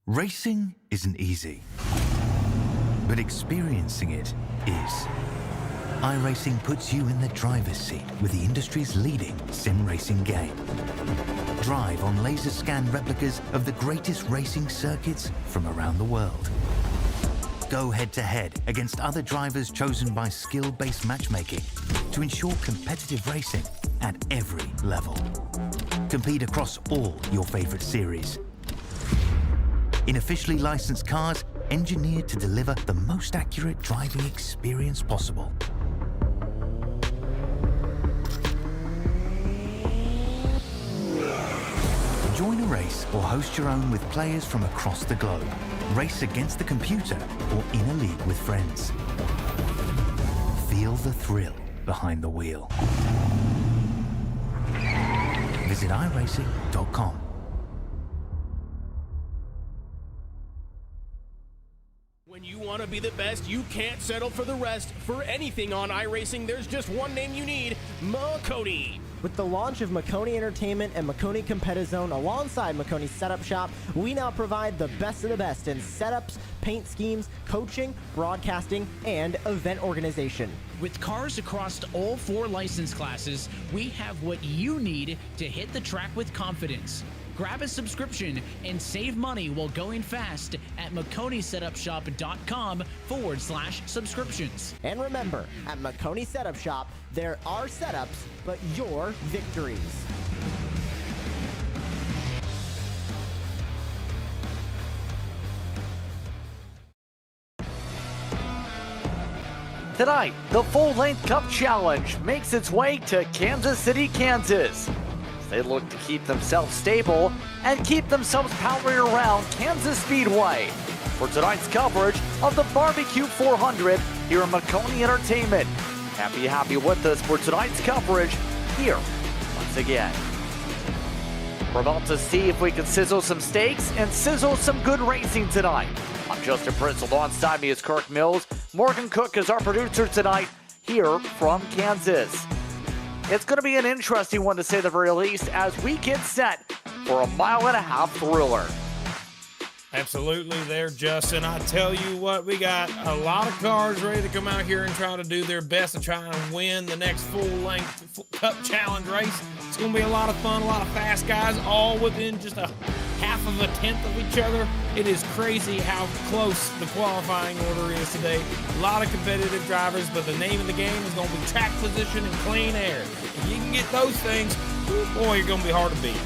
Racing isn't easy, but experiencing it is. iRacing puts you in the driver's seat with the industry's leading sim racing game. Drive on laser scan replicas of the greatest racing circuits from around the world. Go head-to-head against other drivers chosen by skill-based matchmaking to ensure competitive racing at every level. Compete across all your favorite series in officially licensed cars engineered to deliver the most accurate driving experience possible. Join a race or host your own with players from across the globe. Race against the computer or in a league with friends. Feel the thrill behind the wheel. Visit iRacing.com. When you want to be the best, you can't settle for the rest. For anything on iRacing, there's just one name you need, Maconi. With the launch of McCone Entertainment and Maconi Competizone alongside Maconi Setup Shop, we now provide the best of the best in setups, paint schemes, coaching, broadcasting, and event organization. With cars across all 4 license classes, we have what you need to hit the track with confidence. Grab a subscription and save money while going fast at MaconiSetupShop.com/subscriptions. And remember, at Maconi Setup Shop, there are setups, but your victories. Tonight, the full-length Cup Challenge makes its way to Kansas City, Kansas. They look to keep themselves stable and keep themselves powering around Kansas Speedway. For tonight's coverage of the BBQ 400 here at Maconi Entertainment. Happy to have you with us for tonight's coverage here once again. We're about to see if we can sizzle some steaks and sizzle some good racing tonight. I'm Justin Prince, alongside me is Kirk Mills. Morgan Cook is our producer tonight here from Kansas. It's going to be an interesting one to say the very least as we get set for a mile-and-a-half thriller. Absolutely there, Justin. I tell you what, we got a lot of cars ready to come out here and try to do their best to try and win the next full-length Cup Challenge race. It's going to be a lot of fun, a lot of fast guys, all within just a half of a tenth of each other. It is crazy how close the qualifying order is today. A lot of competitive drivers, but the name of the game is going to be track position and clean air. If you can get those things, boy, you're going to be hard to beat.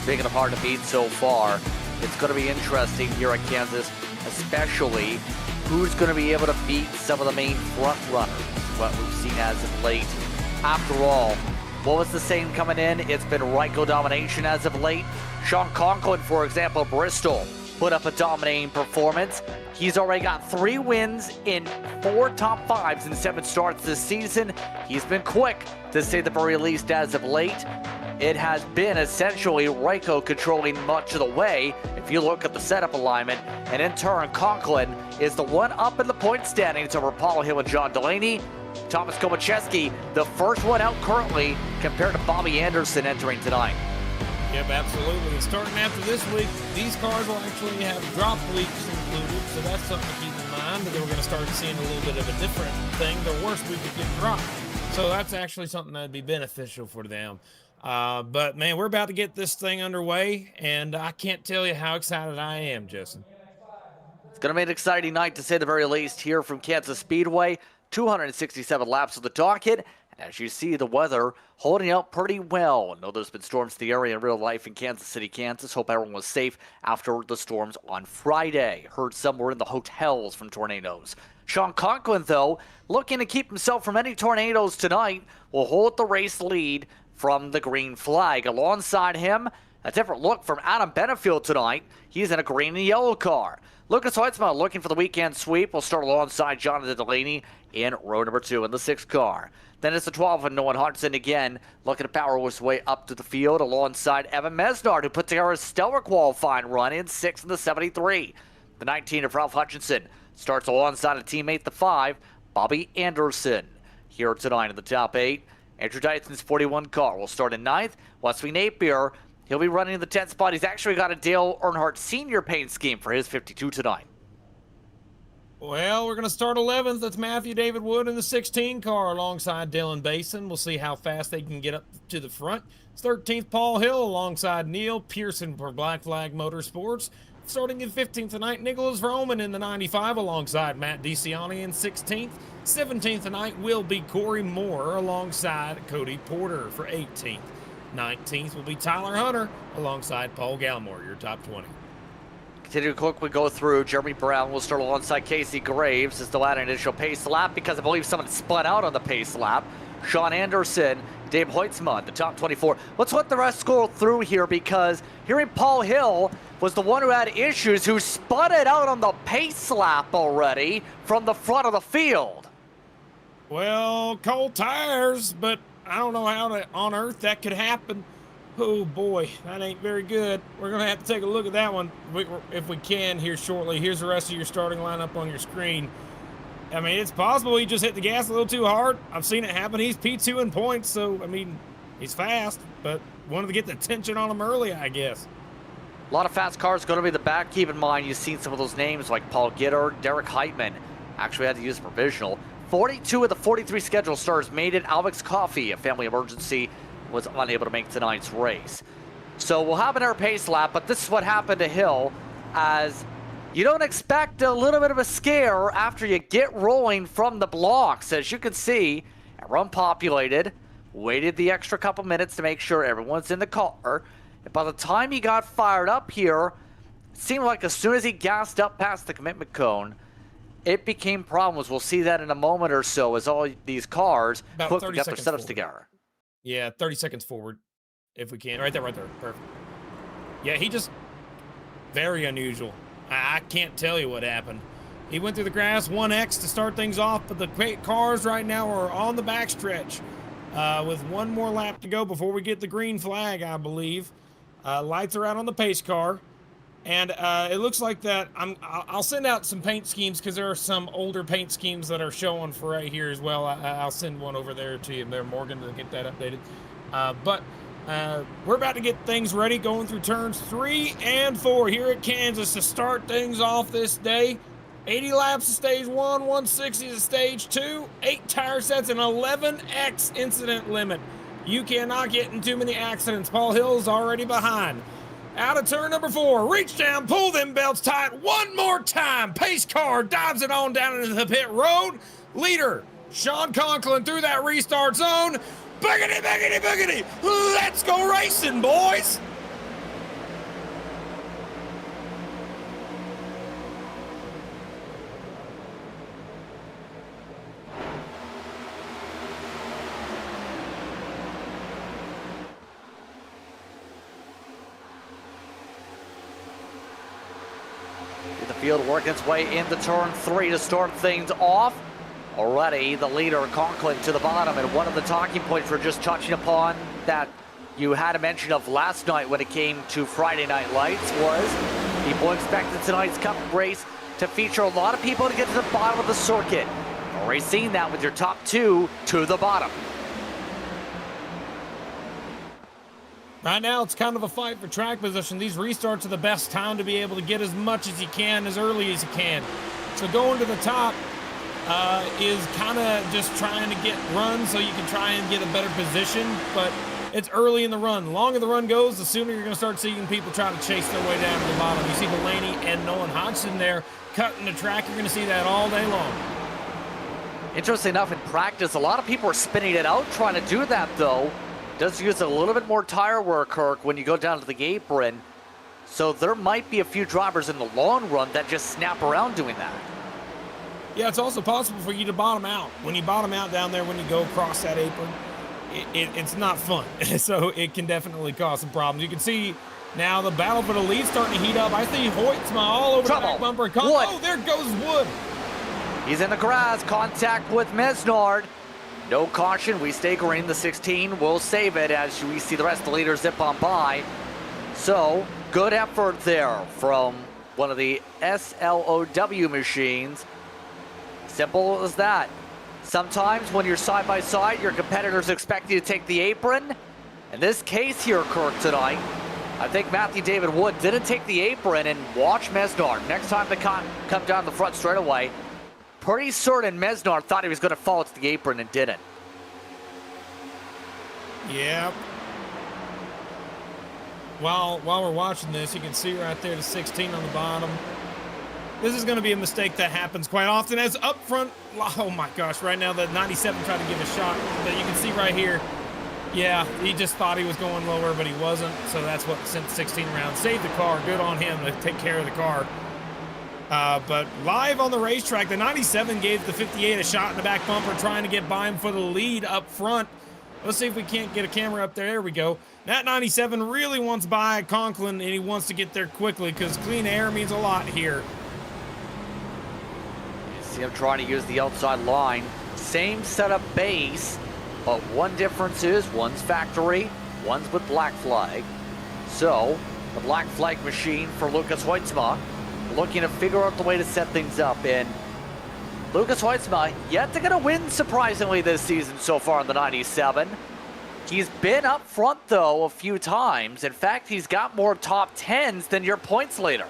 Speaking of hard to beat so far, it's going to be interesting here at Kansas, especially who's going to be able to beat some of the main front runners, what we've seen as of late. After all, what was the saying coming in? It's been Ryko domination as of late. Sean Conklin, for example, Bristol, put up a dominating performance. He's already got 3 wins in 4 top 5s in 7 starts this season. He's been quick, to say the very least, as of late. It has been essentially Ryko controlling much of the way, if you look at the setup alignment, and in turn, Conklin is the one up in the point standings over Paul Hill and John Delaney. Thomas Komacheski, the first one out currently, compared to Bobby Anderson entering tonight. Yep, absolutely. And starting after this week, these cars will actually have drop leaks included, so that's something to keep in mind. But we're going to start seeing a little bit of a different thing. The worst week would get dropped. So that's actually something that would be beneficial for them. But, man, we're about to get this thing underway, and I can't tell you how excited I am, Justin. It's going to be an exciting night, to say the very least, here from Kansas Speedway. 267 laps of the docket. As you see, the weather holding up pretty well. I know there's been storms in the area in real life in Kansas City, Kansas. Hope everyone was safe after the storms on Friday. Heard some were in the hotels from tornadoes. Sean Conklin, though, looking to keep himself from any tornadoes tonight, will hold the race lead from the green flag. Alongside him, a different look from Adam Benefield tonight. He's in a green and yellow car. Lucas Heitzman looking for the weekend sweep. Will start alongside Jonathan Delaney in row number 2 in the 6th car. Then it's the 12 of Nolan Hudson again, looking to power his way up to the field alongside Evan Mesnard, who put together a stellar qualifying run in 6th in the 73. The 19 of Ralph Hutchinson starts alongside a teammate, the 5, Bobby Anderson. Here tonight in the top 8, Andrew Dyson's 41 car will start in 9th. Wesley Napier He'll be running the 10th spot. He's actually got a Dale Earnhardt Sr. paint scheme for his 52 tonight. Well, we're going to start 11th. That's Matthew David Wood in the 16 car alongside Dylan Basin. We'll see how fast they can get up to the front. It's 13th, Paul Hill alongside Neil Pearson for Black Flag Motorsports. Starting in 15th tonight, Nicholas Vroman in the 95 alongside Matt DeCiani in 16th. 17th tonight will be Corey Moore alongside Cody Porter for 18th. 19th will be Tyler Hunter alongside Paul Gallimore, your top 20. Continue to quickly go through. Jeremy Brown will start alongside Casey Graves as the last initial pace lap because I believe someone spun out on the pace lap. Sean Anderson, Dave Hoitzma, the top 24. Let's let the rest scroll through here because hearing Paul Hill was the one who had issues, who spun it out on the pace lap already from the front of the field. Well, cold tires, but I don't know how on earth that could happen. Oh boy, that ain't very good. We're gonna have to take a look at that one if we can here shortly. Here's the rest of your starting lineup on your screen. I mean, it's possible he just hit the gas a little too hard. I've seen it happen. He's P2 in points, so I mean, he's fast, but wanted to get the attention on him early, I guess. A lot of fast cars going to be the back. Keep in mind, you've seen some of those names like Paul Gitter, Derek Heitman. Actually had to use provisional. 42 of the 43 scheduled starters made it. Alex Coffey, a family emergency, was unable to make tonight's race. So we'll have an air pace lap, but this is what happened to Hill, as you don't expect a little bit of a scare after you get rolling from the blocks. As you can see, everyone populated, waited the extra couple minutes to make sure everyone's in the car. And by the time he got fired up here, it seemed like as soon as he gassed up past the commitment cone, it became problems. We'll see that in a moment or so as all these cars quickly got their setups forward. together. Yeah, 30 seconds forward, if we can. Right there, right there. Perfect. Yeah, he just... very unusual. I can't tell you what happened. He went through the grass, 1X to start things off, but the cars right now are on the backstretch with one more lap to go before we get the green flag, I believe. Lights are out on the pace car. And it looks like that I'll send out some paint schemes because there are some older paint schemes that are showing for right here as well. I'll send one over there to you there, Morgan, to get that updated. But we're about to get things ready going through turns 3 and 4 here at Kansas to start things off this day. 80 laps to stage 1, 160 to stage 2, 8 tire sets, and 11x incident limit. You cannot get in too many accidents. Paul Hill's already behind. Out of turn number 4, reach down, pull them belts tight one more time. Pace car dives it on down into the pit road. Leader, Sean Conklin through that restart zone. Boogity, boogity, boogity. Let's go racing, boys. Field working its way into turn 3 to start things off. Already the leader, Conklin, to the bottom, and one of the talking points we're just touching upon that you had a mention of last night when it came to Friday Night Lights was people expected tonight's Cup race to feature a lot of people to get to the bottom of the circuit. Already seen that with your top 2 to the bottom. Right now, it's kind of a fight for track position. These restarts are the best time to be able to get as much as you can, as early as you can. So going to the top is kind of just trying to get runs so you can try and get a better position, but it's early in the run. The longer the run goes, the sooner you're going to start seeing people try to chase their way down to the bottom. You see Delaney and Nolan Hodgson there cutting the track. You're going to see that all day long. Interesting enough, in practice, a lot of people are spinning it out trying to do that, though. Does use a little bit more tire wear, Kirk, when you go down to the apron. So there might be a few drivers in the long run that just snap around doing that. Yeah, it's also possible for you to bottom out. When you bottom out down there, when you go across that apron, it's not fun. So it can definitely cause some problems. You can see now the battle for the lead starting to heat up. I see Hoytsma all over the back bumper. Oh, there goes Wood. He's in the grass. Contact with Mesnard. No caution, we stay green. The 16 will save it as we see the rest of the leaders zip on by. So, good effort there from one of the SLOW machines. Simple as that. Sometimes when you're side by side, your competitors expect you to take the apron. In this case here, Kirk, tonight, I think Matthew David Wood didn't take the apron, and watch Mesnard. Next time they come down the front straightaway, pretty certain Mesnard thought he was going to fall to the apron and didn't. Yep. While we're watching this, you can see right there the 16 on the bottom. This is going to be a mistake that happens quite often as up front. Oh my gosh, right now the 97 tried to give a shot, but you can see right here, yeah, he just thought he was going lower, but he wasn't. So that's what sent the 16 around. Saved the car. Good on him to take care of the car. But live on the racetrack, the 97 gave the 58 a shot in the back bumper, trying to get by him for the lead up front. Let's see if we can't get a camera up there. There we go. That 97 really wants by Conklin, and he wants to get there quickly because clean air means a lot here. You see him trying to use the outside line. Same setup base, but one difference is one's factory, one's with black flag. So the black flag machine for Lucas Hoytsma looking to figure out the way to set things up. And Lucas Hoytsma yet to get a win, surprisingly, this season so far in the 97. He's been up front, though, a few times. In fact, he's got more top 10s than your points leader.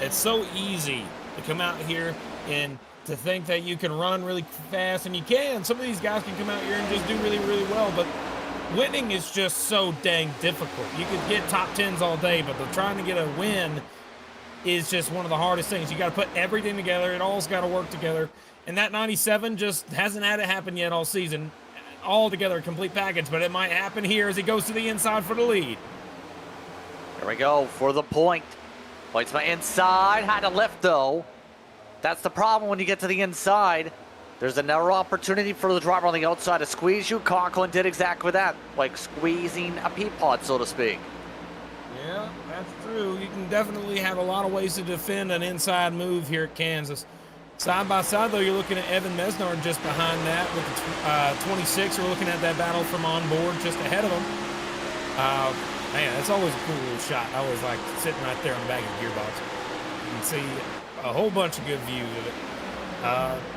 It's so easy to come out here and to think that you can run really fast, and you can. Some of these guys can come out here and just do really, really well, but winning is just so dang difficult. You could get top 10s all day, but trying to get a win is just one of the hardest things. You got to put everything together. It all's got to work together. And that 97 just hasn't had it happen yet all season. All together, a complete package, but it might happen here as he goes to the inside for the lead. Here we go for the point. Hoytsma inside, had to lift though. That's the problem when you get to the inside. There's another opportunity for the driver on the outside to squeeze you. Conklin did exactly that, like squeezing a pea pod, so to speak. Yeah, that's true. You can definitely have a lot of ways to defend an inside move here at Kansas. Side by side, though, you're looking at Evan Mesnard just behind that with the 26. We're looking at that battle from on board just ahead of him. Man, that's always a cool little shot. I always like sitting right there on the back of the gearbox. You can see a whole bunch of good views of it.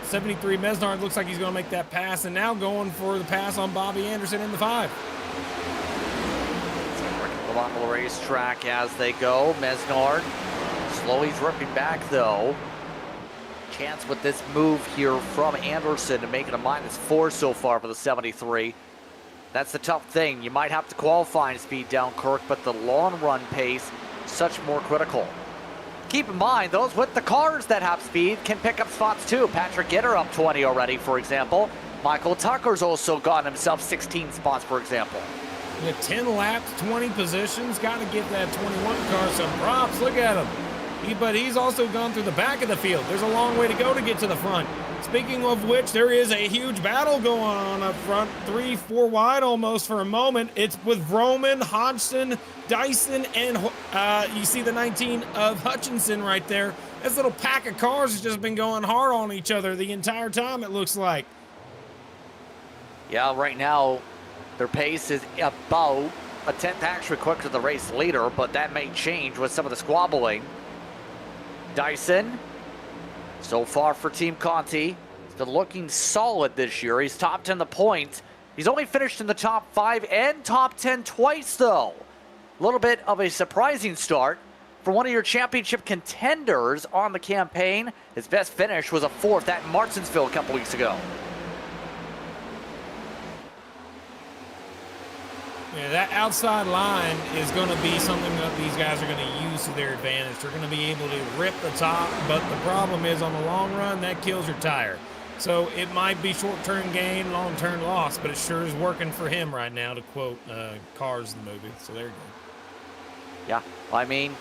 73 Mesnard looks like he's going to make that pass, and now going for the pass on Bobby Anderson in the 5. Along the racetrack as they go. Mesnard slowly dripping back though. Chance with this move here from Anderson to make it a -4 so far for the 73. That's the tough thing. You might have to qualifying speed down, Kirk, but the long run pace, such more critical. Keep in mind, those with the cars that have speed can pick up spots too. Patrick Gitter up 20 already, for example. Michael Tucker's also gotten himself 16 spots, for example. With 10 laps, 20 positions, got to give that 21 car some props. Look at him. But he's also gone through the back of the field. There's a long way to go to get to the front. Speaking of which, there is a huge battle going on up front. 3-4 wide almost for a moment. It's with Roman, Hodgson, Dyson, and you see the 19 of Hutchinson right there. This little pack of cars has just been going hard on each other the entire time, it looks like. Yeah, right now, their pace is about a tenth actually quicker than the race leader, but that may change with some of the squabbling. Dyson, so far for Team Conti, he's been looking solid this year. He's topped in the points. He's only finished in the top 5 and top 10 twice, though. A little bit of a surprising start for one of your championship contenders on the campaign. His best finish was a 4th at Martinsville a couple weeks ago. Yeah, that outside line is going to be something that these guys are going to use to their advantage. They're going to be able to rip the top, but the problem is on the long run, that kills your tire. So it might be short-term gain, long-term loss, but it sure is working for him right now, to quote Cars, the movie. So there you go. Yeah, I mean,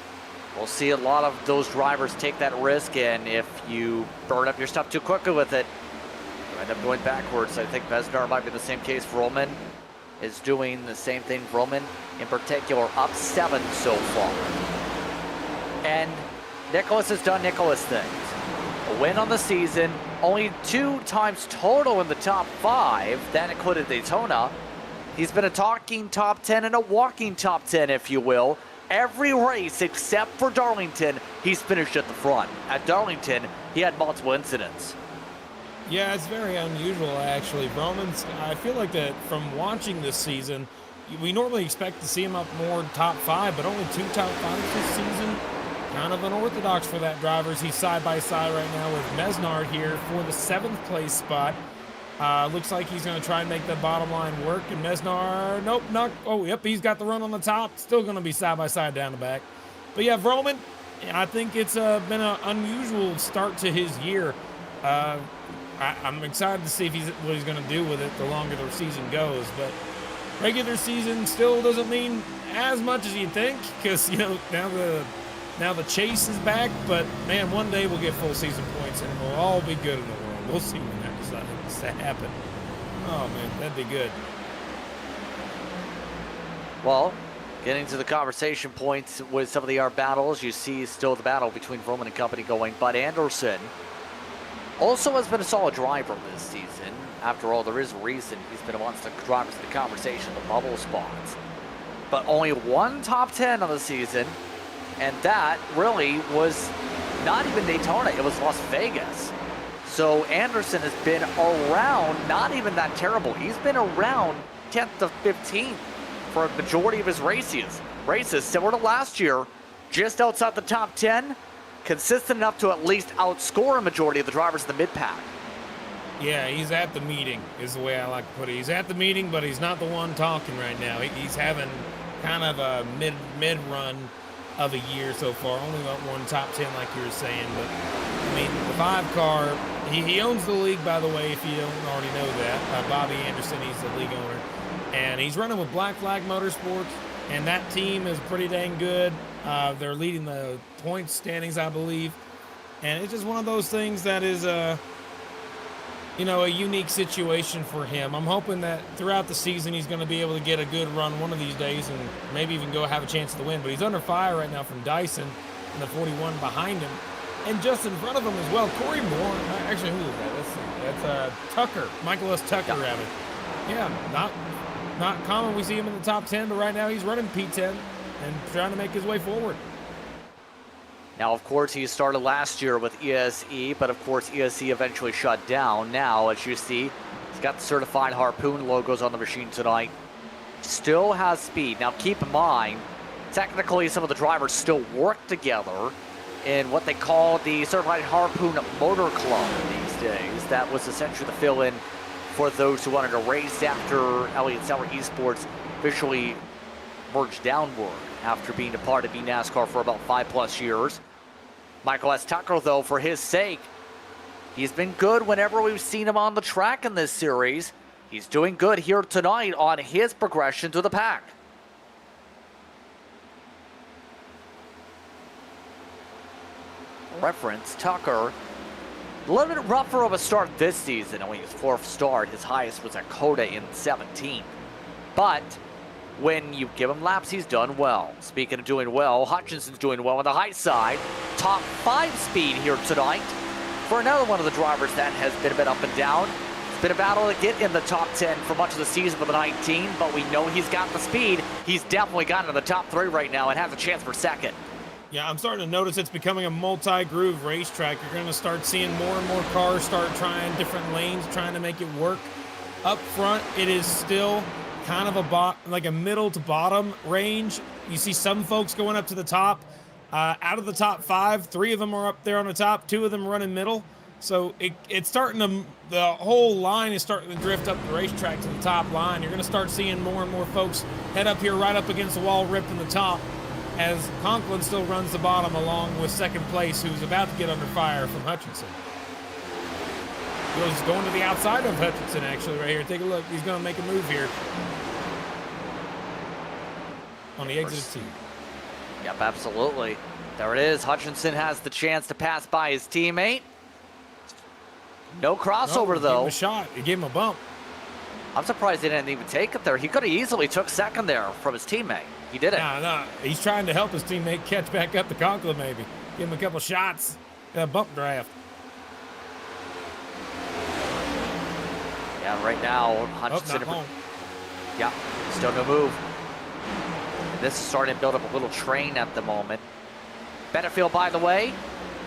we'll see a lot of those drivers take that risk, and if you burn up your stuff too quickly with it, you end up going backwards. I think Mesnard might be the same case. Roman is doing the same thing. Roman, in particular, up 7 so far. And Nicholas has done Nicholas things. A win on the season, only 2 times total in the top 5. That included Daytona. He's been a talking top 10 and a walking top 10, if you will. Every race except for Darlington, he's finished at the front. At Darlington, he had multiple incidents. Yeah, it's very unusual, actually. Roman's, I feel like that from watching this season, we normally expect to see him up more top 5, but only 2 top 5s this season. Kind of unorthodox for that driver as he's side by side right now with Mesnard here for the 7th place spot. Looks like he's going to try and make the bottom line work. And Mesnard, nope, not. Oh, yep, he's got the run on the top. Still going to be side by side down the back. But yeah, Roman, I think it's been an unusual start to his year. I'm excited to see what he's going to do with it the longer the season goes. But regular season still doesn't mean as much as you think, because now the chase is back. But man, one day we'll get full season points and we'll all be good in the world. We'll see when that decides to happen. Oh man, that'd be good. Well, getting to the conversation points with some of the battles, you see still the battle between Roman and company going. Bud Anderson also has been a solid driver this season. After all, there is a reason he's been amongst the drivers in the conversation, the bubble spots. But only 1 top 10 on the season, and that really was not even Daytona, it was Las Vegas. So Anderson has been around, not even that terrible. He's been around 10th to 15th for a majority of his races. Similar to last year, just outside the top 10, consistent enough to at least outscore a majority of the drivers in the mid-pack. Yeah, he's at the meeting is the way I like to put it. He's at the meeting, but he's not the one talking right now. He's having kind of a mid-run of a year so far. Only got 1 top 10 like you were saying. But, I mean, the 5 car, he owns the league, by the way, if you don't already know that. Bobby Anderson, he's the league owner. And he's running with Black Flag Motorsports, and that team is pretty dang good. They're leading the points standings, I believe. And it's just one of those things that is a unique situation for him. I'm hoping that throughout the season he's going to be able to get a good run one of these days and maybe even go have a chance to win. But he's under fire right now from Dyson and the 41 behind him. And just in front of him as well, Corey Moore. Actually, who is that? Let's see. That's Tucker. Michael S. Tucker, rather. Yeah, not common. We see him in the top 10, but right now he's running P10 and trying to make his way forward. Now, of course, he started last year with ESE, but of course, ESE eventually shut down. Now, as you see, he's got the certified Harpoon logos on the machine tonight. Still has speed. Now, keep in mind, technically, some of the drivers still work together in what they call the Certified Harpoon Motor Club these days. That was essentially the fill-in for those who wanted to race after Elliott Sauer Esports officially merged downward after being a part of NASCAR for about 5+ years. Michael S. Tucker, though, for his sake, he's been good whenever we've seen him on the track in this series. He's doing good here tonight on his progression to the pack. Reference, Tucker, a little bit rougher of a start this season. Only his 4th start. His highest was at Coda in 17th. But when you give him laps, he's done well. Speaking of doing well, Hutchinson's doing well on the high side. Top 5 speed here tonight for another one of the drivers that has been a bit up and down. It's been a battle to get in the top 10 for much of the season for the 19, but we know he's got the speed. He's definitely got into the top 3 right now and has a chance for 2nd. Yeah, I'm starting to notice it's becoming a multi-groove racetrack. You're going to start seeing more and more cars start trying different lanes, trying to make it work. Up front, it is still kind of like a middle to bottom range. You see some folks going up to the top. Out of the top 5, 3 of them are up there on the top, 2 of them running middle. So it's starting to, the whole line is starting to drift up the racetrack to the top line. You're going to start seeing more and more folks head up here right up against the wall, ripping the top, as Conklin still runs the bottom along with 2nd place, who's about to get under fire from Hutchinson. He's going to the outside of Hutchinson, actually, right here. Take a look. He's going to make a move here on the exit of 2. Yep, absolutely. There it is. Hutchinson has the chance to pass by his teammate. No crossover, though. Gave him a shot. He gave him a bump. I'm surprised he didn't even take it there. He could have easily took 2nd there from his teammate. He didn't. No. He's trying to help his teammate catch back up to Conklin, maybe. Give him a couple shots. Bump draft. Yeah, right now, Hutchinson. Yeah, still no move. This is starting to build up a little train at the moment. Benefield, by the way,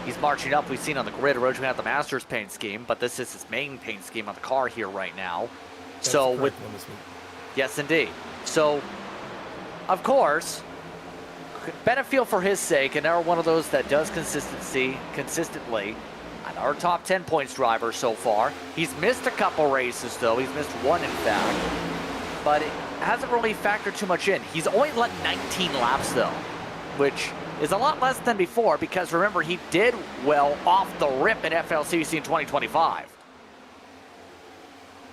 He's marching up. We've seen on the grid, originally had the Masters paint scheme, but this is his main paint scheme on the car here right now. That's so the with correct one this week. yes, indeed. So, of course, benefit for his sake, and they're one of those that does consistently, and our top 10 points driver so far. He's missed a couple races, though. He's missed one, in fact, but it hasn't really factored too much in. He's only led 19 laps, though, which is a lot less than before, because remember, he did well off the rip in FLCC in 2025.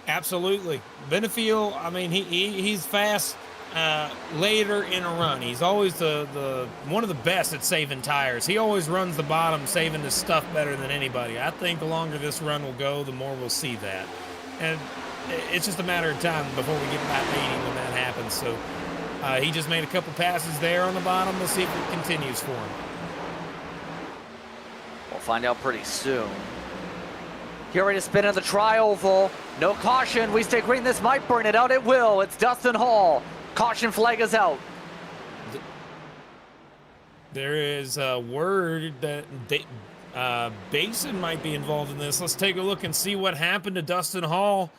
Absolutely. Benefiel, I mean, he's fast later in a run. He's always the one of the best at saving tires. He always runs the bottom, saving his stuff better than anybody. I think the longer this run will go, the more we'll see that. And it's just a matter of time before we get lap 80 when that happens. So he just made a couple passes there on the bottom. We'll see if it continues for him. We'll find out pretty soon. Here ready to spin in the tri-oval. No caution. We stay green. This might burn it out. It will. It's Dustin Hall. Caution flag is out. There is a word that Basin might be involved in this. Let's take a look and see what happened to Dustin Hall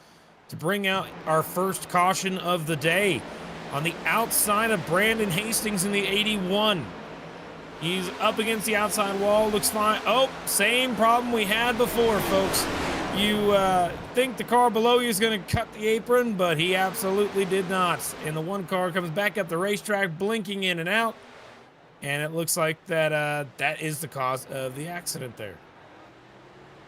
to bring out our first caution of the day. On the outside of Brandon Hastings in the 81. He's up against the outside wall, looks fine. Oh, same problem we had before, folks. You think the car below you is going to cut the apron, but he absolutely did not. And the one car comes back up the racetrack, blinking in and out. And it looks like that that is the cause of the accident there.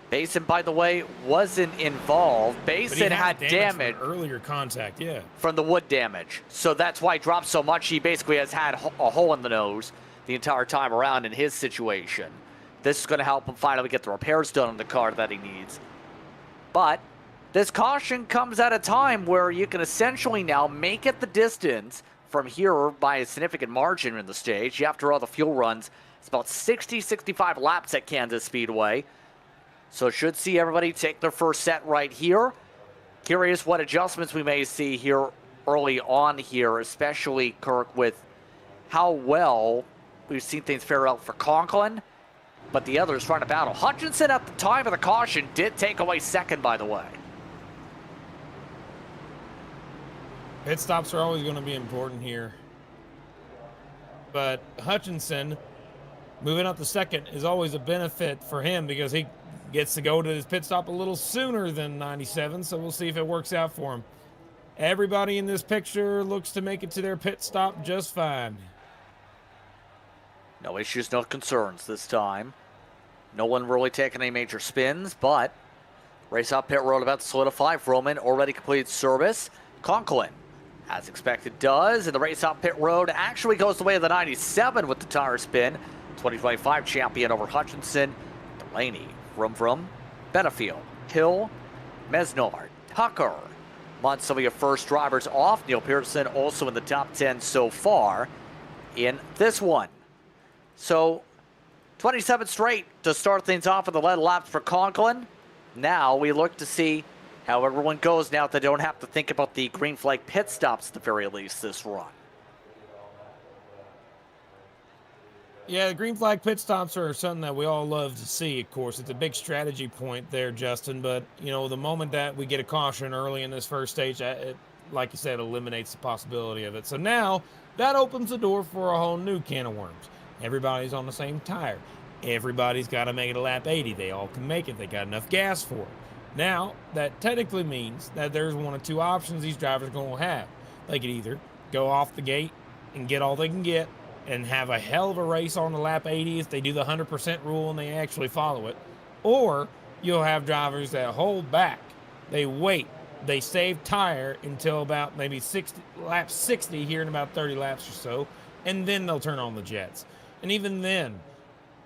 Basin, by the way, wasn't involved. Basin had damage from earlier contact, yeah. From the wood damage. So that's why he dropped so much. He basically has had a hole in the nose the entire time around in his situation. This is going to help him finally get the repairs done on the car that he needs. But this caution comes at a time where you can essentially now make it the distance from here by a significant margin in the stage. After all the fuel runs, it's about 60, 65 laps at Kansas Speedway. So should see everybody take their first set right here. Curious what adjustments we may see here early on here, especially, Kirk, with how well we've seen things fare out for Conklin, but the others trying to battle. Hutchinson at the time of the caution did take away second, by the way. Pit stops are always going to be important here. But Hutchinson moving up to second is always a benefit for him because he gets to go to his pit stop a little sooner than 97, so we'll see if it works out for him. Everybody in this picture looks to make it to their pit stop just fine. No issues, no concerns this time. No one really taking any major spins, but race out pit road about to solidify. Roman already completed service. Conklin, as expected, does, and the race out pit road actually goes the way of the 97 with the tire spin. 2025 champion over Hutchinson. Delaney, Vroom, Benefield, Hill, Mesnard, Tucker. Some of your first drivers off. Neil Pearson also in the top 10 so far in this one. So 27 straight to start things off with the lead laps for Conklin. Now we look to see how everyone goes now that they don't have to think about the green flag pit stops at the very least this run. Yeah, the green flag pit stops are something that we all love to see, of course. It's a big strategy point there, Justin. But, you know, the moment that we get a caution early in this first stage, it, like you said, eliminates the possibility of it. So now that opens the door for a whole new can of worms. Everybody's on the same tire. Everybody's got to make it a lap 80. They all can make it. They got enough gas for it. Now, that technically means that there's one of two options these drivers are going to have. They could either go off the gate and get all they can get and have a hell of a race on the lap 80 if they do the 100% rule and they actually follow it. Or you'll have drivers that hold back. They wait. They save tire until about maybe lap 60 here in about 30 laps or so, and then they'll turn on the jets. And even then,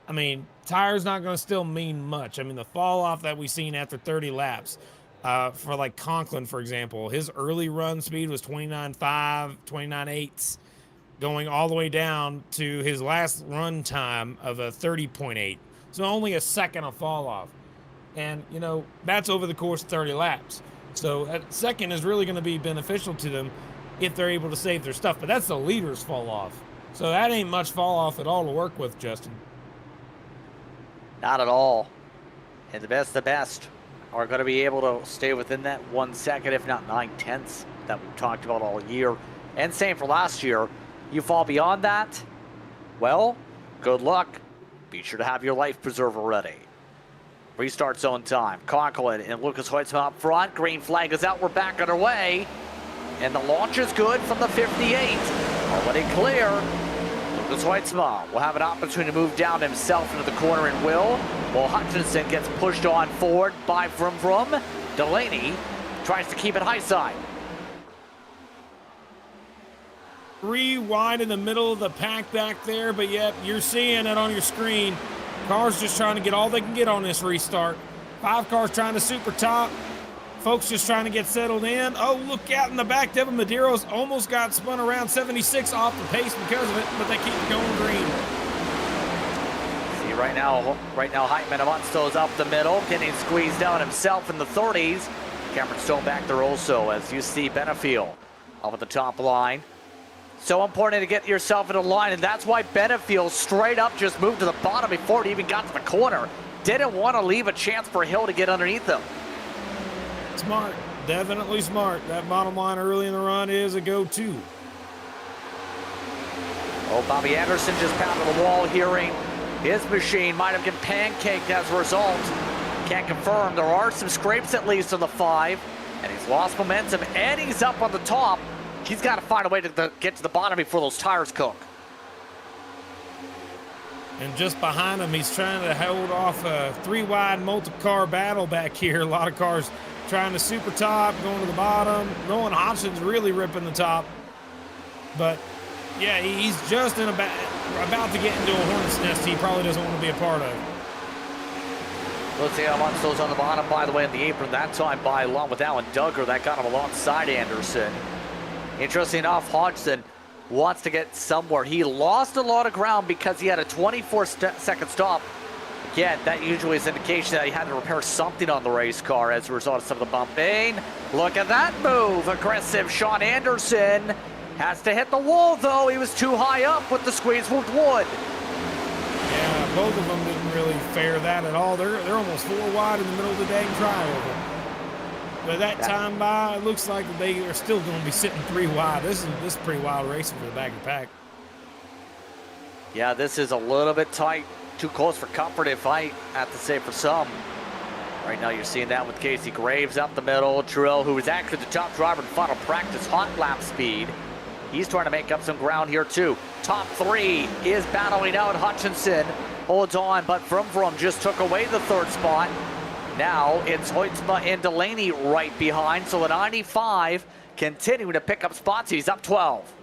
I mean, tire's not going to still mean much. I mean, the fall off that we've seen after 30 laps, for like Conklin, for example, his early run speed was 29.5, 29.8, going all the way down to his last run time of a 30.8. So only a second of fall off. And, you know, that's over the course of 30 laps. So that second is really going to be beneficial to them if they're able to save their stuff. But that's the leader's fall off. So that ain't much fall off at all to work with, Justin. Not at all. And the best are going to be able to stay within that 1 second, if not 9/10 that we've talked about all year. And same for last year. You fall beyond that, well, good luck. Be sure to have your life preserver ready. Restart zone time. Conklin and Lucas Hoytsma up front. Green flag is out. We're back underway. And the launch is good from the 58. Already clear. Lucas Hoytsma will have an opportunity to move down himself into the corner and will. While Hutchinson gets pushed on forward by Vroom. Delaney tries to keep it high side. 3 wide in the middle of the pack back there, but yep, you're seeing it on your screen. Cars just trying to get all they can get on this restart. 5 cars trying to super top. Folks just trying to get settled in. Oh, look out in the back. Devin Medeiros almost got spun around 76 off the pace because of it, but they keep going green. See right now Heitman Amonsto's up the middle, getting squeezed out himself in the 30s. Cameron Stone back there also, as you see Benefield up at the top line. So important to get yourself in a line, and that's why Benefield straight up just moved to the bottom before it even got to the corner. Didn't want to leave a chance for Hill to get underneath him. Smart, definitely smart. That bottom line early in the run is a go-to. Oh, Bobby Anderson just pounded the wall, hearing his machine might have been pancaked as a result. Can't confirm. There are some scrapes at least on the 5, and he's lost momentum, and he's up on the top. He's got to find a way to get to the bottom before those tires cook. And just behind him, he's trying to hold off a 3-wide multi-car battle back here. A lot of cars trying to super top, going to the bottom. Nolan Hodgson's really ripping the top. But, yeah, he's just about to get into a hornet's nest he probably doesn't want to be a part of. Let's see how Alonso's on the bottom, by the way, in the apron. That time by along with Alan Duggar. That got him alongside Anderson. Interesting enough, Hodgson wants to get somewhere. He lost a lot of ground because he had a 24-second stop. Again, that usually is an indication that he had to repair something on the race car as a result of some of the bumping. Look at that move. Aggressive Sean Anderson has to hit the wall, though. He was too high up with the squeeze wood. Yeah, both of them didn't really fare that at all. They're almost 4 wide in the middle of the dang trioval. But that time by, it looks like they are still going to be sitting 3 wide. This is pretty wild racing for the back of the pack. Yeah, this is a little bit tight. Too close for comfort, if I have to say, for some. Right now you're seeing that with Casey Graves up the middle. Terrell, who was actually the top driver in final practice hot lap speed. He's trying to make up some ground here too. Top 3 is battling out. Hutchinson holds on, but Vroom just took away the 3rd spot. Now it's Hoytsma and Delaney right behind, so the 95 continuing to pick up spots. He's up 12.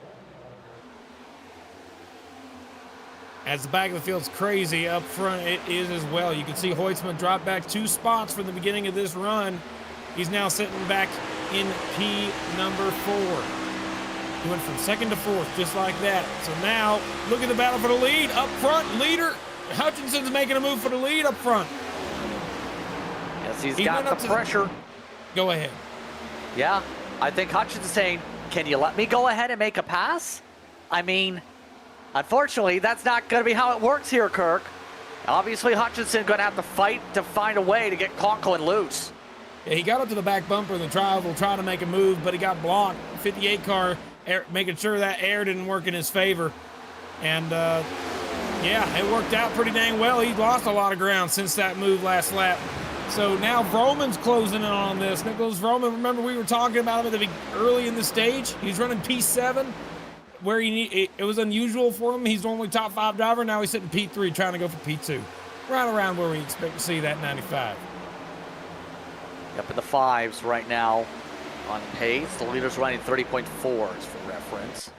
As the back of the field's crazy, up front it is as well. You can see Hoytsma drop back 2 spots from the beginning of this run. He's now sitting back in P number 4. He went from 2nd to 4th, just like that. So now, look at the battle for the lead. Up front, leader. Hutchinson's making a move for the lead up front. Yes, he's got the pressure. Go ahead. Yeah, I think Hutchinson's saying, can you let me go ahead and make a pass? I mean, unfortunately, that's not going to be how it works here, Kirk. Obviously, Hutchinson's going to have to fight to find a way to get Conklin loose. Yeah, he got up to the back bumper in the trioval trying to make a move, but he got blocked. 58 car making sure that air didn't work in his favor. And, yeah, it worked out pretty dang well. He lost a lot of ground since that move last lap. So now Vroman's closing in on this. Nicholas Vroman, remember we were talking about him early in the stage? He's running P7, where it was unusual for him. He's normally top 5 driver. Now he's sitting P3 trying to go for P2. Right around where we expect to see that 95. Up in the 5s right now on pace. The leader's running 30.4s for reference.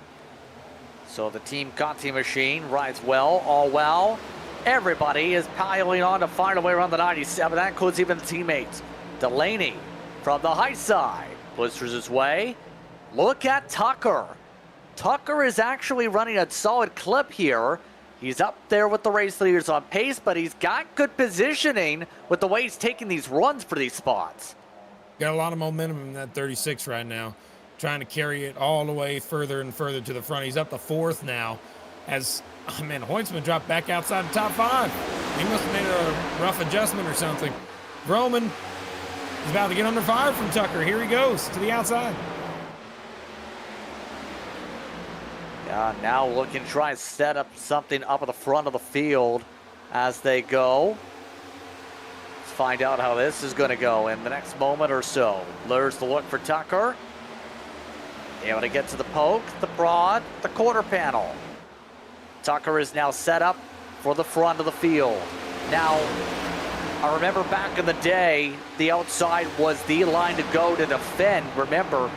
So the Team Conti machine rides well, all well. Everybody is piling on to find a way around the 97. That includes even the teammates. Delaney from the high side blisters his way. Look at Tucker. Tucker is actually running a solid clip here. He's up there with the race leaders on pace, but he's got good positioning with the way he's taking these runs for these spots. Got a lot of momentum in that 36 right now, trying to carry it all the way further and further to the front. He's up to 4th now as, oh man, Hoytsman dropped back outside the top 5. He must have made a rough adjustment or something. Roman is about to get under fire from Tucker. Here he goes to the outside. Yeah, now looking to try and set up something up at the front of the field as they go. Let's find out how this is going to go in the next moment or so. There's the look for Tucker. Able to get to the poke, the prod, the quarter panel. Tucker is now set up for the front of the field. Now, I remember back in the day, the outside was the line to go to defend. Remember,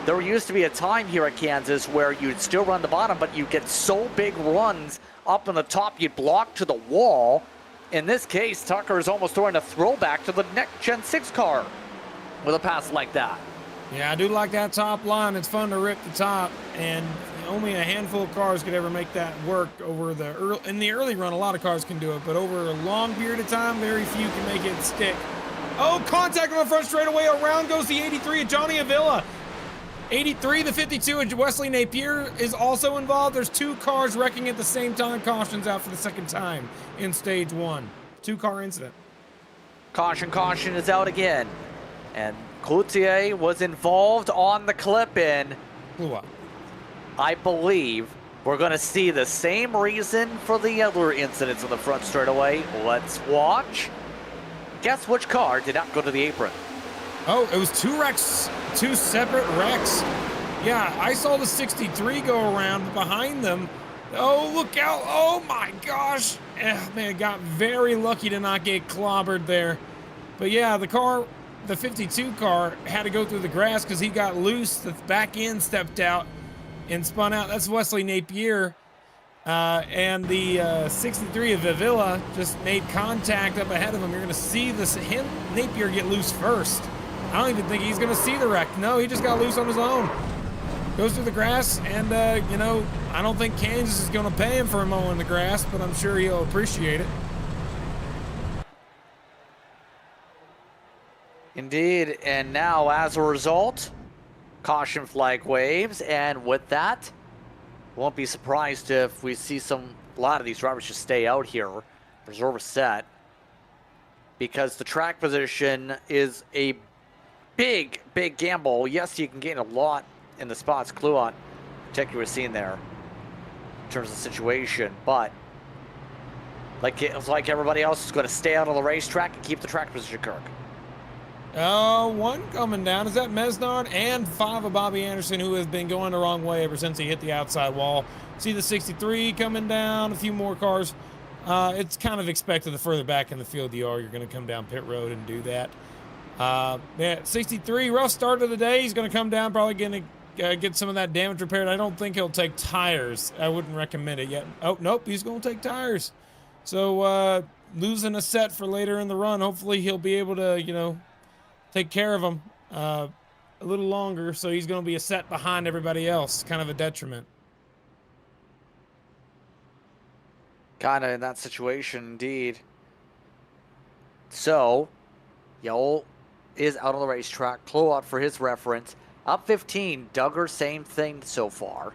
there used to be a time here at Kansas where you'd still run the bottom, but you'd get so big runs up in the top, you'd block to the wall. In this case, Tucker is almost throwing a throwback to the next Gen 6 car with a pass like that. Yeah, I do like that top line. It's fun to rip the top, and only a handful of cars could ever make that work over the early. In the early run, a lot of cars can do it, but over a long period of time, very few can make it stick. Oh, contact on the front straightaway. Around goes the 83 of Johnny Avila. 83, the 52 of Wesley Napier is also involved. There's two cars wrecking at the same time. Caution's out for the second time in stage one. Two-car incident. Caution is out again. And Cloutier was involved on the clip-in. Blew up. I believe we're going to see the same reason for the other incidents on the front straightaway. Let's watch. Guess which car did not go to the apron? Oh, it was two wrecks, two separate wrecks. Yeah, I saw the 63 go around behind them. Oh, look out. Oh, my gosh. Man, got very lucky to not get clobbered there. But, yeah, the 52 car had to go through the grass because he got loose. The back end stepped out and spun out. That's Wesley Napier. And the 63 of Avila just made contact up ahead of him. You're going to see Napier get loose first. I don't even think he's going to see the wreck. No, he just got loose on his own. Goes through the grass, and, I don't think Kansas is going to pay him for mowing the grass, but I'm sure he'll appreciate it. Indeed, and now as a result, caution flag waves, and with that, won't be surprised if we see a lot of these drivers just stay out here, preserve a set, because the track position is a big gamble. Yes, you can gain a lot in the spots Kluot particularly was seen there in terms of the situation, but like everybody else is going to stay out on the racetrack and keep the track position, Kirk. One coming down. Is that Mesnard? And 5 of Bobby Anderson, who has been going the wrong way ever since he hit the outside wall. See the 63 coming down, a few more cars. It's kind of expected the further back in the field you are, you're going to come down pit road and do that. Yeah, 63, rough start of the day. He's going to come down, probably going to get some of that damage repaired. I don't think he'll take tires. I wouldn't recommend it yet. Oh, nope, he's going to take tires. So, losing a set for later in the run. Hopefully he'll be able to, take care of him a little longer, so he's going to be a set behind everybody else. Kind of a detriment. Kind of in that situation, indeed. So, Yoel is out on the racetrack. Kluot, for his reference, up 15. Duggar, same thing so far.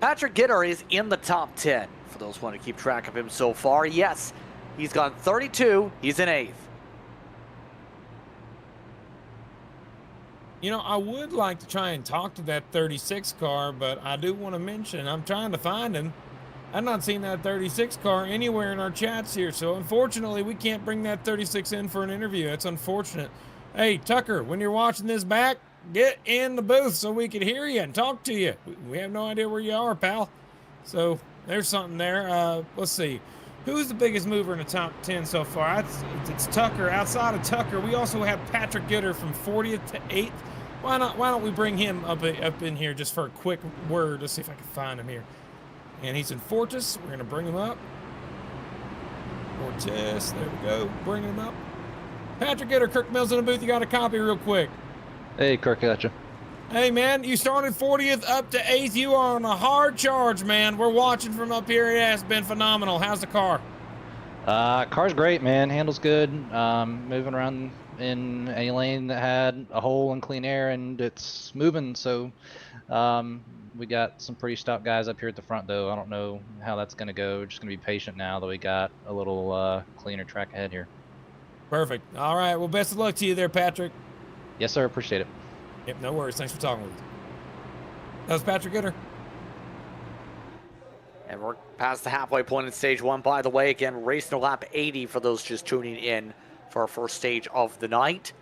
Patrick Gitter is in the top 10. For those who want to keep track of him so far, yes, he's gone 32. He's in 8th. I would like to try and talk to that 36 car, but I do want to mention I'm trying to find him. I've not seen that 36 car anywhere in our chats here, so unfortunately we can't bring that 36 in for an interview. That's unfortunate. Hey, Tucker, when you're watching this back, get in the booth so we can hear you and talk to you. We have no idea where you are, pal. So there's something there. Let's see. Who's the biggest mover in the top 10 so far? It's Tucker. Outside of Tucker, we also have Patrick Gitter from 40th to 8th. Why don't we bring him up in here just for a quick word? Let's see if I can find him here. And he's in Fortis. We're going to bring him up. Fortis. There we go. Bring him up. Patrick Gitter, Kirk Mills in the booth. You got a copy real quick. Hey, Kirk, gotcha. Hey, man, you started 40th up to 8th. You are on a hard charge, man. We're watching from up here. It has been phenomenal. How's the car? Car's great, man. Handles good. Moving around in a lane that had a hole and clean air, and it's moving. So we got some pretty stout guys up here at the front, though. I don't know how that's going to go. We're just going to be patient now that we got a little cleaner track ahead here. Perfect. All right. Well, best of luck to you there, Patrick. Yes, sir. Appreciate it. Yep, no worries. Thanks for talking with us. That was Patrick Gooder. And we're past the halfway point in stage one, by the way. Again, racing to lap 80 for those just tuning in for our first stage of the night.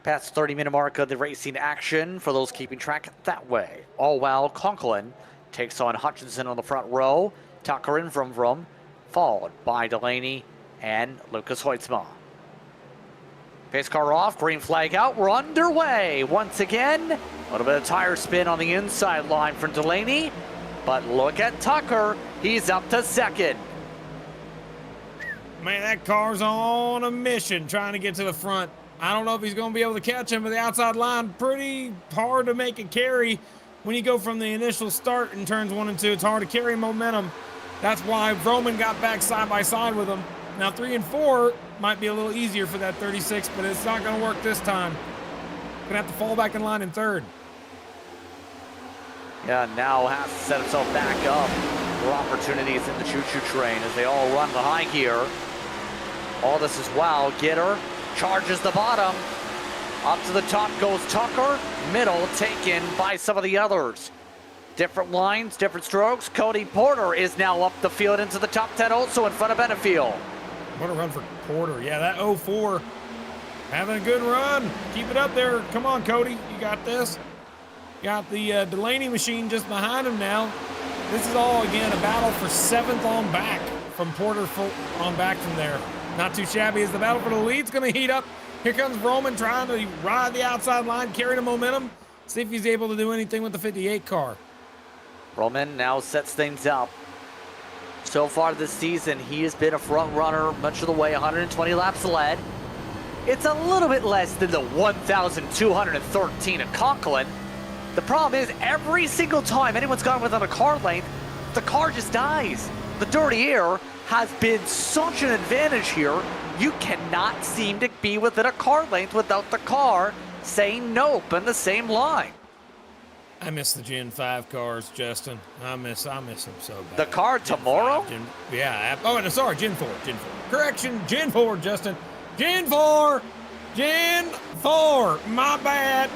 Past 30-minute mark of the racing action for those keeping track that way. All while Conklin takes on Hutchinson on the front row. Tucker and Vroom, followed by Delaney and Lucas Hoitzma. Pace car off, green flag out, we're underway once again. A little bit of tire spin on the inside line from Delaney, but look at Tucker, he's up to second. Man, that car's on a mission trying to get to the front. I don't know if he's going to be able to catch him, but the outside line, pretty hard to make it carry. When you go from the initial start in turns 1 and 2, it's hard to carry momentum. That's why Roman got back side by side with him. Now 3 and 4 might be a little easier for that 36, but it's not going to work this time. Going to have to fall back in line in third. Yeah, now has to set himself back up for opportunities in the choo-choo train as they all run the high gear. All this as well. Gitter charges the bottom. Up to the top goes Tucker. Middle taken by some of the others. Different lines, different strokes. Cody Porter is now up the field into the top 10 also in front of Benefield. What a run for Porter. Yeah, that 04 having a good run. Keep it up there. Come on, Cody. You got this. Got the Delaney machine just behind him now. This is all, again, a battle for 7th on back from Porter on back from there. Not too shabby as the battle for the lead's going to heat up. Here comes Roman trying to ride the outside line, carry the momentum, see if he's able to do anything with the 58 car. Roman now sets things up. So far this season, he has been a front runner much of the way, 120 laps led. It's a little bit less than the 1,213 at Conklin. The problem is every single time anyone's gone within a car length, the car just dies. The dirty air has been such an advantage here. You cannot seem to be within a car length without the car saying nope in the same line. I miss the Gen 5 cars, Justin. I miss them so bad. The car tomorrow? Yeah. Oh, no, sorry, Gen 4. Correction, Gen 4, Justin. Gen 4. My bad.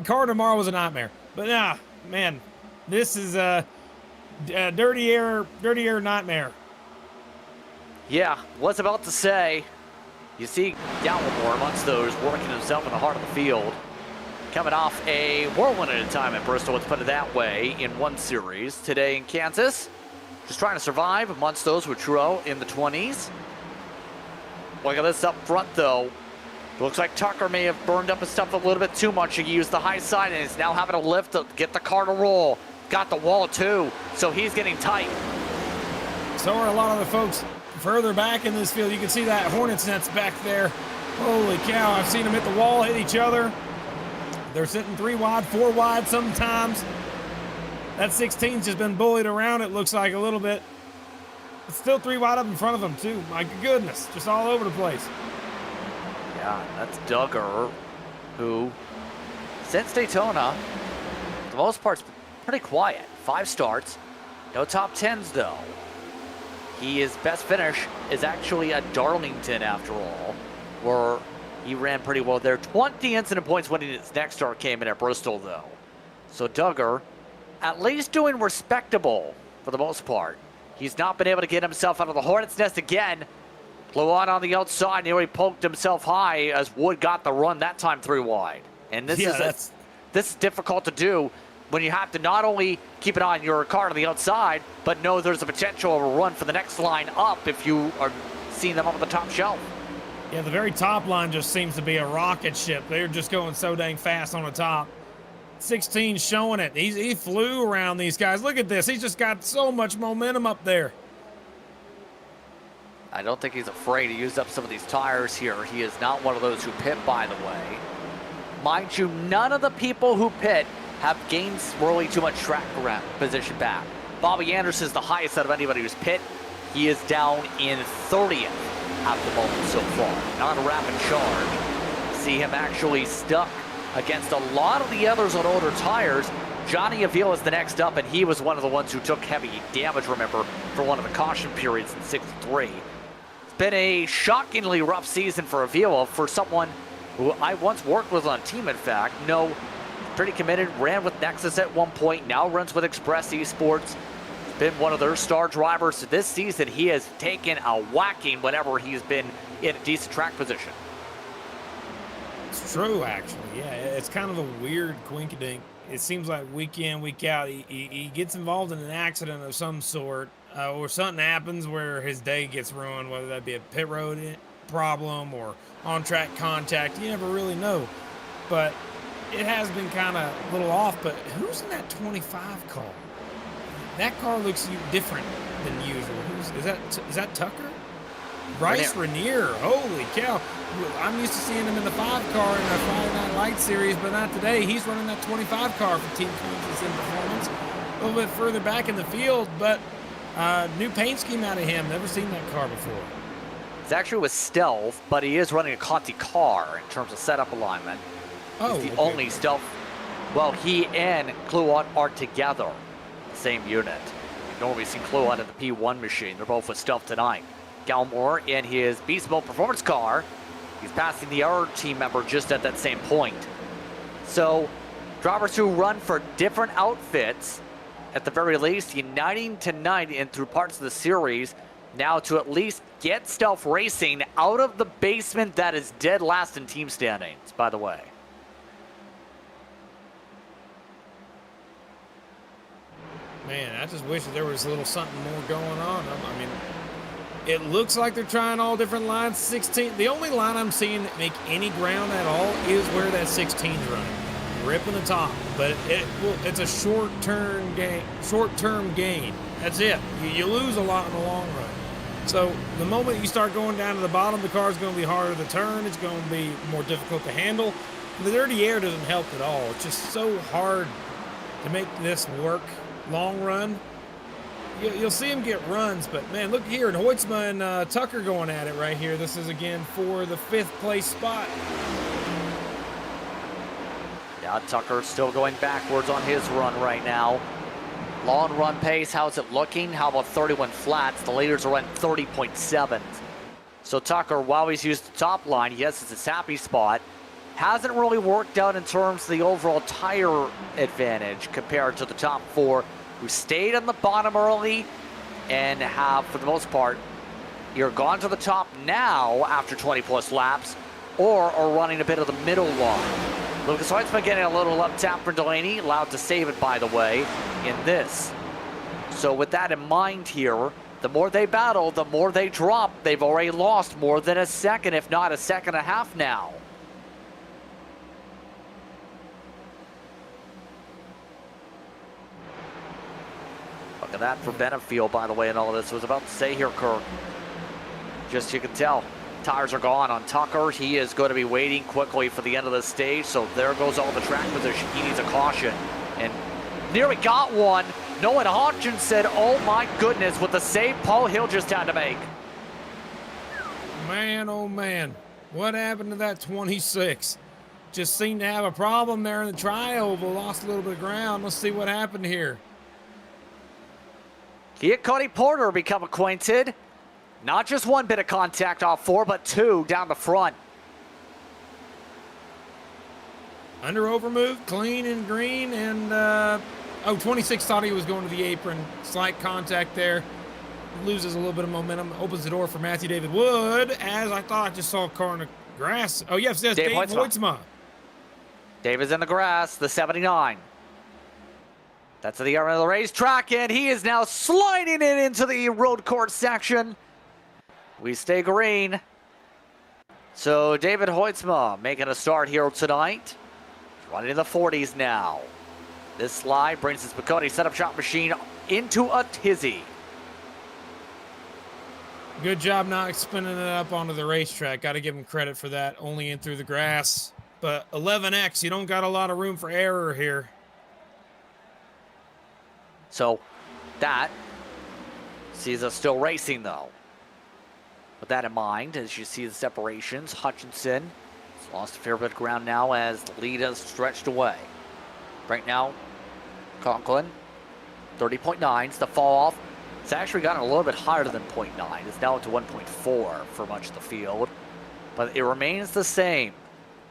Car tomorrow was a nightmare. But nah, man, this is a dirty air nightmare. Yeah, was about to say, you see Gallimore amongst those working himself in the heart of the field. Coming off a whirlwind at a time at Bristol, let's put it that way, in one series. Today in Kansas, just trying to survive amongst those with Trudeau in the 20s. Look at this up front, though. Looks like Tucker may have burned up his stuff a little bit too much. He used the high side and is now having to lift to get the car to roll. Got the wall, too, so he's getting tight. So are a lot of the folks further back in this field. You can see that Hornets net's back there. Holy cow, I've seen them hit the wall, hit each other. They're sitting 3 wide, 4 wide sometimes. That 16's just been bullied around, it looks like, a little bit. It's still 3 wide up in front of them, too. My goodness, just all over the place. Yeah, that's Duggar, who, since Daytona, for the most part, pretty quiet. 5 starts, no top 10s, though. His best finish is actually at Darlington, after all, where he ran pretty well there. 20 incident points when his next start came in at Bristol, though. So Duggar, at least doing respectable for the most part. He's not been able to get himself out of the Hornets' nest again. Blew on the outside, nearly poked himself high as Wood got the run that time 3 wide. And this is difficult to do when you have to not only keep an eye on your car on the outside, but know there's a potential of a run for the next line up if you are seeing them up on the top shelf. Yeah, the very top line just seems to be a rocket ship. They're just going so dang fast on the top. 16 showing it. He flew around these guys. Look at this. He's just got so much momentum up there. I don't think he's afraid to use up some of these tires here. He is not one of those who pit, by the way. Mind you, none of the people who pit have gained really too much track position back. Bobby Anderson is the highest out of anybody who's pit. He is down in 30th. at the moment so far. Not a rapid charge. See him actually stuck against a lot of the others on older tires. Johnny Avila is the next up, and he was one of the ones who took heavy damage, remember, for one of the caution periods in 63. It's been a shockingly rough season for Avila, for someone who I once worked with on team, in fact. No, pretty committed, ran with Nexus at one point, now runs with Express Esports. Been one of their star drivers this season. He has taken a whacking whenever he's been in a decent track position. It's true, actually. Yeah, it's kind of a weird coinkydink. It seems like week in, week out, he gets involved in an accident of some sort, or something happens where his day gets ruined, whether that be a pit road problem or on-track contact. You never really know. But it has been kind of a little off. But who's in that 25 car? That car looks different than usual. Is that Tucker? Bryce Renier. Holy cow. I'm used to seeing him in the 5 car in the Friday Night Lights series, but not today. He's running that 25 car for Team Kansas in performance. A little bit further back in the field, but new paint scheme out of him. Never seen that car before. It's actually with Stealth, but he is running a Conti car in terms of setup alignment. Oh, He's the only Stealth. Well, he and Kluot are together. Same unit. You've normally seen Kluot in the P1 machine. They're both with Stealth tonight. Galmore in his Beast Mode performance car. He's passing the other team member just at that same point. So, drivers who run for different outfits, at the very least, uniting tonight and through parts of the series, now to at least get Stealth Racing out of the basement that is dead last in team standings, by the way. Man, I just wish that there was a little something more going on. I mean, it looks like they're trying all different lines. 16. The only line I'm seeing that make any ground at all is where that 16's running, ripping the top. But it's a short-term gain. That's it. You lose a lot in the long run. So the moment you start going down to the bottom, the car's going to be harder to turn. It's going to be more difficult to handle. The dirty air doesn't help at all. It's just so hard to make this work long run. You'll see him get runs, but man, look here, and Hoytsma and Tucker going at it right here. This is again for the 5th place spot. Yeah, Tucker still going backwards on his run right now. Long run pace, how's it looking? How about 31 flats? The leaders are at 30.7. So Tucker, while he's used the top line, yes, it's his happy spot. Hasn't really worked out in terms of the overall tire advantage compared to the top 4, who stayed on the bottom early and have, for the most part, either gone to the top now after 20-plus laps or are running a bit of the middle line. Lucas Hoytsma getting a little up tap from Delaney, allowed to save it, by the way, in this. So with that in mind here, the more they battle, the more they drop. They've already lost more than a second, if not a second and a half now. Look at that for Benefield, by the way, and all of this. I was about to say here, Kirk. Just you can tell, tires are gone on Tucker. He is going to be waiting quickly for the end of the stage, so there goes all the track position. He needs a caution, and nearly got one. Noah Hodgson said, oh my goodness, with the save Paul Hill just had to make. Man, oh man, what happened to that 26? Just seemed to have a problem there in the tri-oval, lost a little bit of ground. Let's see what happened here. He and Cody Porter become acquainted. Not just one bit of contact off 4, but 2 down the front. Under over move, clean and green, and 26 thought he was going to the apron. Slight contact there. Loses a little bit of momentum. Opens the door for Matthew David Wood, as I thought I just saw a car in the grass. Oh, yes, Dave Hoytsma. Dave is in the grass, the 79. That's at the end of the racetrack, and he is now sliding it into the road course section. We stay green. So David Hoytsma making a start here tonight. Running in the 40s now. This slide brings his McCone setup shot machine into a tizzy. Good job not spinning it up onto the racetrack. Got to give him credit for that. Only in through the grass. But 11X, you don't got a lot of room for error here. So that sees us still racing, though. with that in mind, as you see the separations, Hutchinson has lost a fair bit of ground now as the lead has stretched away. Right now, Conklin, 30.9 is the fall off. It's actually gotten a little bit higher than 0.9. It's now up to 1.4 for much of the field. But it remains the same.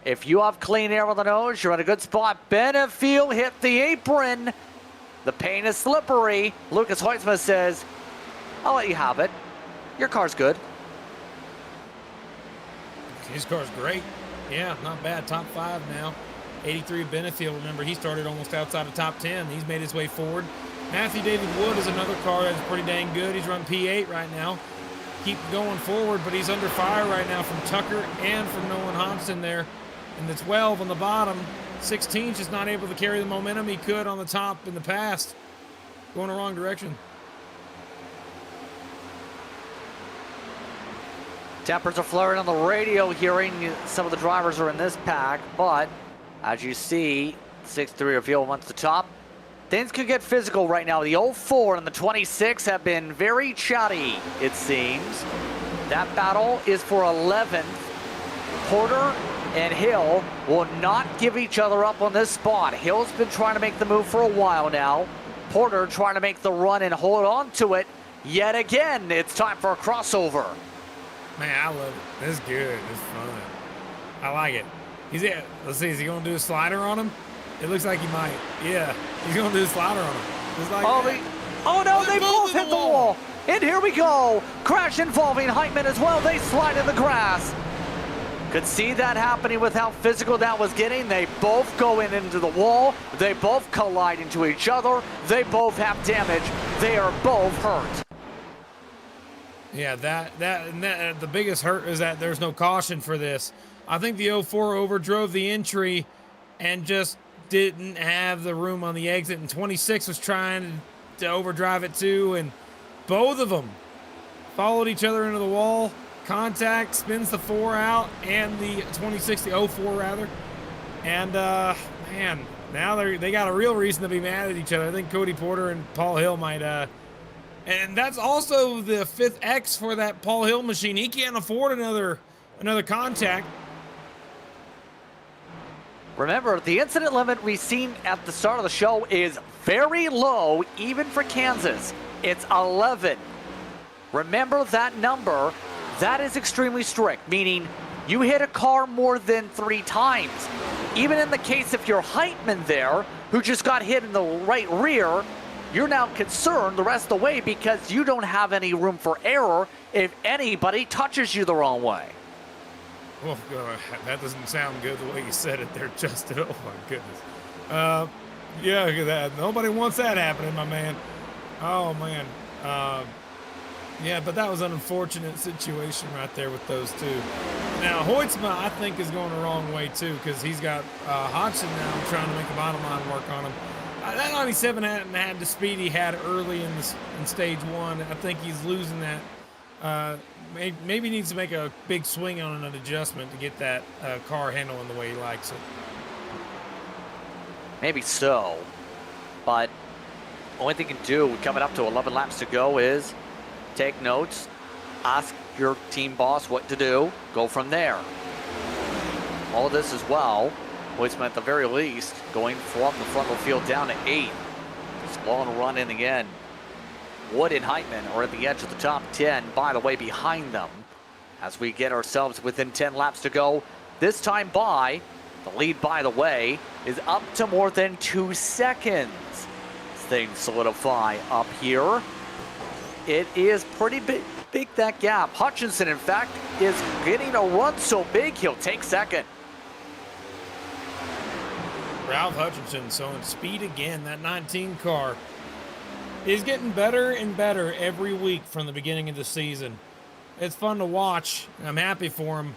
If you have clean air on the nose, you're in a good spot. Benefield hit the apron. The paint is slippery. Lucas Hoytsma says, I'll let you have it. Your car's good. His car's great. Yeah, not bad. Top 5 now. 83 Benefield. Remember, he started almost outside of top 10. He's made his way forward. Matthew David Wood is another car that's pretty dang good. He's run P8 right now. Keep going forward, but he's under fire right now from Tucker and from Nolan Hodgson there. And the 12 on the bottom. 16's just not able to carry the momentum he could on the top in the past. Going the wrong direction. Tempers are flaring on the radio, hearing some of the drivers are in this pack, but as you see, 6-3 reveal wants the top. Things could get physical right now. The 04 and the 26 have been very chatty, it seems. That battle is for 11th. Porter and Hill will not give each other up on this spot. Hill's been trying to make the move for a while now. Porter trying to make the run and hold on to it. Yet again, it's time for a crossover. Man, I love it. This is good. It's fun. I like it. Let's see, is he going to do a slider on him? It looks like he might. Yeah, he's going to do a slider on him. Just like oh no, they both hit the wall. And here we go. Crash involving Heitman as well. They slide in the grass. Could see that happening with how physical that was getting. They both go into the wall. They both collide into each other. They both have damage. They are both hurt. Yeah, the biggest hurt is that there's no caution for this. I think the 04 overdrove the entry and just didn't have the room on the exit, and 26 was trying to overdrive it too, and both of them followed each other into the wall. Contact, spins the 4 out, and the 26, the 04 rather. And man, now they got a real reason to be mad at each other. I think Cody Porter and Paul Hill might and that's also the 5th X for that Paul Hill machine. He can't afford another contact. Remember, the incident limit we've seen at the start of the show is very low, even for Kansas. It's 11. Remember that number. That is extremely strict, meaning you hit a car more than 3 times. Even in the case if you're Heitman there, who just got hit in the right rear, you're now concerned the rest of the way because you don't have any room for error if anybody touches you the wrong way. Oh, God, that doesn't sound good the way you said it there, Justin. Oh, my goodness. Yeah, nobody wants that happening, my man. Oh, man. Yeah, but that was an unfortunate situation right there with those two. Now, Hoytsma, I think, is going the wrong way, too, because he's got Hodgson now trying to make the bottom line work on him. That 97 hadn't had the speed he had early in stage 1. I think he's losing that. Maybe needs to make a big swing on an adjustment to get that car handling the way he likes it. Maybe so, but only thing you can do coming up to 11 laps to go is take notes, ask your team boss what to do, go from there. All of this as well, Hoytsman at the very least going from the front of the field down to 8. Slow on a run in again. Wood and Heitman are at the edge of the top 10, by the way, behind them. As we get ourselves within 10 laps to go, this time by, the lead, by the way, is up to more than 2 seconds. Things solidify up here. It is pretty big, that gap. Hutchinson, in fact, is getting a run so big, he'll take second. Ralph Hutchinson showing speed again. That 19 car is getting better and better every week from the beginning of the season. It's fun to watch. I'm happy for him.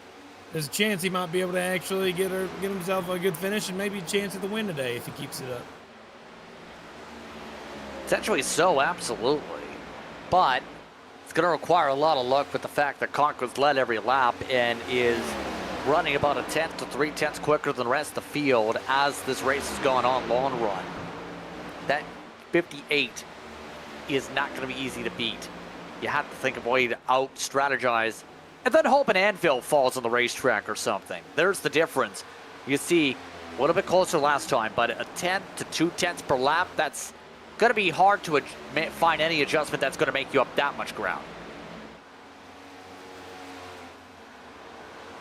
There's a chance he might be able to actually get himself a good finish and maybe a chance at the win today if he keeps it up. Potentially so, absolutely. But it's going to require a lot of luck with the fact that Conquest led every lap and is running about 1/10 to 3/10 quicker than the rest of the field as this race is going on long run. That 58 is not going to be easy to beat. You have to think of a way to out-strategize and then hope an anvil falls on the racetrack or something. There's the difference. You see, a little bit closer last time, but a 10 to 2 tenths per lap, that's going to be hard to find any adjustment that's going to make you up that much ground.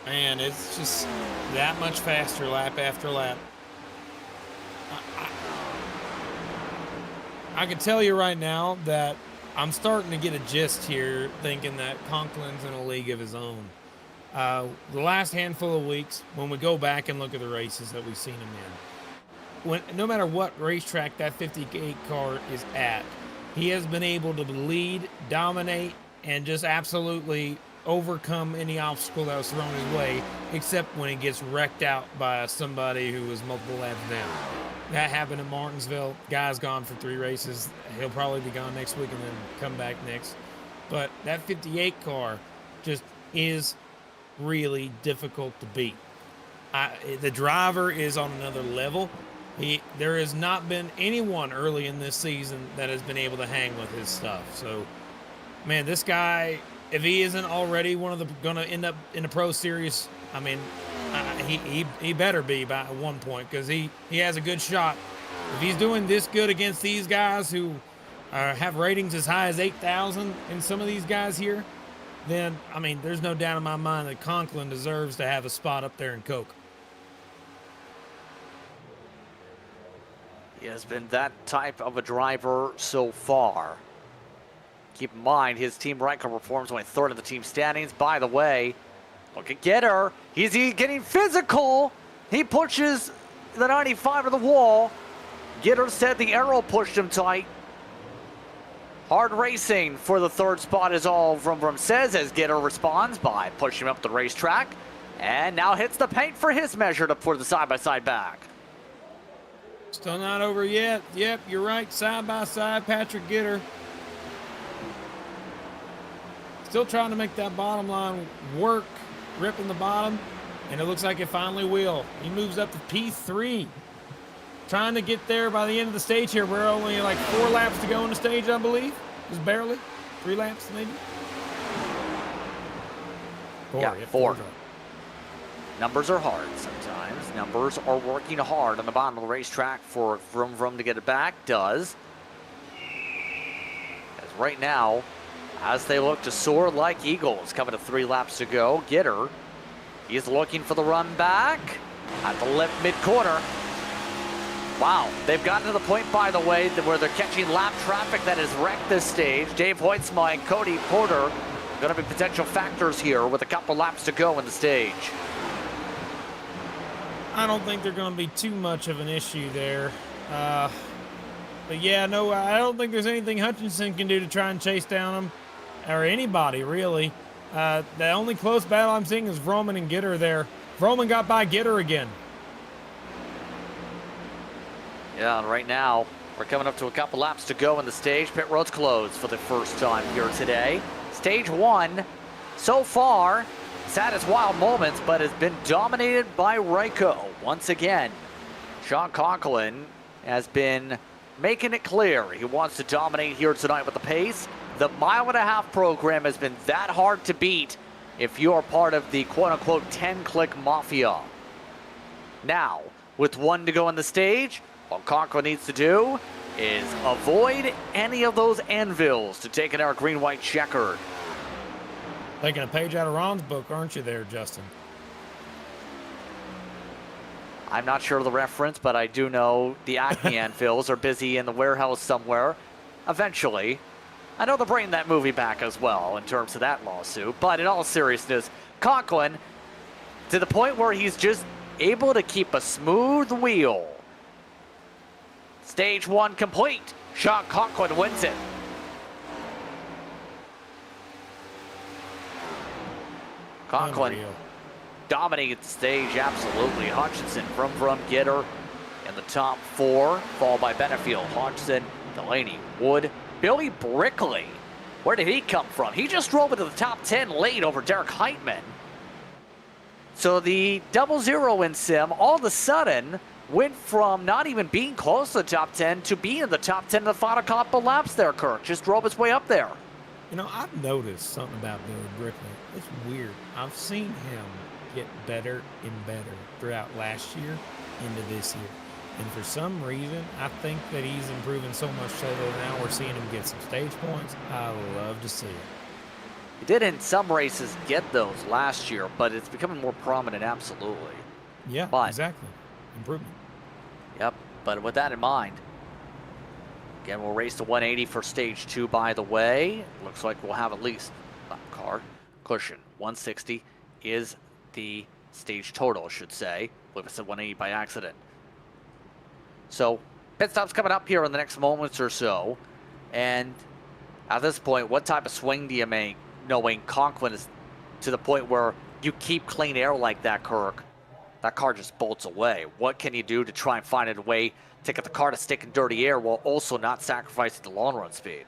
Man, it's just that much faster lap after lap. I can tell you right now that I'm starting to get a gist here, thinking that Conklin's in a league of his own. The last handful of weeks, when we go back and look at the races that we've seen him in, no matter what racetrack that 58 car is at, he has been able to lead, dominate, and just absolutely overcome any obstacle that was thrown his way, except when he gets wrecked out by somebody who was multiple laps down. That happened in Martinsville. Guy's gone for 3 races. He'll probably be gone next week and then come back next. But that 58 car just is really difficult to beat. The driver is on another level. There has not been anyone early in this season that has been able to hang with his stuff. So, man, this guy, if he isn't already one of the going to end up in the Pro Series, I mean, he better be by one point, because he has a good shot. If he's doing this good against these guys who have ratings as high as 8,000 in some of these guys here, then, I mean, there's no doubt in my mind that Conklin deserves to have a spot up there in Coke. He has been that type of a driver so far. Keep in mind, his team Riker performs only 3rd in the team standings. By the way, look at Getter. He's getting physical. He pushes the 95 to the wall. Getter said the arrow pushed him tight. Hard racing for the 3rd spot is all Vroom says, as Getter responds by pushing him up the racetrack. And now hits the paint for his measure for the side-by-side back. Still not over yet. Yep, you're right. Side-by-side, Patrick Getter. Still trying to make that bottom line work, ripping the bottom, and it looks like it finally will. He moves up to P3. Trying to get there by the end of the stage here. We're only like 4 laps to go in the stage, I believe. Just barely. 3 laps, maybe? 4. Yeah, 4. Numbers are hard sometimes. Numbers are working hard on the bottom of the racetrack for Vroom to get it back. Does. As right now, as they look to soar like eagles, coming to 3 laps to go, Getter, he's looking for the run back at the left mid-corner. Wow, they've gotten to the point, by the way, where they're catching lap traffic that has wrecked this stage. Dave Hoytsma and Cody Porter going to be potential factors here with a couple laps to go in the stage. I don't think they're going to be too much of an issue there. But yeah, no, I don't think there's anything Hutchinson can do to try and chase down him, or anybody, really. The only close battle I'm seeing is Vroman and Getter there. Vroman got by Getter again. Yeah, and right now, we're coming up to a couple laps to go in the stage. Pit road's closed for the first time here today. Stage 1, so far, it's had its wild moments, but has been dominated by Ryko. Once again, Sean Conklin has been making it clear he wants to dominate here tonight with the pace. The mile-and-a-half program has been that hard to beat if you are part of the quote-unquote 10-click mafia. Now, with 1 to go on the stage, what Conklin needs to do is avoid any of those anvils to take an Eric green-white checkered. Taking a page out of Ron's book, aren't you there, Justin? I'm not sure of the reference, but I do know the Acme anvils are busy in the warehouse somewhere. Eventually. I know they're bringing that movie back as well in terms of that lawsuit. But in all seriousness, Conklin, to the point where he's just able to keep a smooth wheel. Stage 1 complete. Sean Conklin wins it. Conklin dominates the stage, absolutely. Hutchinson, Vroom, Getter in the top 4, followed by Benefield, Hodgson, Delaney, Wood, Billy Brickley. Where did he come from? He just drove into the top 10 late over Derek Heitman. So the 00 in Sim all of a sudden went from not even being close to the top 10 to being in the top 10 in the final couple laps there, Kirk. Just drove his way up there. You know, I've noticed something about Billy Brickley. It's weird. I've seen him get better and better throughout last year into this year. And for some reason, I think that he's improving so much so that now we're seeing him get some stage points. I love to see it. He did in some races get those last year, but it's becoming more prominent, absolutely. Yeah, But- exactly. Improvement. Yep, but with that in mind, again, we'll race to 180 for stage 2, by the way. Looks like we'll have at least lap car cushion. 160 is the stage total, I should say. I believe I said 180 by accident. So, pit stop's coming up here in the next moments or so. And at this point, what type of swing do you make, knowing Conklin is to the point where you keep clean air like that, Kirk? That car just bolts away. What can you do to try and find a way to get the car to stick in dirty air while also not sacrificing the long run speed?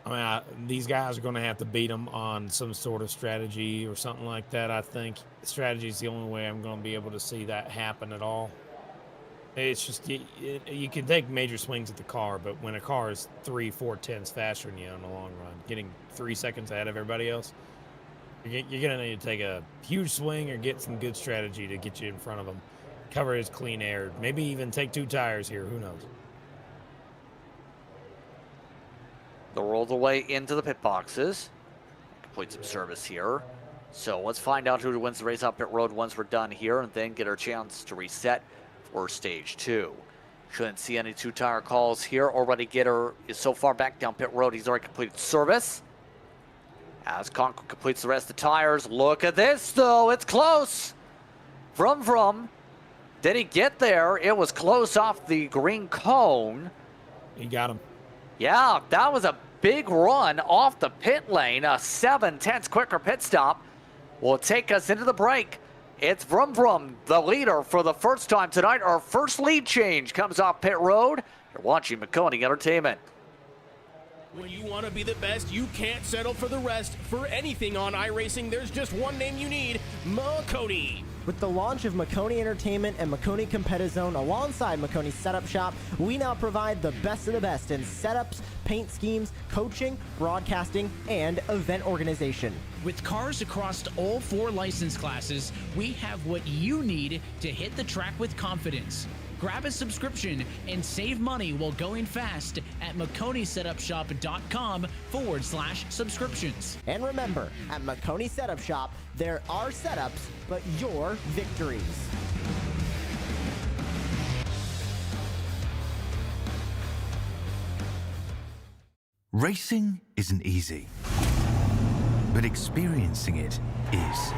I mean, these guys are going to have to beat them on some sort of strategy or something like that. I think strategy is the only way I'm going to be able to see that happen at all. It's just, you can take major swings at the car, but when a car is 3-4 tenths faster than you in the long run, getting 3 seconds ahead of everybody else, you're going to need to take a huge swing or get some good strategy to get you in front of them. Cover his clean air. Maybe even take 2 tires here. Who knows? They'll roll their way into the pit boxes. Complete some service here. So let's find out who wins the race out pit road once we're done here, and then get our chance to reset for stage 2. Shouldn't see any 2-tire calls here. Already Gitter is so far back down pit road, he's already completed service. As Conklin completes the rest of the tires, look at this though, it's close. Vroom. Did he get there? It was close off the green cone. He got him. Yeah, that was a big run off the pit lane. A 7/10 quicker pit stop will take us into the break. It's Vroom, the leader for the first time tonight. Our first lead change comes off pit road. You're watching McCone Entertainment. When you want to be the best, you can't settle for the rest. For anything on iRacing, there's just one name you need, Maconi. With the launch of Maconi Entertainment and Maconi Competizone alongside Maconi Setup Shop, we now provide the best of the best in setups, paint schemes, coaching, broadcasting, and event organization. With cars across all 4 license classes, we have what you need to hit the track with confidence. Grab a subscription and save money while going fast at McConeySetupShop.com/subscriptions. And remember, at Maconi Setup Shop, there are setups, but your victories. Racing isn't easy, but experiencing it is.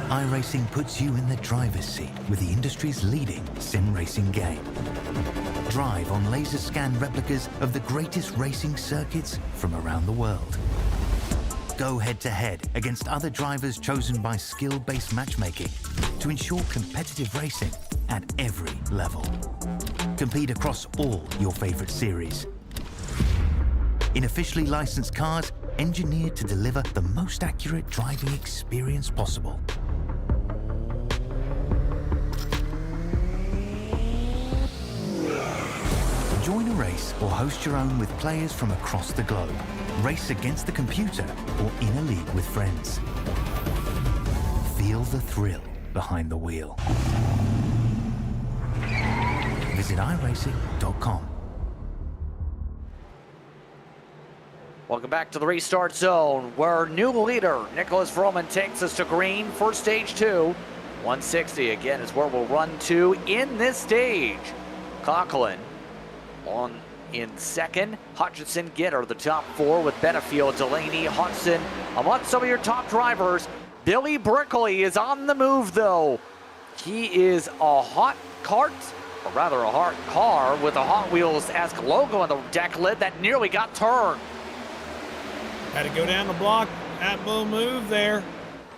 iRacing puts you in the driver's seat with the industry's leading sim racing game. Drive on laser scan replicas of the greatest racing circuits from around the world. Go head to head against other drivers chosen by skill-based matchmaking to ensure competitive racing at every level. Compete across all your favorite series. In officially licensed cars, engineered to deliver the most accurate driving experience possible. Join a race or host your own with players from across the globe. Race against the computer or in a league with friends. Feel the thrill behind the wheel. Visit iRacing.com. Welcome back to the restart zone, where new leader Nicholas Vroman takes us to green for stage 2. 160 again is where we'll run to in this stage. Conklin on in second. Hutchinson, Gitter, the top 4 with Benefield, Delaney, Hudson. Among some of your top drivers, Billy Brickley is on the move though. He is a hot cart, or rather a hot car with a Hot Wheels-esque logo on the deck lid that nearly got turned. Had to go down the block. That little move there.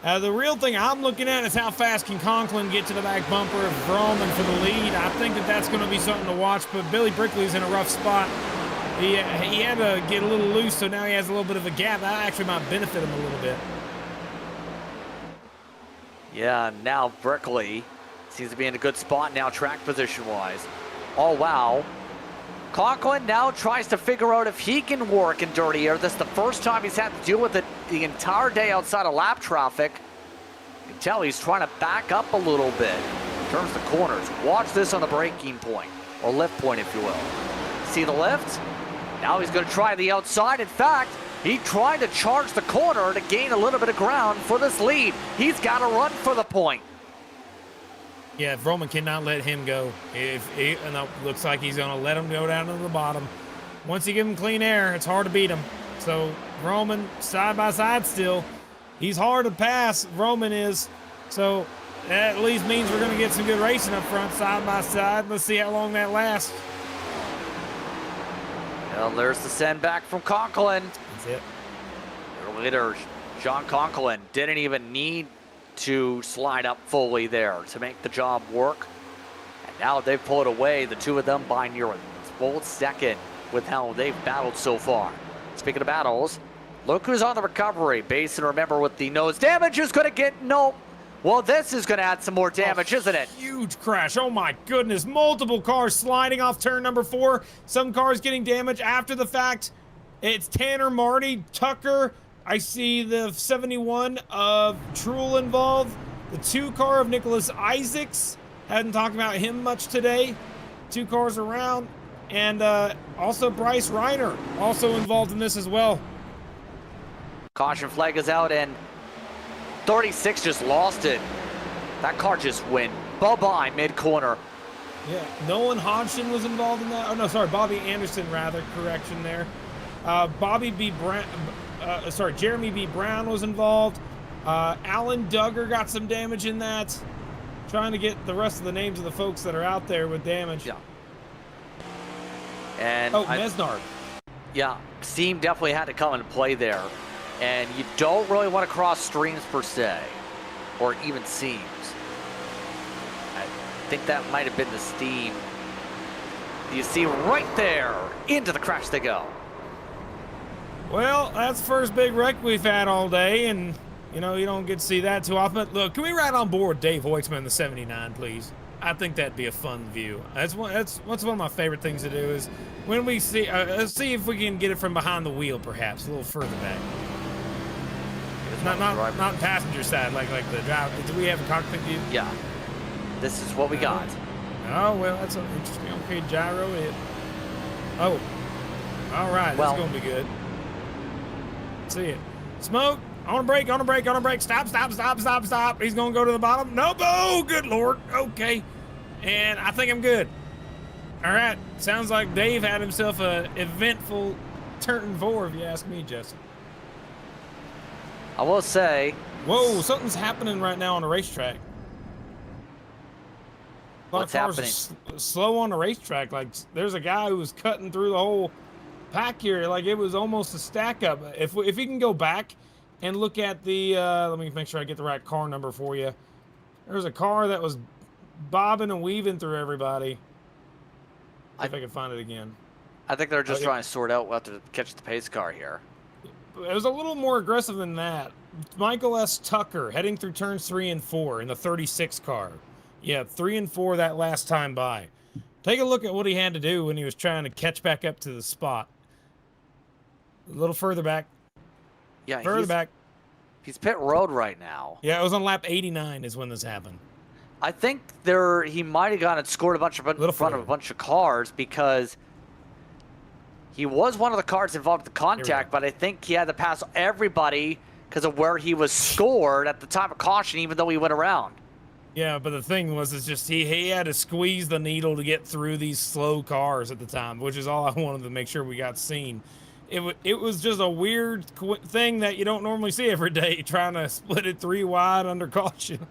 The real thing I'm looking at is how fast can Conklin get to the back bumper of Vroman for the lead. I think that's going to be something to watch, but Billy Brickley's in a rough spot. He had to get a little loose, so now he has a little bit of a gap. That actually might benefit him a little bit. Yeah, now Brickley seems to be in a good spot now track position-wise. Oh, wow. Conklin now tries to figure out if he can work in dirty air. This is the first time he's had to deal with it the entire day outside of lap traffic. You can tell he's trying to back up a little bit in terms of corners. Watch this on the braking point, or lift point, if you will. See the lift? Now he's going to try the outside. In fact, he tried to charge the corner to gain a little bit of ground for this lead. He's got to run for the point. Yeah, Roman cannot let him go. Looks like he's going to let him go down to the bottom. Once you give him clean air, it's hard to beat him. So Roman, side by side still. He's hard to pass, Roman is. So that at least means we're going to get some good racing up front, side by side. Let's see how long that lasts. Well, there's the send back from Conklin. That's it. Your leader, John Conklin, didn't even need to slide up fully there to make the job work. And now they've pulled away, the two of them by near a full second with how they've battled so far. Speaking of battles, look who's on the recovery. Basin, remember, with the nose damage is going to get, no. Well, this is going to add some more damage, isn't it? Huge crash. Oh my goodness. Multiple cars sliding off turn number 4. Some cars getting damage after the fact. It's Tanner, Marty, Tucker. I see the 71 of Truel involved. The 2 car of Nicholas Isaacs. Hadn't talked about him much today. 2 cars around. And also Bryce Reiner also involved in this as well. Caution flag is out, and 36 just lost it. That car just went bye-bye mid-corner. Yeah, Nolan Hodgson was involved in that. Oh, no, sorry, Bobby Anderson, rather. Correction there. Jeremy B. Brown was involved. Alan Duggar got some damage in that. Trying to get the rest of the names of the folks that are out there with damage. Yeah. And Mesnard. Yeah, Steam definitely had to come into play there. And you don't really want to cross streams per se, or even seams. I think that might have been the Steam. You see right there, into the crash they go. Well, that's the first big wreck we've had all day, and you know, you don't get to see that too often. But look, can we ride on board Dave Hoytsman in the 79, please? I think that'd be a fun view. That's one of my favorite things to do is when we see, let's see if we can get it from behind the wheel, perhaps, a little further back. Not passenger side, like the driver. Do we have a cockpit view? Yeah. This is what we got. Oh, well, that's interesting. Okay, gyro it. Oh. All right, well, this is going to be good. Let's see it. Smoke. On a break, on a break, on a break. Stop, stop, stop, stop, stop. He's going to go to the bottom. Nope. Oh, good Lord. Okay. And I think I'm good. All right. Sounds like Dave had himself a eventful turn 4, if you ask me, Justin. I will say. Whoa, something's happening right now on the racetrack. What's happening? Slow on the racetrack. Like, there's a guy who was cutting through the whole pack here. Like, it was almost a stack up. If we can go back and look at the, let me make sure I get the right car number for you. There's a car that was bobbing and weaving through everybody. See if I can find it again. I think they're just trying to sort out what to catch the pace car here. It was a little more aggressive than that. Michael S. Tucker heading through turns 3 and 4 in the 36 car. Yeah, 3 and 4 that last time by. Take a look at what he had to do when he was trying to catch back up to the spot. A little further back. Yeah, further back. He's pit road right now. Yeah, it was on lap 89 is when this happened. I think he might have gone and scored in front of a bunch of cars because he was one of the cars involved in the contact, but I think he had to pass everybody because of where he was scored at the time of caution, even though he went around. Yeah, but the thing was, it's just he had to squeeze the needle to get through these slow cars at the time, which is all I wanted to make sure we got seen. It was just a weird thing that you don't normally see every day, trying to split it 3 wide under caution,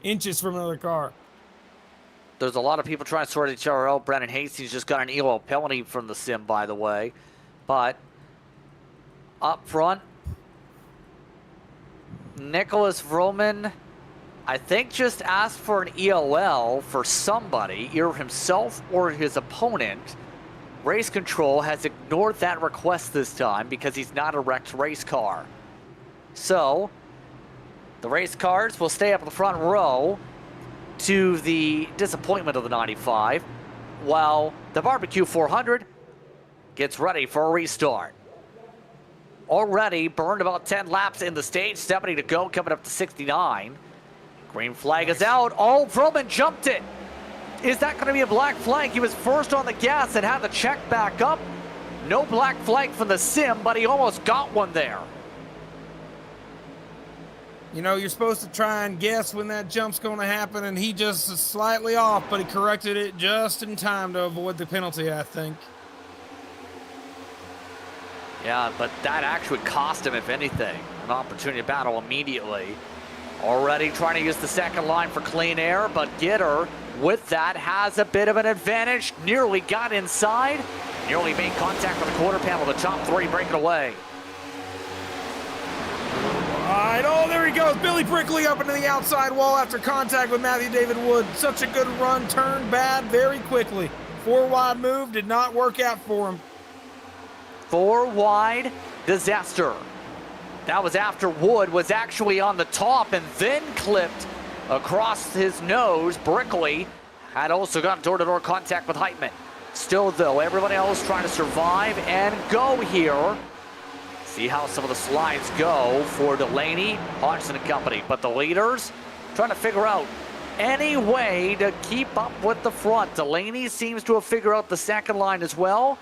inches from another car. There's a lot of people trying to sort each other out. Brennan Hastings just got an ELO penalty from the sim, by the way. But up front, Nicholas Vroman, I think, just asked for an EOL for somebody, either himself or his opponent. Race Control has ignored that request this time because he's not a wrecked race car. So, the race cars will stay up in the front row to the disappointment of the 95, while the BBQ 400 gets ready for a restart. Already burned about 10 laps in the stage, 70 to go, coming up to 69. Green flag is out. Oh, Vroman jumped it. Is that going to be a black flag? He was first on the gas and had to check back up. No black flag from the sim, but he almost got one there. You know, you're supposed to try and guess when that jump's going to happen, and he just is slightly off, but he corrected it just in time to avoid the penalty, I think. Yeah, but that actually cost him, if anything, an opportunity to battle immediately. Already trying to use the second line for clean air, but Gitter, with that, has a bit of an advantage. Nearly got inside. Nearly made contact with the quarter panel. The top three breaking away. All right, oh, there he goes. Billy Brickley up into the outside wall after contact with Matthew David Wood. Such a good run, turned bad very quickly. 4 wide move, did not work out for him. 4 wide, disaster. That was after Wood was actually on the top and then clipped across his nose. Brickley had also gotten door-to-door contact with Heitman. Still, though, everybody else trying to survive and go here. See how some of the slides go for Delaney, Hodgson and company. But the leaders trying to figure out any way to keep up with the front. Delaney seems to have figured out the second line as well.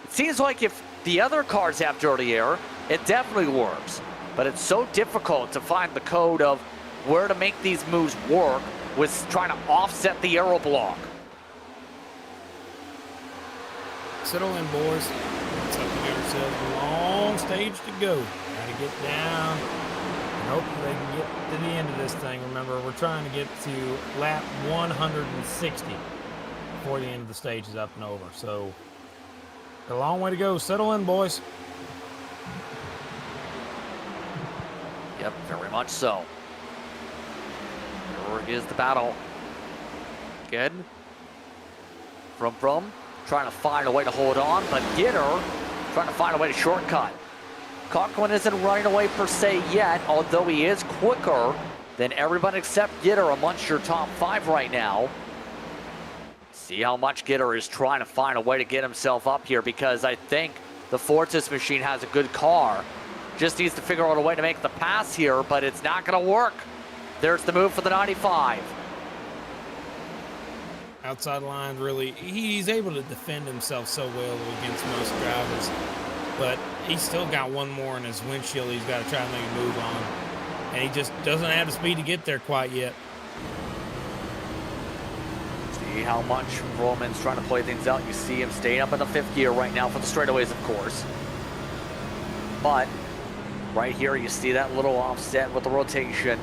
It seems like if the other cars have dirty air, it definitely works. But it's so difficult to find the code of where to make these moves work with trying to offset the aero block. Settle in, boys. Let's hope we get ourselves a long stage to go. Gotta get down and hope they can get to the end of this thing. Remember, we're trying to get to lap 160 before the end of the stage is up and over. So, a long way to go. Settle in, boys. Yep, very much so. Here is the battle. Good. From. Trying to find a way to hold on, but Gitter trying to find a way to shortcut. Conklin isn't running away per se yet, although he is quicker than everybody except Gitter amongst your top 5 right now. See how much Gitter is trying to find a way to get himself up here, because I think the Fortis machine has a good car. Just needs to figure out a way to make the pass here, but it's not going to work. There's the move for the 95. Outside line, really, he's able to defend himself so well against most drivers, but he's still got one more in his windshield he's got to try to make a move on, and he just doesn't have the speed to get there quite yet. See how much Roman's trying to play things out. You see him staying up in the 5th gear right now for the straightaways, of course. But right here, you see that little offset with the rotation.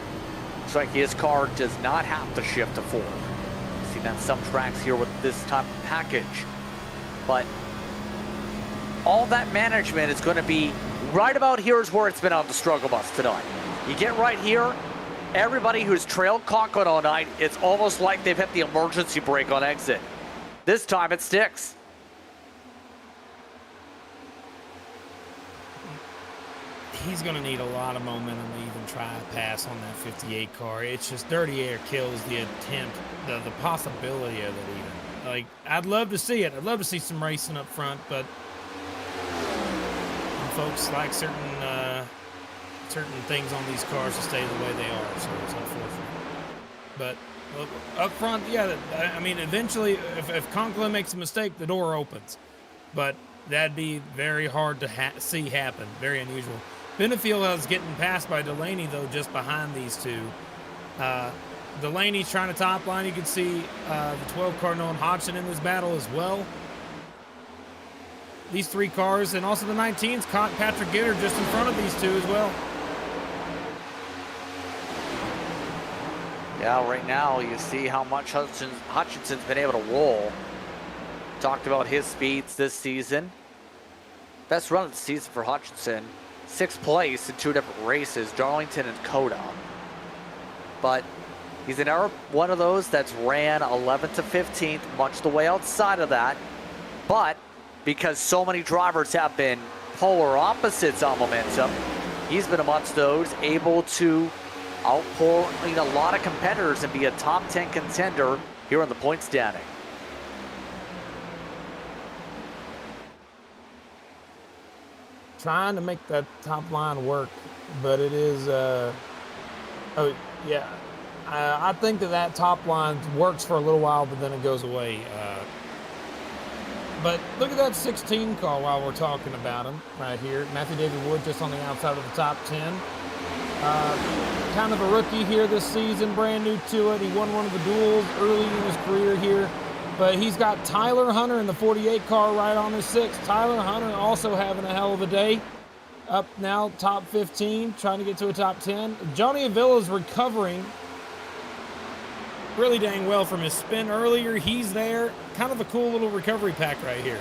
Looks like his car does not have to shift to 4. On some tracks here with this type of package, but all that management is going to be right about here is where it's been on the struggle bus tonight. You get right here, everybody who's trailed Conklin all night, it's almost like they've hit the emergency brake on exit. This time it sticks. He's going to need a lot of momentum to even try a pass on that 58 car. It's just dirty air kills the attempt, the possibility of it even. Like, I'd love to see it. I'd love to see some racing up front, but folks like certain things on these cars to stay the way they are, so it's unfortunate. But up front, yeah, I mean, eventually, if Conklin makes a mistake, the door opens. But that'd be very hard to see happen, very unusual. Benefield is getting passed by Delaney, though, just behind these two. Delaney's trying to top line. You can see the 12 car and Hodgson in this battle as well. These 3 cars, and also the 19s, caught Patrick Gitter just in front of these 2 as well. Yeah, right now you see how much Hutchinson's been able to roll. Talked about his speeds this season. Best run of the season for Hutchinson. 6th place in 2 different races, Darlington and Coda. But he's another one of those that's ran 11th to 15th, much the way outside of that. But because so many drivers have been polar opposites on momentum, he's been amongst those able to outpour a lot of competitors and be a top 10 contender here in the point standing. trying to make that top line work, but it is, oh, yeah. I think that top line works for a little while, but then it goes away. But look at that 16 car while we're talking about him right here. Matthew David Wood just on the outside of the top 10. Kind of a rookie here this season, brand new to it. He won one of the duels early in his career here. But he's got Tyler Hunter in the 48 car right on his 6. Tyler Hunter also having a hell of a day. Up now, top 15, trying to get to a top 10. Johnny Avila's recovering really dang well from his spin earlier. He's there. Kind of a cool little recovery pack right here.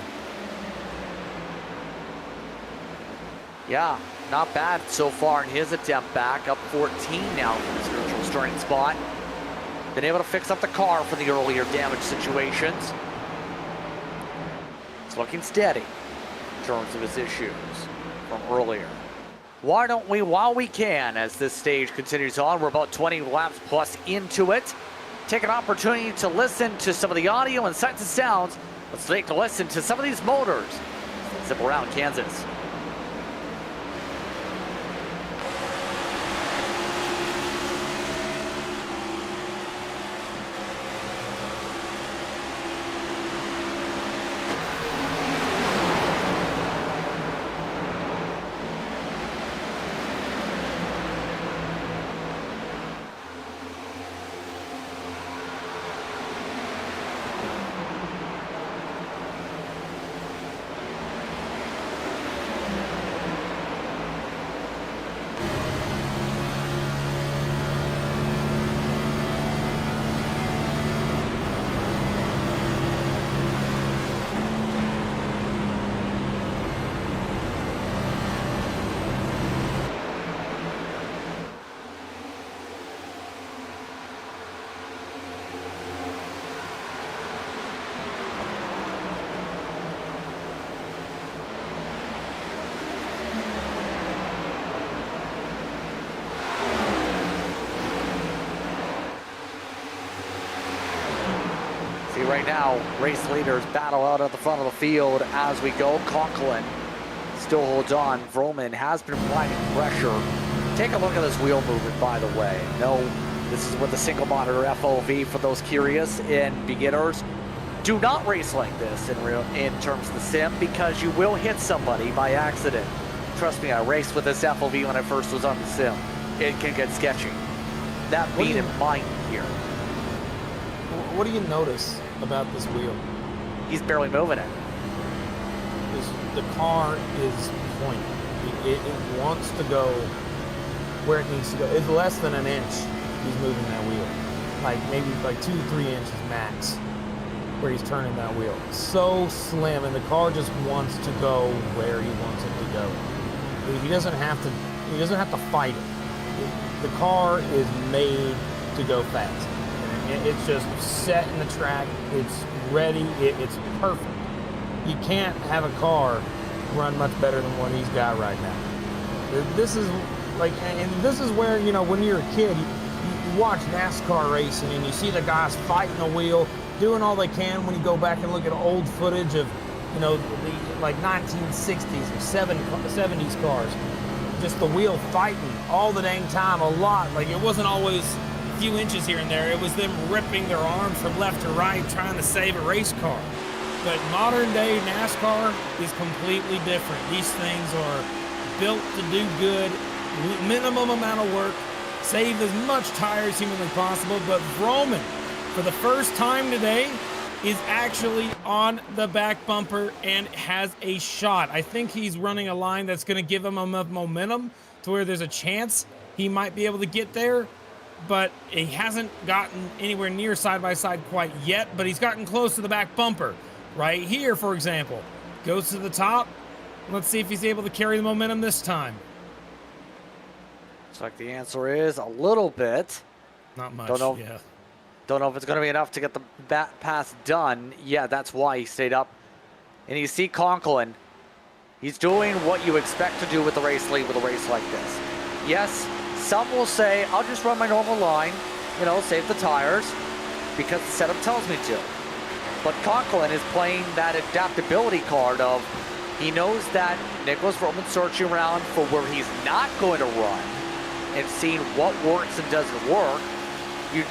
Yeah, not bad so far in his attempt back. Up 14 now from his neutral starting spot. Been able to fix up the car for the earlier damage situations. It's looking steady in terms of his issues from earlier. Why don't we, while we can, as this stage continues on, we're about 20 laps plus into it, take an opportunity to listen to some of the audio and sights and sounds. Let's take a listen to some of these motors. Let's zip around Kansas. Right now, race leaders battle out at the front of the field as we go. Conklin still holds on. Vroman has been applying pressure. Take a look at this wheel movement, by the way. No, this is with the single monitor FOV for those curious and beginners. Do not race like this in terms of the sim, because you will hit somebody by accident. Trust me, I raced with this FOV when I first was on the sim. It can get sketchy. That beat in mind here. What do you notice about this wheel? He's barely moving it. The car is pointing. It wants to go where it needs to go. It's less than an inch he's moving that wheel. Like maybe like 2-3 inches max where he's turning that wheel. So slim, and the car just wants to go where he wants it to go. He doesn't have to fight it. The car is made to go fast. It's just set in the track. It's ready. It's perfect. You can't have a car run much better than what he's got right now. This is like, and this is where, you know, when you're a kid, you watch NASCAR racing and you see the guys fighting the wheel, doing all they can. When you go back and look at old footage of, you know, the like 1960s or 70s cars, just the wheel fighting all the dang time, a lot. Like, it wasn't always few inches here and there. It was them ripping their arms from left to right trying to save a race car. But modern day NASCAR is completely different. These things are built to do good, minimum amount of work, save as much tire as humanly possible. But Vroman, for the first time today, is actually on the back bumper and has a shot. I think he's running a line that's going to give him enough momentum to where there's a chance he might be able to get there. But he hasn't gotten anywhere near side-by-side quite yet, but he's gotten close to the back bumper. Right here, for example. Goes to the top. Let's see if he's able to carry the momentum this time. Looks like the answer is a little bit. Not much, Don't know if it's going to be enough to get the back pass done. Yeah, that's why he stayed up. And you see Conklin. He's doing what you expect to do with the race lead with a race like this. Yes, some will say, I'll just run my normal line, you know, save the tires, because the setup tells me to. But Conklin is playing that adaptability card of, He knows that Nicholas Roman's searching around for where he's not going to run and seeing what works and doesn't work. You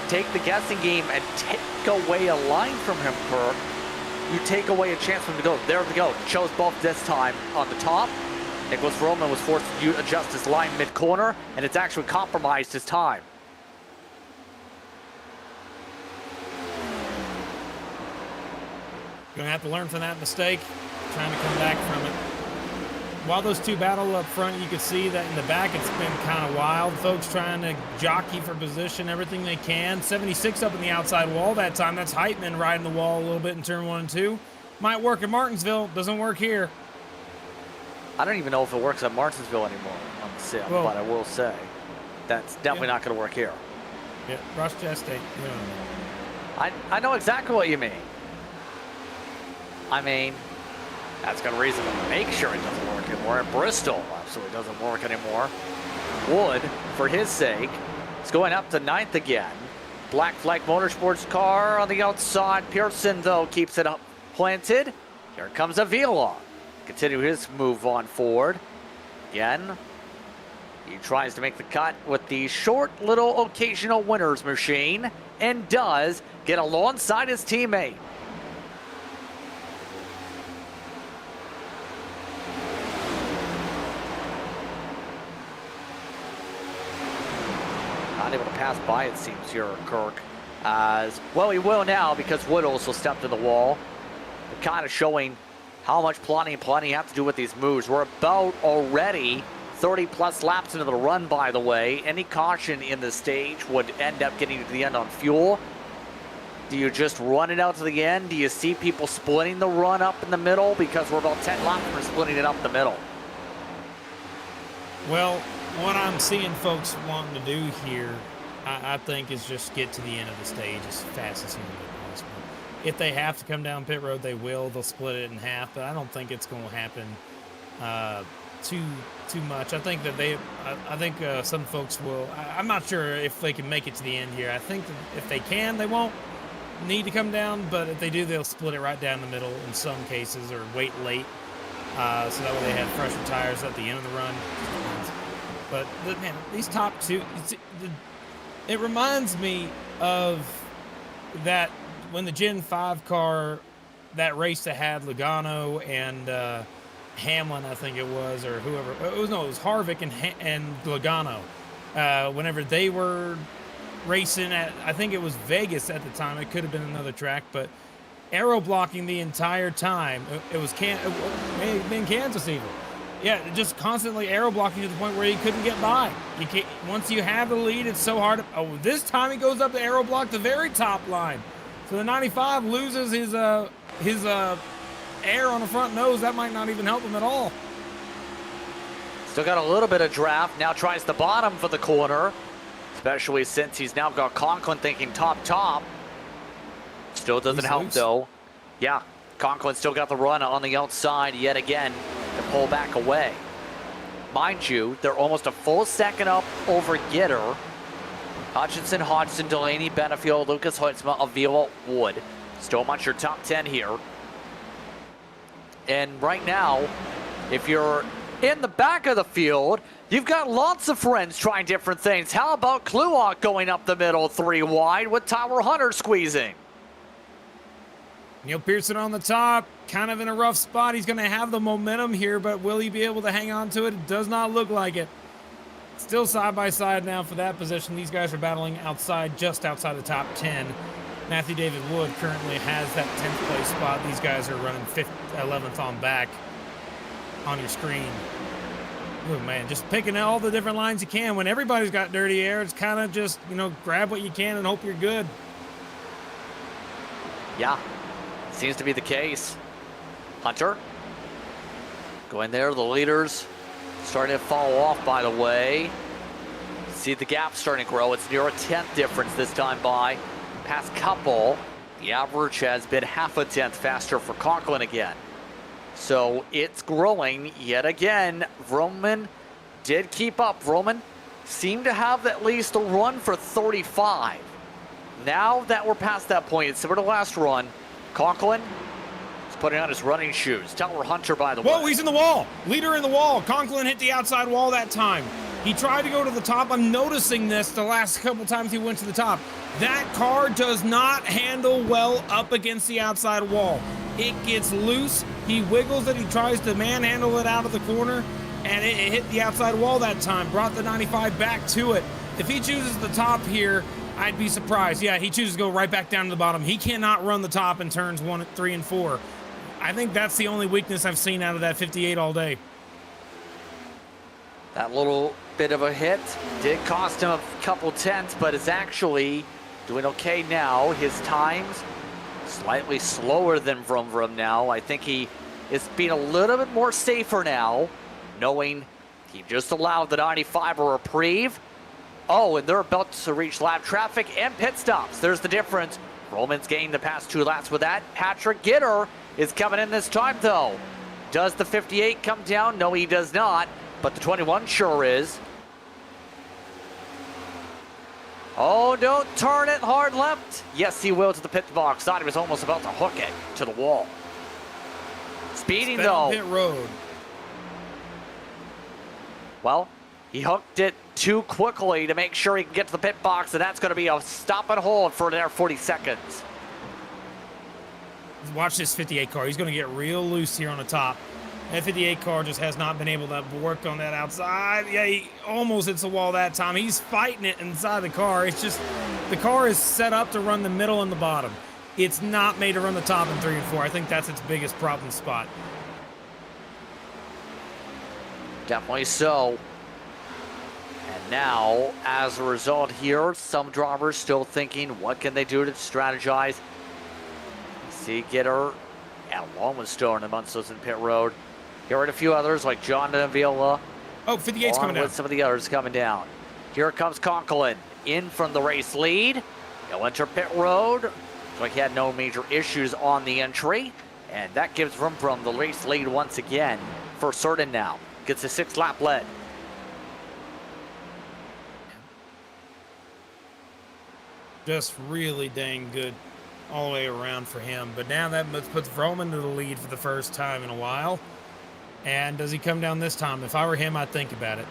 take the guessing game and take away a line from him, Kirk. You take away a chance for him to go. There we go. Chose both this time on the top. Nicholas Roman was forced to adjust his line mid-corner, and it's actually compromised his time. Gonna have to learn from that mistake, trying to come back from it. While those two battle up front, you can see that in the back it's been kind of wild. Folks trying to jockey for position, everything they can. 76 up in the outside wall that time. That's Heitman riding the wall a little bit in turn 1 and 2. Might work at Martinsville, doesn't work here. I don't even know if it works at Martinsville anymore on the sim, but I will say that's definitely not going to work here. Yeah, Rush State. I know exactly what you mean. I mean, that's got a reason to make sure it doesn't work anymore. And Bristol absolutely doesn't work anymore. Wood, for his sake, is going up to 9th again. Black Flag Motorsports car on the outside. Pearson, though, keeps it up planted. Here comes Avila. Continue his move on forward. Again, he tries to make the cut with the short little occasional winners machine and does get alongside his teammate. Not able to pass by, it seems, here, Kirk. As well, he will now because Wood also stepped to the wall. But kind of showing how much plotting and planning you have to do with these moves. We're about already 30-plus laps into the run, by the way. Any caution in the stage would end up getting you to the end on fuel. Do you just run it out to the end? Do you see people splitting the run up in the middle? Because we're about 10 laps for splitting it up the middle. Well, what I'm seeing folks wanting to do here, I think, is just get to the end of the stage as fast as humanly possible. If they have to come down pit road, they will. They'll split it in half, but I don't think it's going to happen too much. I think that some folks will. I'm not sure if they can make it to the end here. I think that if they can, they won't need to come down, but if they do, they'll split it right down the middle in some cases or wait late. So that way they have fresher tires at the end of the run. But man, these top two, it reminds me of that when the Gen 5 car, that race that had Logano and Hamlin, I think it was, or whoever. It was Harvick and Logano. Whenever they were racing at, I think it was Vegas at the time. It could have been another track, but aero blocking the entire time. It may have been Kansas even. Yeah, just constantly aero blocking to the point where he couldn't get by. You can't, once you have the lead, it's so hard. This time he goes up to aero block the very top line. So the 95 loses his air on the front nose. That might not even help him at all. Still got a little bit of draft. Now tries the bottom for the corner, especially since he's now got Conklin thinking top. Still doesn't help loose, though. Yeah, Conklin still got the run on the outside yet again to pull back away. Mind you, they're almost a full second up over Gitter. Hutchinson, Hodgson, Delaney, Benefield, Lucas Heitzma, Avila, Wood. Still not your top 10 here. And right now, if you're in the back of the field, you've got lots of friends trying different things. How about Kluwak going up the middle 3 wide with Tyler Hunter squeezing? Neil Pearson on the top, kind of in a rough spot. He's going to have the momentum here, but will he be able to hang on to it? It does not look like it. Still side by side now for that position. These guys are battling outside, just outside the top 10. Matthew David Wood currently has that 10th place spot. These guys are running 11th on back on your screen. Oh man, just picking out all the different lines you can. When everybody's got dirty air, it's kind of just, grab what you can and hope you're good. Yeah, seems to be the case. Hunter going there, the leaders starting to fall off, by the way. See the gap starting to grow. It's near a 10th difference this time by past couple. The average has been half a tenth faster for Conklin again. So it's growing yet again. Vroman did keep up. Vroman seemed to have at least a run for 35. Now that we're past that point, it's similar to last run. Conklin is putting on his running shoes. Tyler Hunter, by the way. Whoa, he's in the wall. Leader in the wall. Conklin hit the outside wall that time. He tried to go to the top. I'm noticing this the last couple times he went to the top. That car does not handle well up against the outside wall. It gets loose. He wiggles it. He tries to manhandle it out of the corner, and it hit the outside wall that time. Brought the 95 back to it. If he chooses the top here, I'd be surprised. Yeah, he chooses to go right back down to the bottom. He cannot run the top in turns 1, 3, and 4. I think that's the only weakness I've seen out of that 58 all day. That little bit of a hit did cost him a couple tenths, but is actually doing okay now. His times slightly slower than Vroom Vroom now. I think he is being a little bit more safer now, knowing he just allowed the 95 a reprieve. Oh, and they're about to reach lap traffic and pit stops. There's the difference. Roman's gained the past 2 laps with that. Patrick Gitter is coming in this time, though. Does the 58 come down? No, he does not, but the 21 sure is. Oh, don't turn it hard left. Yes, he will to the pit box. Thought he was almost about to hook it to the wall. Speeding, though. Pit road. Well, he hooked it too quickly to make sure he can get to the pit box, and that's going to be a stop and hold for another 40 seconds. Watch this 58 car. He's going to get real loose here on the top. That 58 car just has not been able to work on that outside. Yeah, he almost hits the wall that time. He's fighting it inside the car. It's just the car is set up to run the middle and the bottom. It's not made to run the top in 3 and 4. I think that's its biggest problem spot. Definitely so. And now, as a result here, some drivers still thinking, what can they do to strategize? See Gitter, along with Stone and Munsters in pit road. Here are a few others like John Davila. Oh, 58's coming down. With some of the others coming down. Here comes Conklin in from the race lead. He'll enter pit road. Looks like he had no major issues on the entry. And that gives Vroom Vroom the race lead once again for certain now. Gets a 6-lap lead. Just really dang good all the way around for him. But now that puts Vroom into the lead for the first time in a while. And does he come down this time? If I were him, I'd think about it.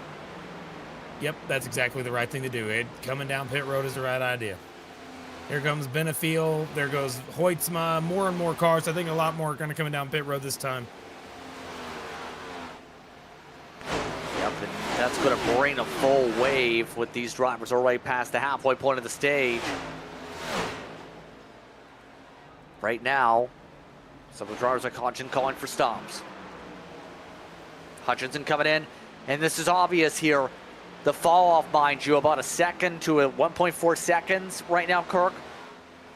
Yep, that's exactly the right thing to do. Coming down pit road is the right idea. Here comes Benefiel. There goes Hoytsma. More and more cars. I think a lot more are going to come down pit road this time. Yep, and that's going to bring a full wave with these drivers already past the halfway point of the stage. Right now, some of the drivers are calling for stops. Hutchinson coming in, and this is obvious here. The fall off, mind you, about a second to a 1.4 seconds right now, Kirk.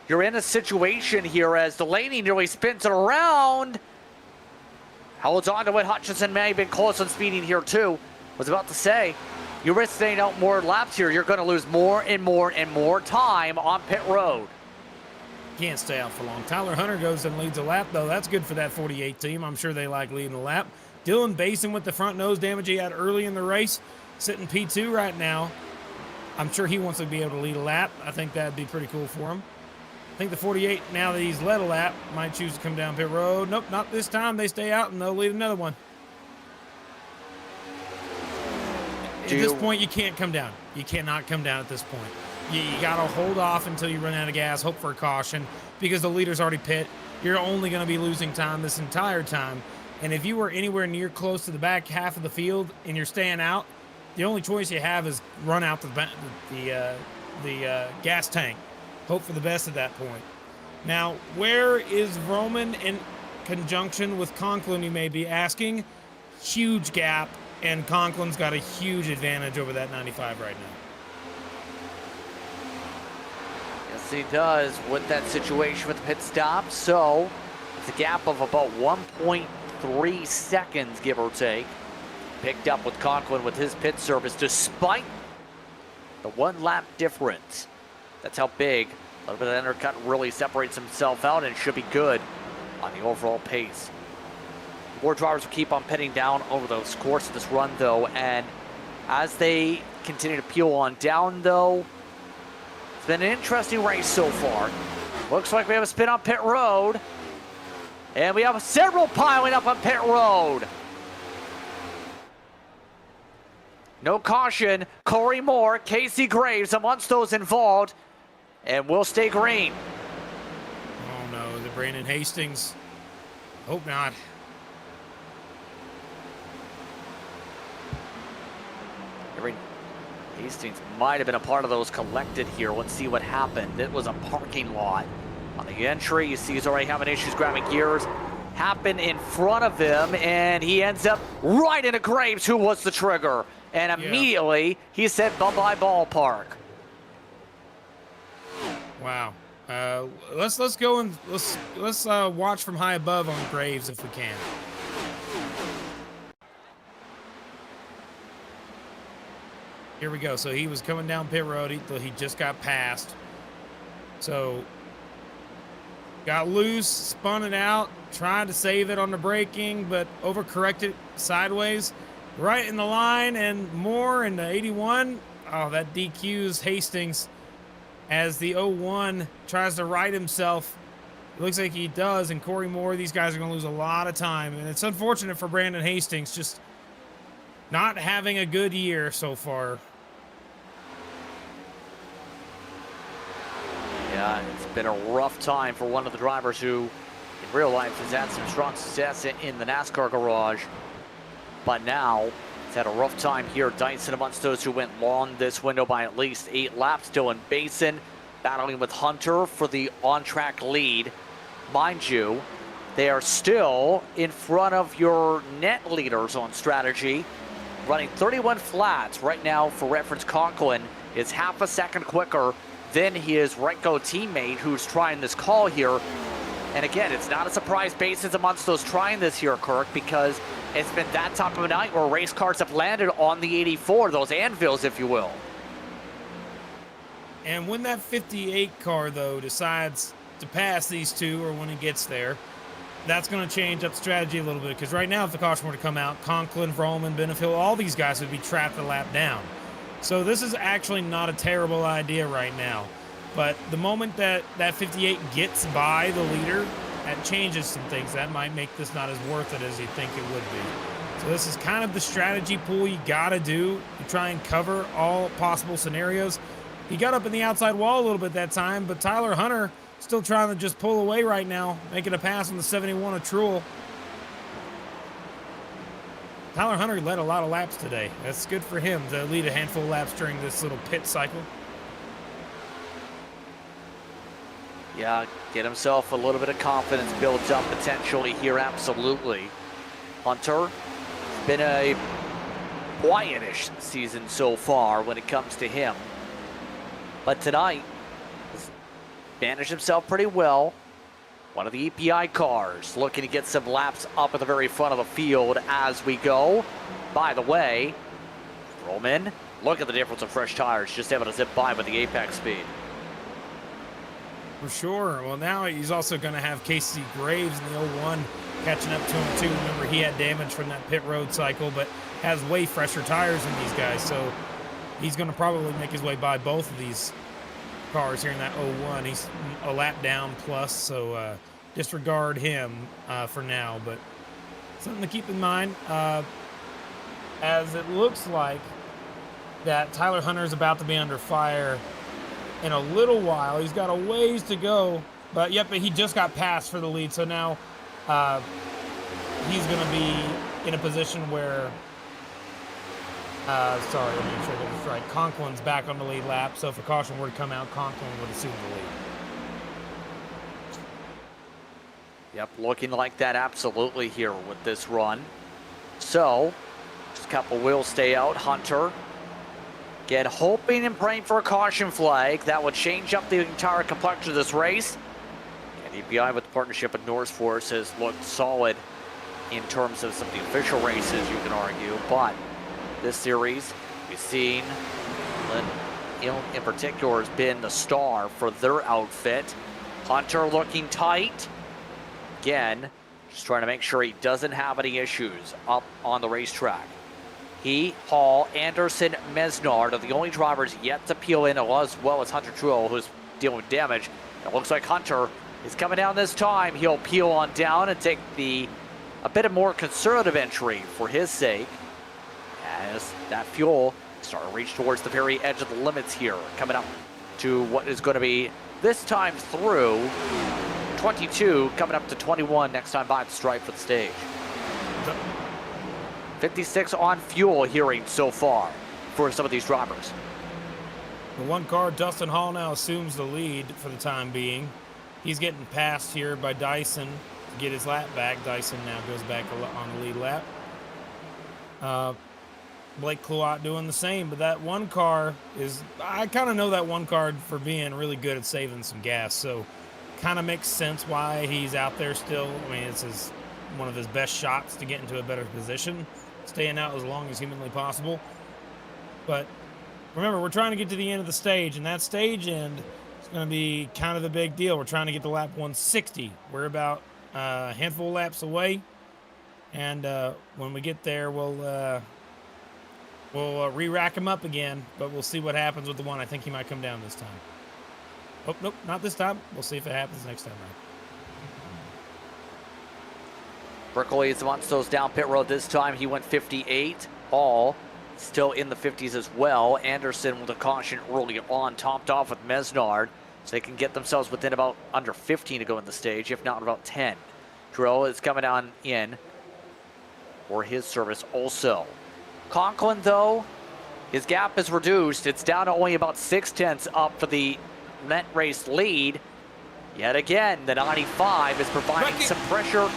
You're in a situation here as Delaney nearly spins it around. Holds on to it. Hutchinson may have been close on speeding here too. Was about to say, you risk staying out more laps here. You're going to lose more and more and more time on pit road. Can't stay out for long. Tyler Hunter goes and leads a lap, though. That's good for that 48 team. I'm sure they like leading the lap. Dylan Basin with the front nose damage he had early in the race, sitting P2 right now. I'm sure he wants to be able to lead a lap. I think that'd be pretty cool for him. I think the 48, now that he's led a lap, might choose to come down pit road. Nope, not this time. They stay out and they'll lead another one. At this point, you can't come down. You cannot come down at this point. You got to hold off until you run out of gas, hope for a caution, because the leader's already pit. You're only going to be losing time this entire time. And if you were anywhere near close to the back half of the field and you're staying out, the only choice you have is run out the gas tank. Hope for the best at that point. Now, where is Roman in conjunction with Conklin, you may be asking? Huge gap, and Conklin's got a huge advantage over that 95 right now. Yes, he does with that situation with the pit stop. So it's a gap of about 1.3 seconds, give or take. Picked up with Conklin with his pit service, despite the 1 lap difference. That's how big a little bit of undercut really separates himself out and should be good on the overall pace. More drivers will keep on pitting down over the course of this run, though, and as they continue to peel on down, though, it's been an interesting race so far. Looks like we have a spin on pit road. And we have several piling up on pit road. No caution. Corey Moore, Casey Graves amongst those involved. And we'll stay green. Oh no, the Brandon Hastings. Hope not. Hastings might have been a part of those collected here. Let's see what happened. It was a parking lot. On the entry, you see he's already having issues grabbing gears. Happened in front of him, and he ends up right into Graves, who was the trigger. And immediately, he said, bye-bye ballpark. Wow. Let's go and let's watch from high above on Graves if we can. Here we go. So he was coming down pit road. He just got passed. So got loose, spun it out, tried to save it on the braking, but overcorrected sideways. Right in the line, and Moore in the 81. Oh, that DQs Hastings as the 01 tries to right himself. It looks like he does, and Corey Moore, these guys are going to lose a lot of time. And it's unfortunate for Brandon Hastings, just not having a good year so far. Yeah, it's been a rough time for one of the drivers who, in real life, has had some strong success in the NASCAR garage. But now, it's had a rough time here. Dyson amongst those who went long this window by at least 8 laps. Dylan Basin battling with Hunter for the on-track lead. Mind you, they are still in front of your net leaders on strategy, running 31 flats. Right now, for reference, Conklin is half a second quicker than his Renko teammate who's trying this call here. And again, it's not a surprise Basin's amongst those trying this here, Kirk, because it's been that type of a night where race cars have landed on the 84, those anvils, if you will. And when that 58 car, though, decides to pass these two, or when it gets there, that's going to change up strategy a little bit. Because right now, if the caution were to come out, Conklin, Vroman, Benefield, all these guys would be trapped a lap down. So this is actually not a terrible idea right now. But the moment that 58 gets by the leader, that changes some things. That might make this not as worth it as you think it would be. So this is kind of the strategy pool you got to do to try and cover all possible scenarios. He got up in the outside wall a little bit that time, but Tyler Hunter still trying to just pull away right now, making a pass on the 71 of Truel. Tyler Hunter led a lot of laps today. That's good for him to lead a handful of laps during this little pit cycle. Yeah, get himself a little bit of confidence built up potentially here, absolutely. Hunter, it's been a quietish season so far when it comes to him. But tonight, he's managed himself pretty well. One of the EPI cars looking to get some laps up at the very front of the field as we go. By the way, Roman, look at the difference of fresh tires, just able to zip by with the apex speed. For sure. Well, now he's also going to have Casey Graves in the 01 catching up to him too. Remember, he had damage from that pit road cycle, but has way fresher tires than these guys. So he's going to probably make his way by both of these cars here in that 01. He's a lap down plus, so disregard him for now. But something to keep in mind, as it looks like that Tyler Hunter is about to be under fire in a little while. He's got a ways to go, but he just got passed for the lead. So now he's going to be in a position where, sorry, let me make sure I get this right. Conklin's back on the lead lap. So if a caution were to come out, Conklin would assume the lead. Yep, looking like that absolutely here with this run. So, just a couple will stay out. Hunter, again, hoping and praying for a caution flag. That would change up the entire complexion of this race. And EPI with the partnership with Norris Force has looked solid in terms of some of the official races, you can argue. But this series, we've seen Lynn in particular has been the star for their outfit. Hunter looking tight. Again, just trying to make sure he doesn't have any issues up on the racetrack. He, Hall, Anderson, Mesnard are the only drivers yet to peel in, as well as Hunter Truel, who's dealing with damage. It looks like Hunter He's coming down this time. He'll peel on down and take a bit of more conservative entry for his sake, as that fuel starting to reach towards the very edge of the limits here, coming up to what is going to be this time through 22, coming up to 21 next time by the stripe for the stage. 56 on fuel hearing so far for some of these drivers. The one car, Dustin Hall, now assumes the lead for the time being. He's getting passed here by Dyson to get his lap back. Dyson now goes back on the lead lap. Blake Clouat doing the same, but that one car is, I kind of know that one car for being really good at saving some gas, so kind of makes sense why he's out there still. I mean, it's one of his best shots to get into a better position, staying out as long as humanly possible. But remember, we're trying to get to the end of the stage, and that stage end is going to be kind of the big deal. We're trying to get to lap 160. We're about a handful of laps away, and when we get there, we'll re-rack him up again, but we'll see what happens with the one. I think he might come down this time. Oh, nope, not this time. We'll see if it happens next time around. Berkeley wants those down pit road this time. He went 58. Hall still in the 50s as well. Anderson with a caution early on, topped off with Mesnard, so they can get themselves within about under 15 to go in the stage, if not about 10. Drill is coming on in for his service also. Conklin, though, his gap is reduced. It's down to only about 0.6 up for the net race lead. Yet again, the 95 is providing some pressure.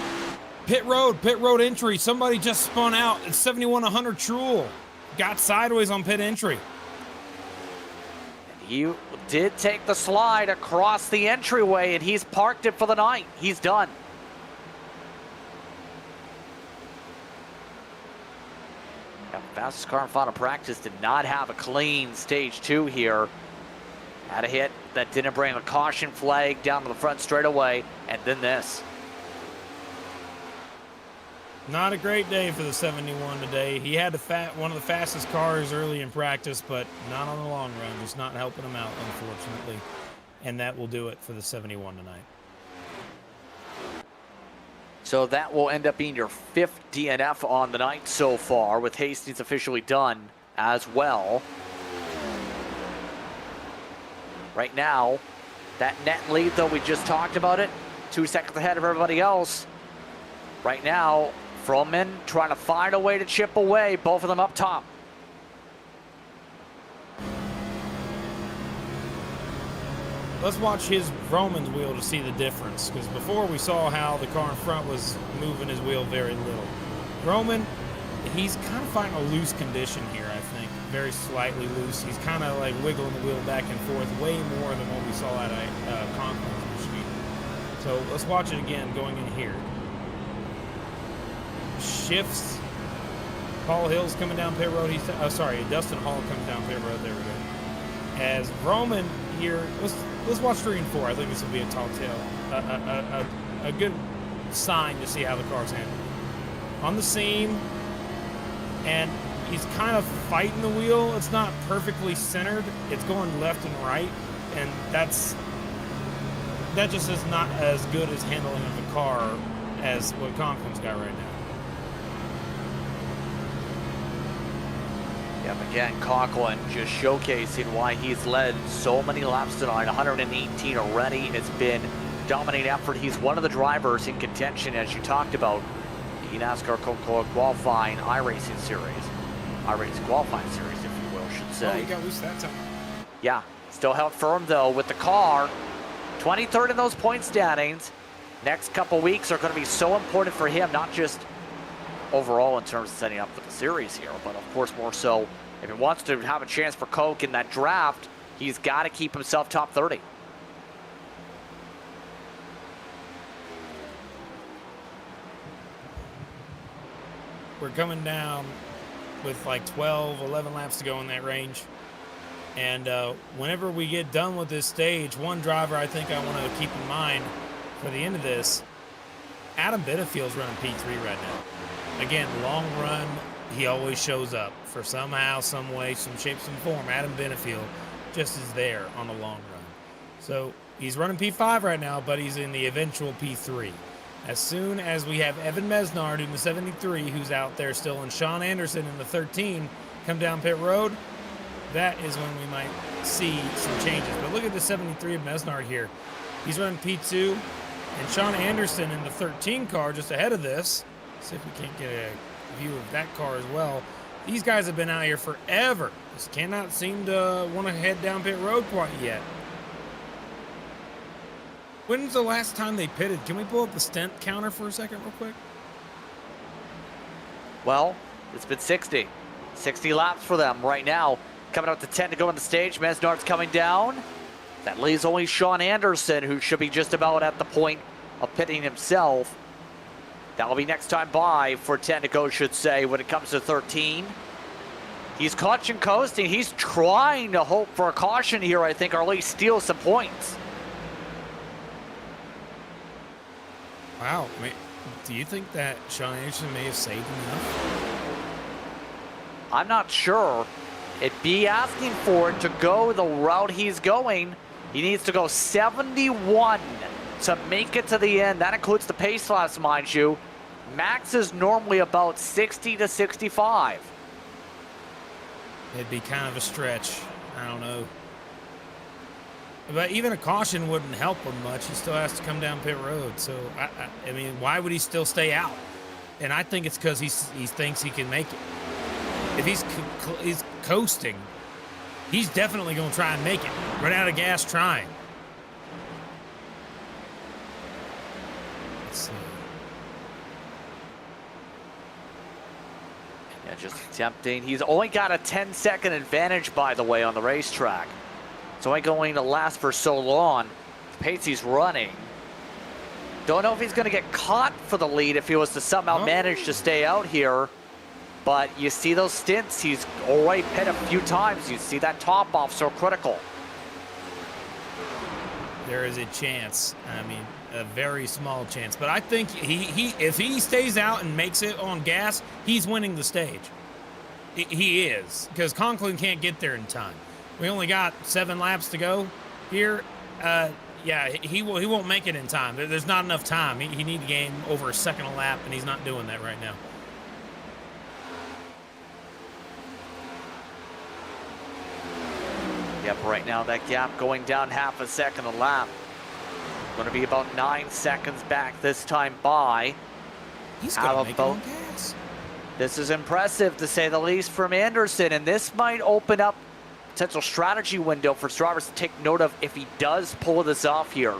Pit road entry. Somebody just spun out. It's 7100 Truel. Got sideways on pit entry. He did take the slide across the entryway, and he's parked it for the night. He's done. The fastest car in final practice did not have a clean stage 2 here. Had a hit that didn't bring a caution flag down to the front straightaway, and then this. Not a great day for the 71 today. He had one of the fastest cars early in practice, but not on the long run. Just not helping him out, unfortunately. And that will do it for the 71 tonight. So that will end up being your 5th DNF on the night so far, with Hastings officially done as well. Right now, that net lead, though, we just talked about it, 2 seconds ahead of everybody else. Right now, Froman trying to find a way to chip away, both of them up top. Let's watch his Roman's wheel to see the difference, because before we saw how the car in front was moving his wheel very little. Roman, he's kind of finding a loose condition here, I think. Very slightly loose. He's kind of like wiggling the wheel back and forth way more than what we saw at a Conklin's machine. So let's watch it again going in here. Shifts. Paul Hill's coming down pit road. Dustin Hall comes down pit road. There we go. As Roman here, let's watch 3 and 4. I think this will be a tall tale. A good sign to see how the car's handled. On the seam, and he's kind of fighting the wheel. It's not perfectly centered. It's going left and right, and that just is not as good as handling of the car as what Conklin's got right now. Yep, again, Conklin just showcasing why he's led so many laps tonight. 118 already. It's been a dominating effort. He's one of the drivers in contention, as you talked about, the NASCAR Cup qualifying iRacing series. iRacing qualifying series, if you will, should say. Oh, you got loose that time. Yeah, still held firm, though, with the car. 23rd in those point standings. Next couple weeks are going to be so important for him, not just overall in terms of setting up for the series here, but of course more so if he wants to have a chance for Coke in that draft, he's got to keep himself top 30. We're coming down with like 12, 11 laps to go in that range. And whenever we get done with this stage, one driver I think I want to keep in mind for the end of this, Adam Benefield's running P3 right now. Again, long run, he always shows up for somehow, some way, some shape, some form. Adam Benefield just is there on the long run. So He's running P5 right now, but he's in the eventual P3. As soon as we have Evan Mesnard in the 73, who's out there still, and Sean Anderson in the 13 come down pit road, that is when we might see some changes. But look at the 73 of Mesnard here. He's running P2, and Sean Anderson in the 13 car just ahead of this. Let's see if we can't get a view of that car as well. These guys have been out here forever. Just cannot seem to want to head down pit road quite yet. When's the last time they pitted? Can we pull up the stint counter for a second real quick? Well, it's been 60 laps for them right now. Coming up to 10 to go on the stage. Mesnard's coming down. That leaves only Sean Anderson, who should be just about at the point of pitting himself. That'll be next time by for 10 to go, should say, when it comes to 13. He's caution coasting. He's trying to hope for a caution here, I think, or at least steal some points. Wow. I mean, do you think that Sean Anderson may have saved enough? I'm not sure. It'd be asking for it to go the route he's going. He needs to go 71 to make it to the end. That includes the pace laps, mind you. Max is normally about 60 to 65. It'd be kind of a stretch. I don't know. But even a caution wouldn't help him much. He still has to come down pit road. So, I mean, why would he still stay out? And I think it's because he thinks he can make it. If he's coasting, he's definitely going to try and make it. Run out of gas trying. Let's see. Yeah, just attempting. He's only got a 10-second advantage, by the way, on the racetrack. It's only going to last for so long. The pace he's running. Don't know if he's going to get caught for the lead if he was to somehow manage to stay out here. But you see those stints, he's already pit a few times. You see that top off so critical. There is a chance. I mean, a very small chance. But I think if he stays out and makes it on gas, he's winning the stage. He is, because Conklin can't get there in time. We only got 7 laps to go here. Yeah, he won't make it in time. There's not enough time. He needs to gain over a second a lap, and he's not doing that right now. Yep, right now that gap going down half a second a lap. Going to be about 9 seconds back this time by. He's got to make it on gas. This is impressive, to say the least, from Anderson, and this might open up potential strategy window for drivers to take note of if he does pull this off here.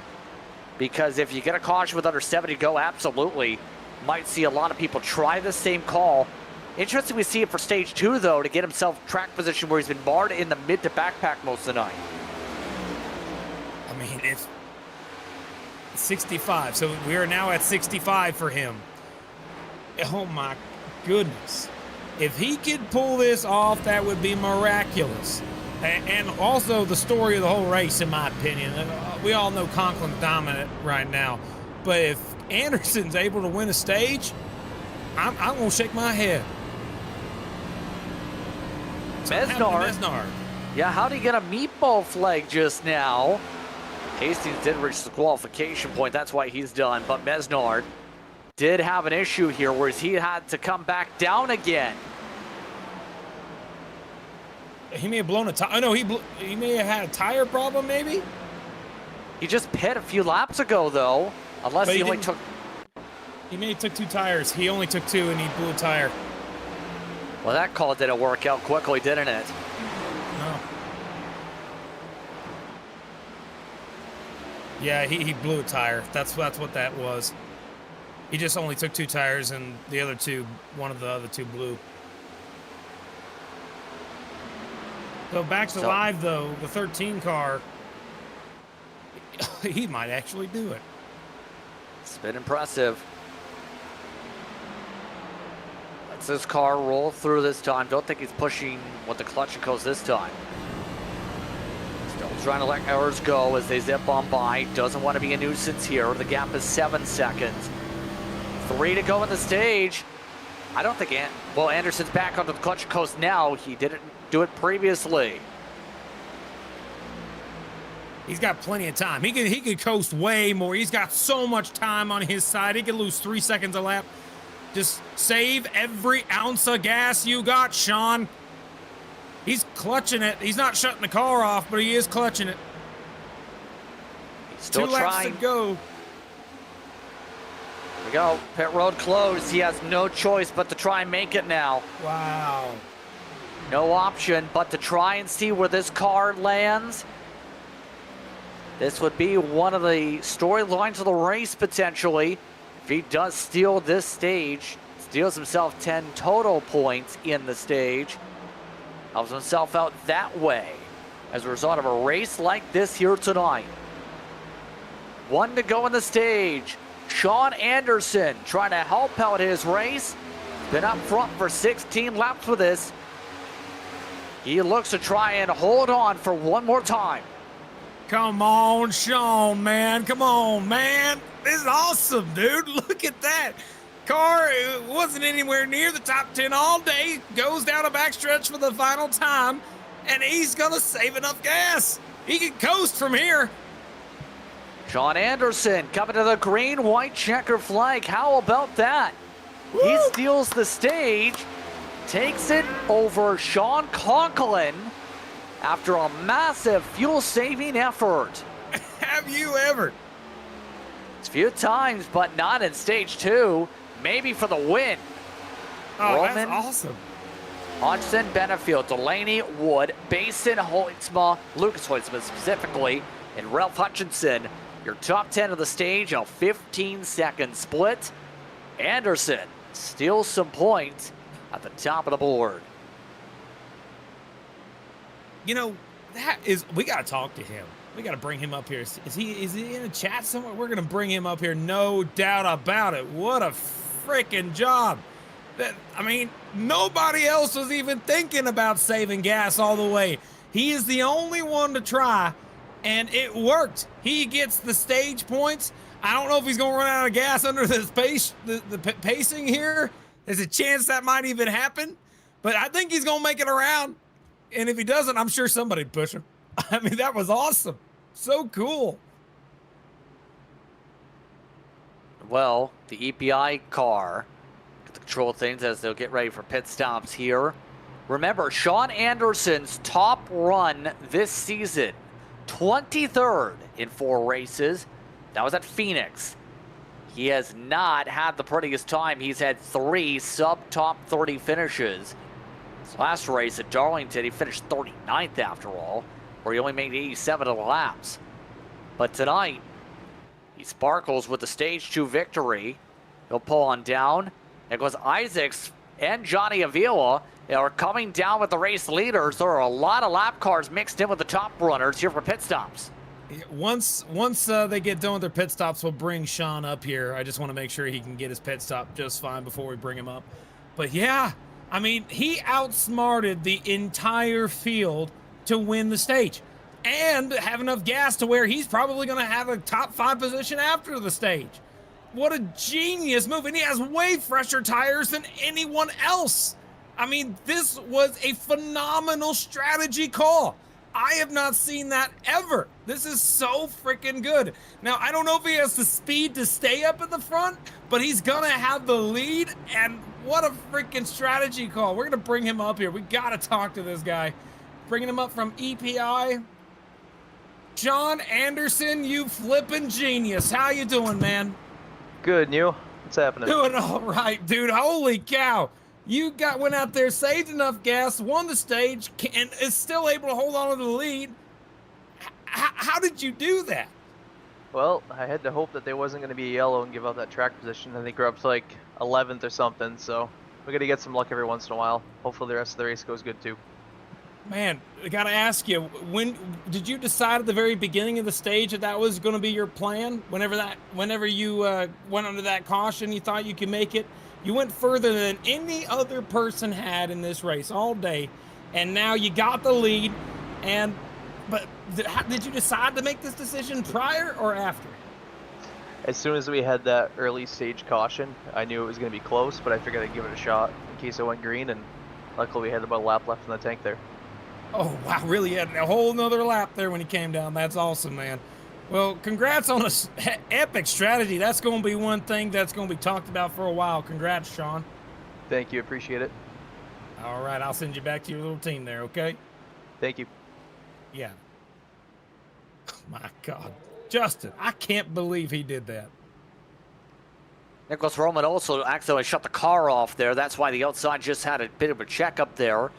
Because if you get a caution with under 70 to go, absolutely. Might see a lot of people try the same call. Interesting we see it for stage 2, though, to get himself track position where he's been barred in the mid to backpack most of the night. I mean, it's 65, so we are now at 65 for him. Oh my goodness. If he could pull this off, that would be miraculous. And also the story of the whole race, in my opinion. We all know Conklin's dominant right now. But if Anderson's able to win a stage, I'm going to shake my head. Mesnard. Yeah, how did he get a meatball flag just now? Hastings did reach the qualification point. That's why he's done. But Mesnard did have an issue here where he had to come back down again. He may have blown a tire. Oh, no, he may have had a tire problem, maybe? He just pit a few laps ago, though. Unless he only took... He may have took 2 tires. He only took 2 and he blew a tire. Well, that call didn't work out quickly, didn't it? No. Yeah, he blew a tire. That's what that was. He just only took 2 tires and the other 2, one of the other 2 blew. So back to live, though, the 13 car, he might actually do it. It's been impressive. Lets this car roll through this time. Don't think he's pushing with the clutch and coast this time. Still trying to let errors go as they zip on by. Doesn't want to be a nuisance here. The gap is 7 seconds. 3 to go in the stage. I don't think, well, Anderson's back onto the clutch and coast now. He didn't do it previously. He's got plenty of time. He could coast way more. He's got so much time on his side. He could lose 3 seconds a lap. Just save every ounce of gas you got, Sean. He's clutching it. He's not shutting the car off, but he is clutching it. He's still 2 laps trying. to go. Here we go. Pit road closed. He has no choice but to try and make it now. Wow. No option but to try and see where this car lands. This would be one of the storylines of the race, potentially. If he does steal this stage, steals himself 10 total points in the stage, helps himself out that way as a result of a race like this here tonight. 1 to go in the stage. Sean Anderson trying to help out his race. Been up front for 16 laps with this. He looks to try and hold on for one more time. Come on, Sean, man. Come on, man. This is awesome, dude. Look at that. Car wasn't anywhere near the top 10 all day. Goes down a backstretch for the final time, and he's going to save enough gas. He can coast from here. Sean Anderson coming to the green, white checker flag. How about that? Woo! He steals the stage, takes it over Sean Conklin after a massive fuel-saving effort. Have you ever? It's a few times, but not in stage 2. Maybe for the win. Oh, Roman, that's awesome. Hodgson, Benefield, Delaney, Wood, Basin, Hoytsma, Lucas Hoytsma specifically, and Ralph Hutchinson. Your top 10 of the stage, a 15-second split. Anderson steals some points at the top of the board. You know, we got to talk to him. We got to bring him up here. Is he in a chat somewhere? We're going to bring him up here, no doubt about it. What a freaking job. I mean, nobody else was even thinking about saving gas all the way. He is the only one to try, and it worked. He gets the stage points. I don't know if he's going to run out of gas under this the pacing here. There's a chance that might even happen, but I think he's going to make it around. And if he doesn't, I'm sure somebody'd push him. I mean, that was awesome. So cool. Well, the EPI car get to control things as they'll get ready for pit stops here. Remember, Sean Anderson's top run this season, 23rd in 4 races. That was at Phoenix. He has not had the prettiest time. He's had 3 sub-top 30 finishes. His last race at Darlington, he finished 39th after all, where he only made 87 of the laps. But tonight, he sparkles with the stage 2 victory. He'll pull on down. There goes Isaacs and Johnny Avila. They are coming down with the race leaders. There are a lot of lap cars mixed in with the top runners here for pit stops. Once they get done with their pit stops, we'll bring Sean up here. I just want to make sure he can get his pit stop just fine before we bring him up. But yeah, I mean, he outsmarted the entire field to win the stage and have enough gas to where he's probably going to have a top 5 position after the stage. What a genius move. And he has way fresher tires than anyone else. I mean, this was a phenomenal strategy call. I have not seen that ever. This is so freaking good. Now, I don't know if he has the speed to stay up at the front, but he's gonna have the lead, and what a freaking strategy call. We're gonna bring him up here. We gotta talk to this guy. Bringing him up from EPI. John Anderson, you flippin' genius. How you doing, man? Good, and you? What's happening? Doing all right, dude. Holy cow. You went out there, saved enough gas, won the stage, and is still able to hold on to the lead. How did you do that? Well, I had to hope that they wasn't going to be yellow and give up that track position. I think we're up to like 11th or something, so we got to get some luck every once in a while. Hopefully the rest of the race goes good too. Man, I got to ask you, when did you decide at the very beginning of the stage that was going to be your plan? Whenever you went under that caution, you thought you could make it? You went further than any other person had in this race all day, and now you got the lead. But did you decide to make this decision prior or after? As soon as we had that early stage caution, I knew it was going to be close, but I figured I'd give it a shot in case it went green, and luckily we had about a lap left in the tank there. Oh, wow, really had a whole nother lap there when he came down. That's awesome, man. Well, congrats on a epic strategy. That's going to be one thing that's going to be talked about for a while. Congrats, Sean. Thank you, appreciate it. All right, I'll send you back to your little team there, okay? Thank you. Yeah. Oh, my God. Justin, I can't believe he did that. Nicholas Roman also accidentally shut the car off there. That's why the outside just had a bit of a checkup there.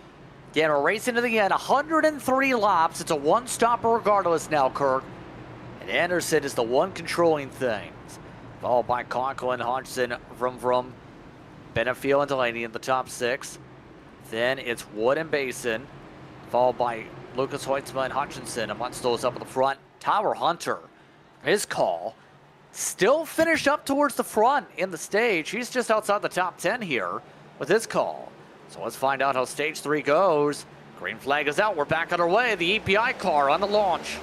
Again, we're racing to the end. 103 laps. It's a one-stopper regardless now, Kirk. And Anderson is the one controlling things. Followed by Conklin, Hodgson, Vroom, Benefiel, and Delaney in the top 6. Then it's Wood and Basin, followed by Lucas Hoitzma and Hutchinson. Amongst those up at the front, Tyler Hunter, his call, still finished up towards the front in the stage. He's just outside the top 10 here with his call. So let's find out how stage 3 goes. Green flag is out. We're back on our way. The EPI car on the launch.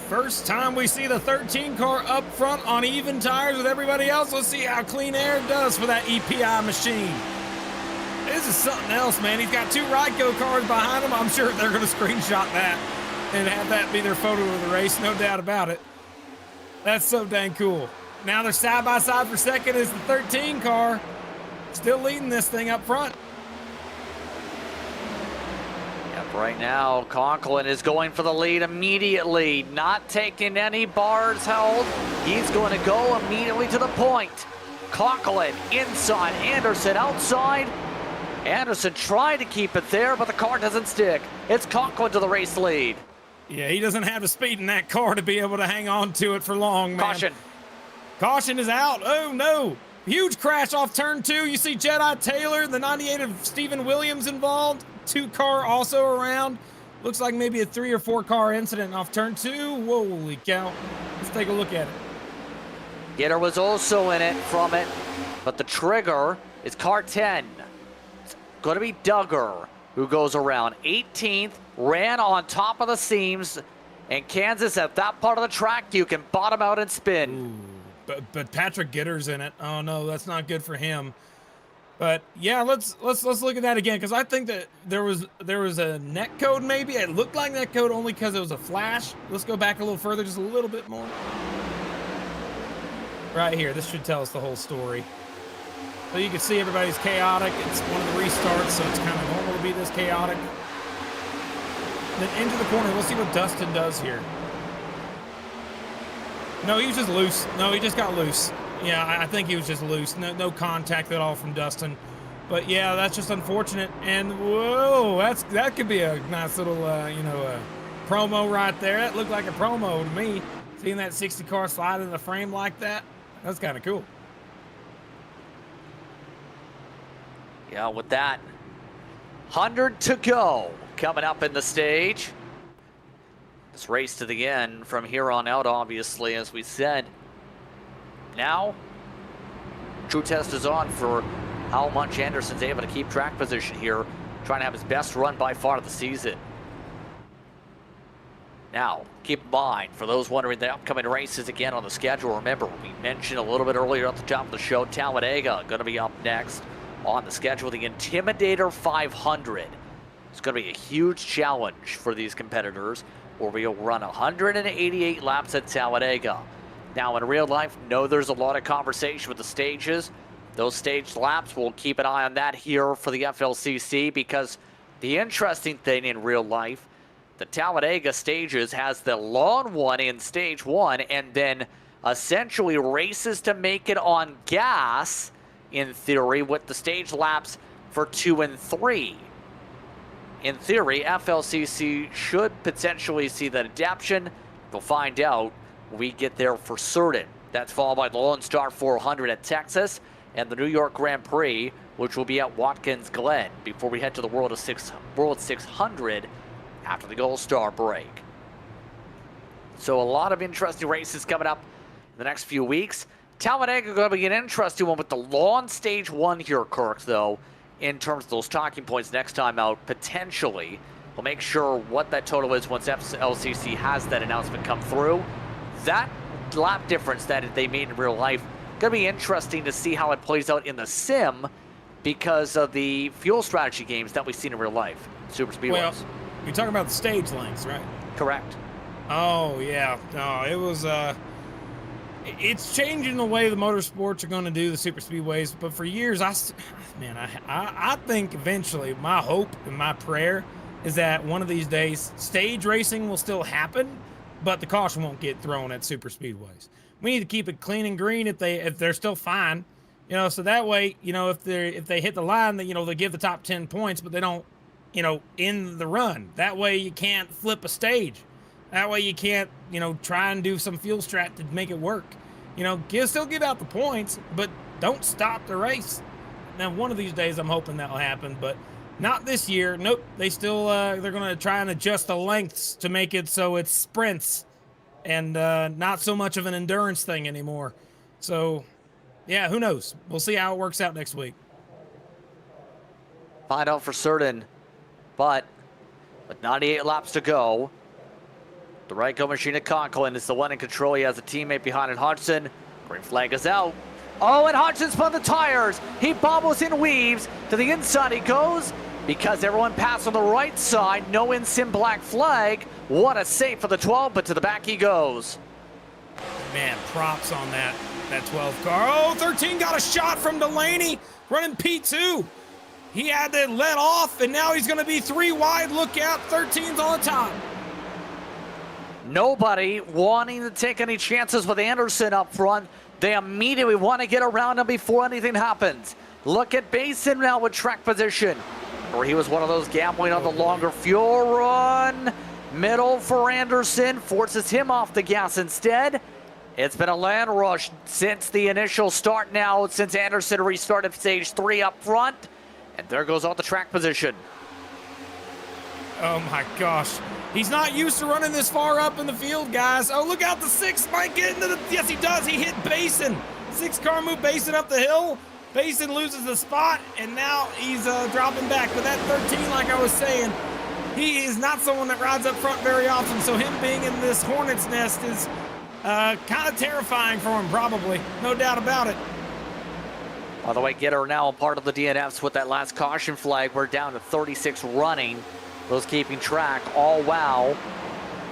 First time we see the 13 car up front on even tires with everybody else. Let's see how Clean Air does for that EPI machine. This is something else, man. He's got 2 Ryco cars behind him. I'm sure they're going to screenshot that and have that be their photo of the race, no doubt about it. That's so dang cool. Now they're side by side for second as the 13 car still leading this thing up front. Yep, right now, Conklin is going for the lead immediately, not taking any bars held. He's going to go immediately to the point. Conklin inside, Anderson outside. Anderson tried to keep it there, but the car doesn't stick. It's Conklin to the race lead. Yeah, he doesn't have the speed in that car to be able to hang on to it for long, man. Caution. Caution is out. Oh, no. Huge crash off turn 2. You see Jedi Taylor, the 98 of Stephen Williams involved. 2 car also around. Looks like maybe a 3 or 4 car incident off turn 2. Holy cow. Let's take a look at it. Gitter was also in it from it, but the trigger is car 10. It's going to be Duggar, who goes around 18th, ran on top of the seams, and Kansas at that part of the track, you can bottom out and spin. Ooh, but Patrick Gitter's in it. Oh no, that's not good for him. But yeah, let's look at that again, because I think that there was a net code maybe. It looked like net code only because it was a flash. Let's go back a little further, just a little bit more. Right here, this should tell us the whole story. So you can see everybody's chaotic. It's one of the restarts, so it's kind of normal to be this chaotic. Then into the corner, we'll see what Dustin does here. No, he was just loose. No, he just got loose. Yeah, I think he was just loose. No contact at all from Dustin. But yeah, that's just unfortunate. And whoa, that could be a nice little, promo right there. That looked like a promo to me. Seeing that 60 car slide in the frame like that, that's kind of cool. Yeah, with that, 100 to go coming up in the stage. This race to the end from here on out, obviously, as we said. Now, true test is on for how much Anderson's able to keep track position here, trying to have his best run by far of the season. Now, keep in mind, for those wondering the upcoming races again on the schedule, remember, we mentioned a little bit earlier at the top of the show, Talladega going to be up next on the schedule. The Intimidator 500. It's going to be a huge challenge for these competitors, where we'll run 188 laps at Talladega. Now, in real life, no, there's a lot of conversation with the stages. Those staged laps, we'll keep an eye on that here for the FLCC, because the interesting thing in real life, the Talladega stages has the long one in stage 1, and then essentially races to make it on gas, in theory, with the stage laps for 2 and 3. In theory, FLCC should potentially see that adaptation. We'll find out when we get there for certain. That's followed by the Lone Star 400 at Texas and the New York Grand Prix, which will be at Watkins Glen before we head to the World 600 after the Gold Star break. So a lot of interesting races coming up in the next few weeks. Talladega going to be an interesting one with the long stage 1 here, Kirk, though, in terms of those talking points next time out, potentially. We'll make sure what that total is once FLCC has that announcement come through. That lap difference that they made in real life, going to be interesting to see how it plays out in the sim because of the fuel strategy games that we've seen in real life. super speedways. Well, you're talking about the stage lengths, right? Correct. Oh, yeah. No, it was, it's changing the way the motorsports are going to do the super speedways, but for years, I think eventually, my hope and my prayer is that one of these days, stage racing will still happen, but the caution won't get thrown at super speedways. We need to keep it clean and green if they're still fine, you know, so that way, you know, if they hit the line, that, you know, they give the top 10 points, but they don't, you know, end the run. That way you can't flip a stage. That way you can't, you know, try and do some fuel strat to make it work. You know, still give out the points, but don't stop the race. Now, one of these days I'm hoping that'll happen, but not this year. Nope. They still, they're going to try and adjust the lengths to make it so it's sprints and not so much of an endurance thing anymore. So, yeah, who knows? We'll see how it works out next week. Find out for certain, but with 98 laps to go, the Ryko machine at Conklin is the one in control. He has a teammate behind it, Hodgson. Green flag is out. Oh, and Hodgson spun the tires. He bobbles and weaves. To the inside he goes because everyone passed on the right side. No ensign black flag. What a save for the 12, but to the back he goes. Man, props on that 12 car. Oh, 13 got a shot from Delaney running P2. He had to let off, and now he's going to be 3 wide. Look out, 13's on the top. Nobody wanting to take any chances with Anderson up front. They immediately want to get around him before anything happens. Look at Basin now with track position, where he was one of those gambling on the longer fuel run. Middle for Anderson, forces him off the gas instead. It's been a land rush since the initial start now, since Anderson restarted stage 3 up front. And there goes all the track position. Oh my gosh. He's not used to running this far up in the field, guys. Oh, look out, the 6 might get into the... Yes, he does. He hit Basin. 6 car moved Basin up the hill. Basin loses the spot, and now he's dropping back. But that 13, like I was saying, he is not someone that rides up front very often, so him being in this hornet's nest is kind of terrifying for him, probably. No doubt about it. By the way, Getter now a part of the DNFs with that last caution flag. We're down to 36 running. Those keeping track, all wow.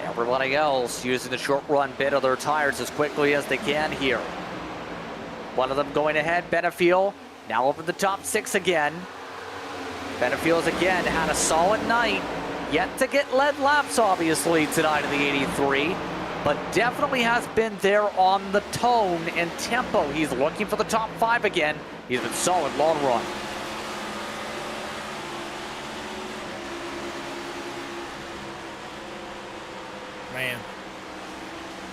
Everybody else using the short run bit of their tires as quickly as they can here. One of them going ahead, Benefiel, now up in the top 6 again. Benefield's again had a solid night. Yet to get led laps, obviously, tonight in the 83. But definitely has been there on the tone and tempo. He's looking for the top 5 again. He's been solid long run. Man,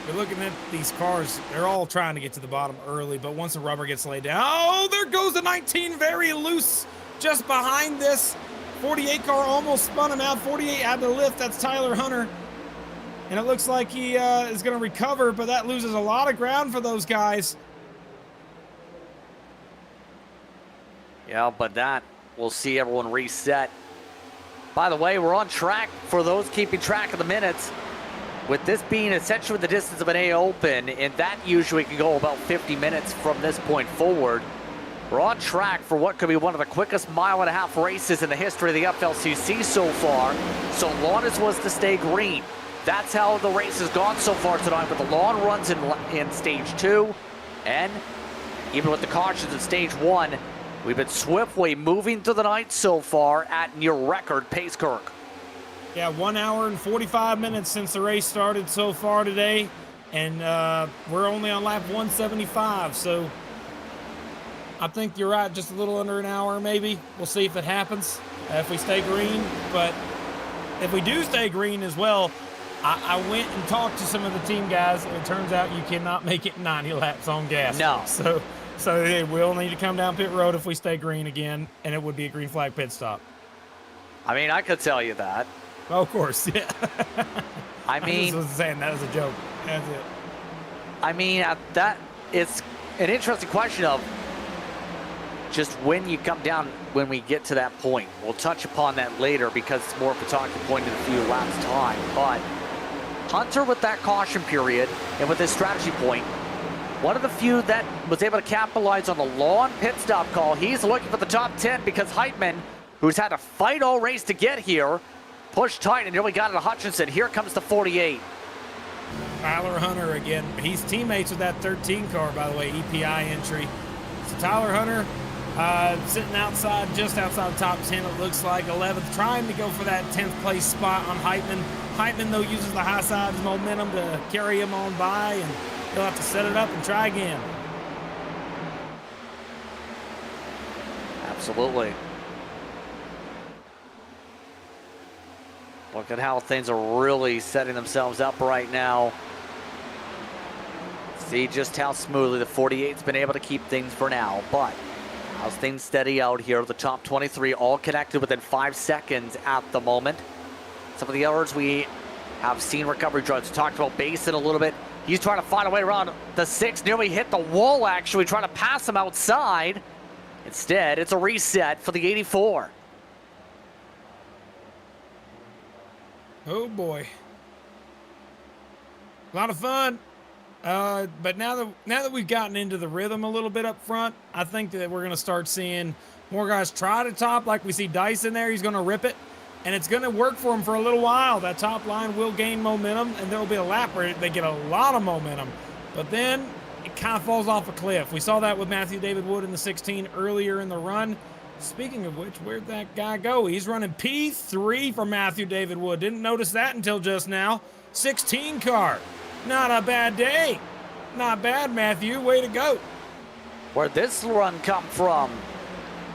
you're looking at these cars, they're all trying to get to the bottom early, but once the rubber gets laid down, oh, there goes the 19, very loose just behind this. 48 car almost spun him out. 48 had to lift. That's Tyler Hunter. And it looks like he is going to recover, but that loses a lot of ground for those guys. Yeah, but that, we'll see everyone reset. By the way, we're on track for those keeping track of the minutes. With this being essentially the distance of an A Open, and that usually can go about 50 minutes from this point forward. We're on track for what could be one of the quickest mile-and-a-half races in the history of the FLCC so far, so long as was to stay green. That's how the race has gone so far tonight, with the long runs in stage 2, and even with the cautions in stage 1, we've been swiftly moving through the night so far at near record pace, Kirk. Yeah, 1 hour and 45 minutes since the race started so far today, and we're only on lap 175, so I think you're right, just a little under an hour maybe. We'll see if it happens, if we stay green, but if we do stay green as well, I went and talked to some of the team guys, and it turns out you cannot make it 90 laps on gas. No. So they will need to come down pit road if we stay green again, and it would be a green flag pit stop. I mean, I could tell you that. Well, of course, yeah. I mean, I was saying that as a joke. That's it. I mean, that it's an interesting question of just when you come down, when we get to that point. We'll touch upon that later because it's more of a talking point in a few laps time. But Hunter with that caution period and with his strategy point, one of the few that was able to capitalize on the long pit stop call. He's looking for the top 10 because Heitman who's had to fight all race to get here. Push tight, and nearly got it to Hutchinson. Here comes the 48. Tyler Hunter again. He's teammates with that 13 car, by the way, EPI entry. So Tyler Hunter sitting outside, just outside the top 10, it looks like. 11th, trying to go for that 10th place spot on Heitman. Heitman, though, uses the high side of his momentum to carry him on by, and he'll have to set it up and try again. Absolutely. Look at how things are really setting themselves up right now. See just how smoothly the 48's been able to keep things for now, but how's things steady out here? The top 23 all connected within 5 seconds at the moment. Some of the others we have seen recovery drugs. We talked about Basin a little bit. He's trying to find a way around the 6, nearly hit the wall actually, trying to pass him outside. Instead, it's a reset for the 84. Oh boy, a lot of fun. But now that we've gotten into the rhythm a little bit up front, I think that we're gonna start seeing more guys try to top. Like we see Dyson there, he's gonna rip it, and it's gonna work for him for a little while. That top line will gain momentum, and there'll be a lap where they get a lot of momentum, but then it kind of falls off a cliff. We saw that with Matthew David Wood in the 16 earlier in the run. Speaking of which, where'd that guy go? He's running P3 for Matthew David Wood. Didn't notice that until just now. 16 car. Not a bad day. Not bad, Matthew. Way to go. Where'd this run come from?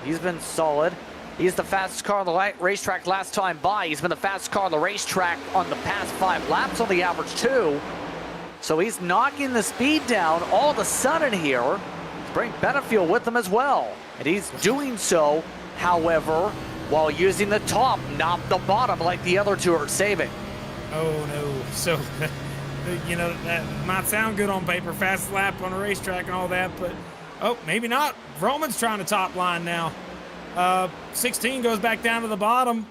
He's been solid. He's the fastest car on the racetrack last time by. He's been the fastest car on the racetrack on the past 5 laps on the average too. So he's knocking the speed down all of a sudden here. Bring Benefield with him as well. And he's doing so, however, while using the top, not the bottom like the other two are saving. Oh no. So, you know, that might sound good on paper, fast lap on a racetrack and all that, but oh, maybe not. Roman's trying to top line now. 16 goes back down to the bottom.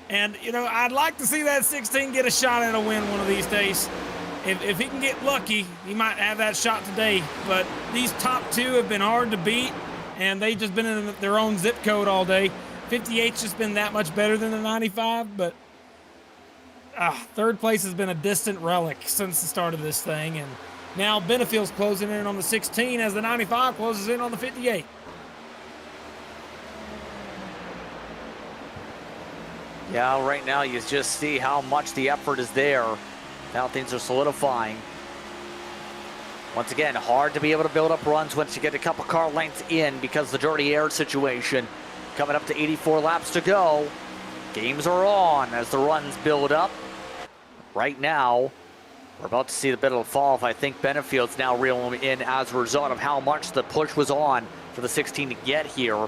And, you know, I'd like to see that 16 get a shot at a win one of these days. If he can get lucky, he might have that shot today. But these top 2 have been hard to beat, and they've just been in their own zip code all day. 58's just been that much better than the 95, but third place has been a distant relic since the start of this thing. And now Benefield's closing in on the 16 as the 95 closes in on the 58. Yeah, right now you just see how much the effort is there. Now things are solidifying. Once again, hard to be able to build up runs once you get a couple car lengths in because of the dirty air situation. Coming up to 84 laps to go. Games are on as the runs build up. Right now, we're about to see the bit of a fall off. I think Benefield's now reeling in as a result of how much the push was on for the 16 to get here.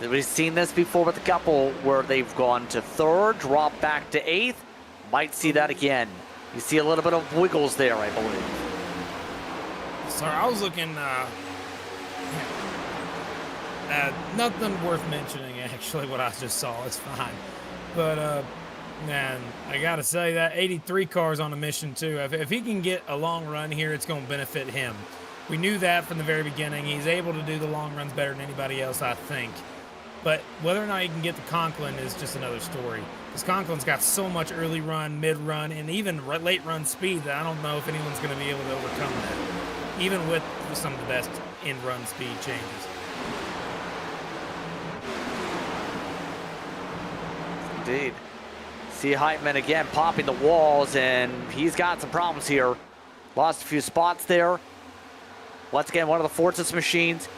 We've seen this before with a couple where they've gone to 3rd, dropped back to 8th. Might see that again. You see a little bit of wiggles there, I believe. Sorry, I was looking, nothing worth mentioning, actually, what I just saw. It's fine. But, man, I got to say that 83 car's on a mission, too. If he can get a long run here, it's going to benefit him. We knew that from the very beginning. He's able to do the long runs better than anybody else, I think. But whether or not he can get to Conklin is just another story. Because Conklin's got so much early run, mid run, and even late run speed that I don't know if anyone's going to be able to overcome that, even with some of the best in run speed changes. Indeed. See Heitman again popping the walls, and he's got some problems here. Lost a few spots there. Once again, one of the Fortis machines.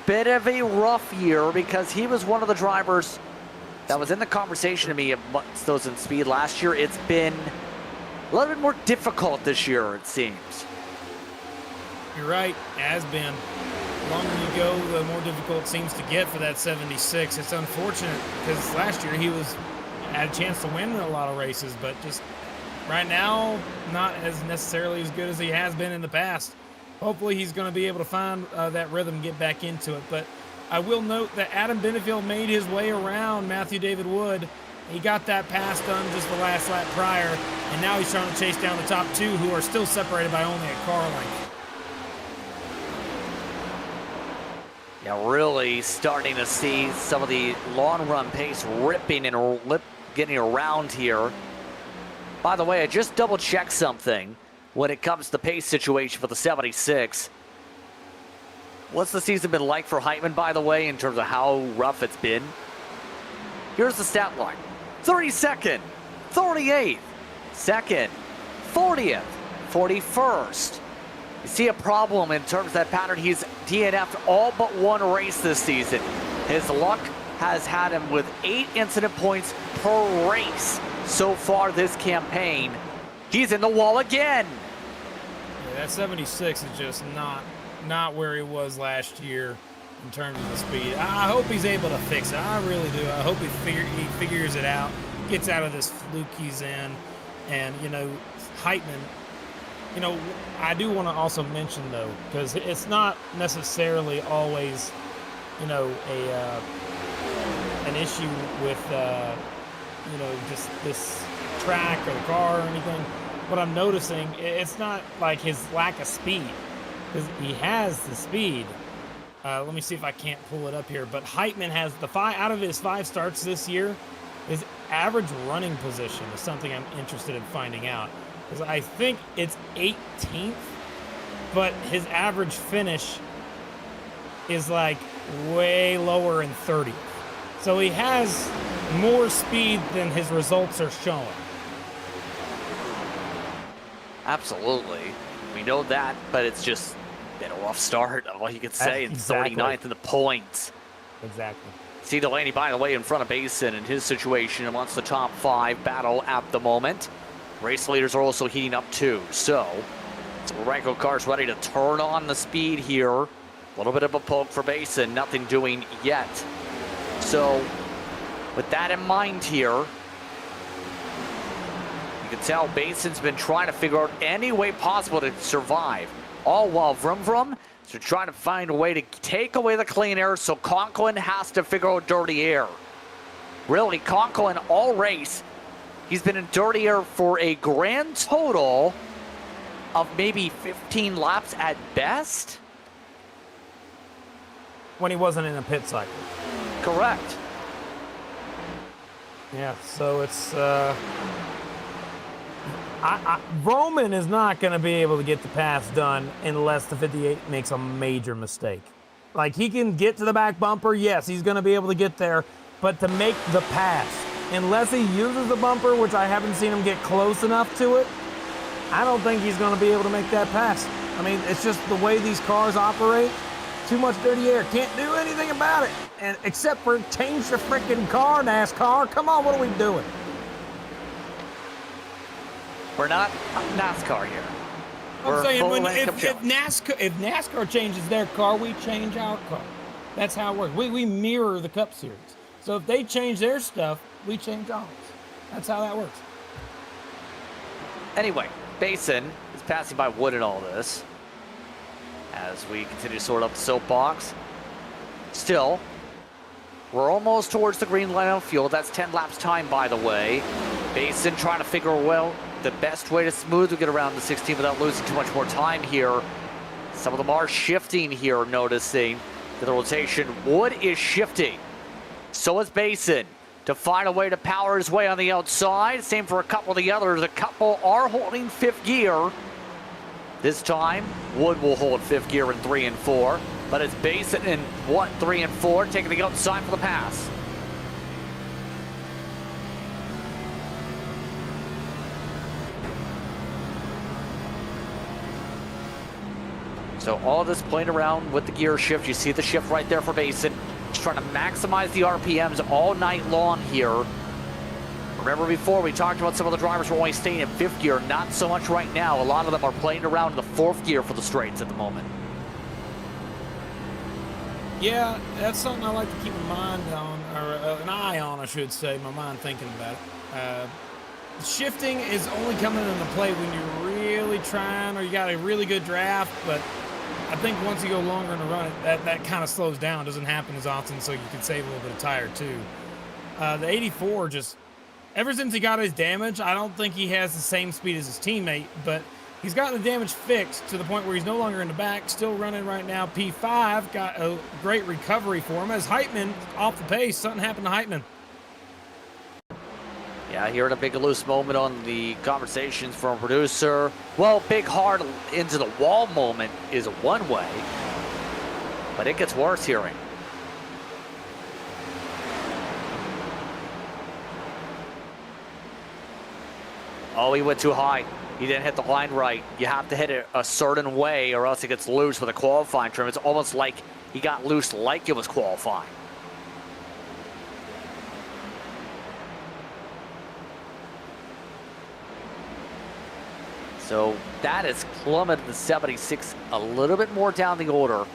Bit of a rough year because he was one of the drivers that was in the conversation to me amongst those in speed last year. It's been a little bit more difficult this year, it seems. You're right, it has been. The longer you go, the more difficult it seems to get for that 76. It's unfortunate because last year he had a chance to win a lot of races, but just right now, not as necessarily as good as he has been in the past. Hopefully he's going to be able to find that rhythm and get back into it. But I will note that Adam Benefield made his way around Matthew David Wood. He got that pass done just the last lap prior, and now he's trying to chase down the top 2 who are still separated by only a car length. Yeah, really starting to see some of the long run pace ripping and getting around here. By the way, I just double checked something when it comes to the pace situation for the 76. What's the season been like for Heitman, by the way, in terms of how rough it's been? Here's the stat line. 32nd, 38th, 2nd, 40th, 41st. You see a problem in terms of that pattern. He's DNF'd all but one race this season. His luck has had him with 8 incident points per race so far this campaign. He's in the wall again. Yeah, that 76 is just not where he was last year in terms of the speed. I hope he's able to fix it. I really do. I hope he figures it out, gets out of this fluke he's in. And, you know, Heitman, you know, I do want to also mention, though, because it's not necessarily always, you know, an issue with, you know, just this track or the car or anything. What I'm noticing, it's not like his lack of speed, because he has the speed. Let me see if I can't pull it up here. But Heitman has out of his 5 starts this year, his average running position is something I'm interested in finding out. Because I think it's 18th, but his average finish is like way lower in 30th. So he has more speed than his results are showing. Absolutely. We know that, but it's just been a rough start. All you can say, Exactly. 39th in the points. Exactly. See Delaney, by the way, in front of Basin in his situation amongst the top 5 battle at the moment. Race leaders are also heating up too. So Ranko car's ready to turn on the speed here. A little bit of a poke for Basin, nothing doing yet. So with that in mind here, you can tell Basin's been trying to figure out any way possible to survive. All while Vroom Vroom is trying to find a way to take away the clean air, so Conklin has to figure out dirty air. Really, Conklin all race, he's been in dirty air for a grand total of maybe 15 laps at best. When he wasn't in a pit cycle. Correct. Yeah, so it's Roman is not going to be able to get the pass done unless the 58 makes a major mistake. Like, he can get to the back bumper, yes, he's going to be able to get there, but to make the pass, unless he uses the bumper, which I haven't seen him get close enough to it, I don't think he's going to be able to make that pass. I mean, it's just the way these cars operate. Too much dirty air. Can't do anything about it, and except for change the freaking car, NASCAR. Come on, what are we doing? We're not NASCAR here. I'm saying, full when, length if of NASCAR changes their car, we change our car. That's how it works. We mirror the Cup Series. So if they change their stuff, we change ours. That's how that works. Anyway, Basin is passing by Wood in all this as we continue to sort out the soapbox. Still, we're almost towards the green line on fuel. That's 10 laps time, by the way. Basin trying to figure out the best way to smoothly get around the 16 without losing too much more time here. Some of them are shifting here, noticing the rotation. Wood is shifting. So is Basin to find a way to power his way on the outside. Same for a couple of the others. A couple are holding 5th gear. This time, Wood will hold 5th gear in 3 and 4. But it's Basin in 3 and 4, taking the outside for the pass. So all this playing around with the gear shift. You see the shift right there for Basin. He's trying to maximize the RPMs all night long here. Remember before, we talked about some of the drivers were only staying in 5th gear. Not so much right now. A lot of them are playing around in the 4th gear for the straights at the moment. Yeah, that's something I like to keep in mind on, or an eye on, I should say, my mind thinking about it. Shifting is only coming into play when you're really trying, or you got a really good draft, but I think once you go longer in the run, that kind of slows down. It doesn't happen as often, so you can save a little bit of tire too. The 84 just, ever since he got his damage, I don't think he has the same speed as his teammate, but He's gotten the damage fixed to the point where he's no longer in the back, still running right now. P5 got a great recovery for him as Heitman off the pace. Something happened to Heitman. Yeah, here in a big loose moment on the conversations from producer. Well, big hard into the wall moment is one way, but it gets worse here. Oh, he went too high. He didn't hit the line right. You have to hit it a certain way or else it gets loose with a qualifying trim. It's almost like he got loose like it was qualifying. So that has plummeted to 76 a little bit more down the order.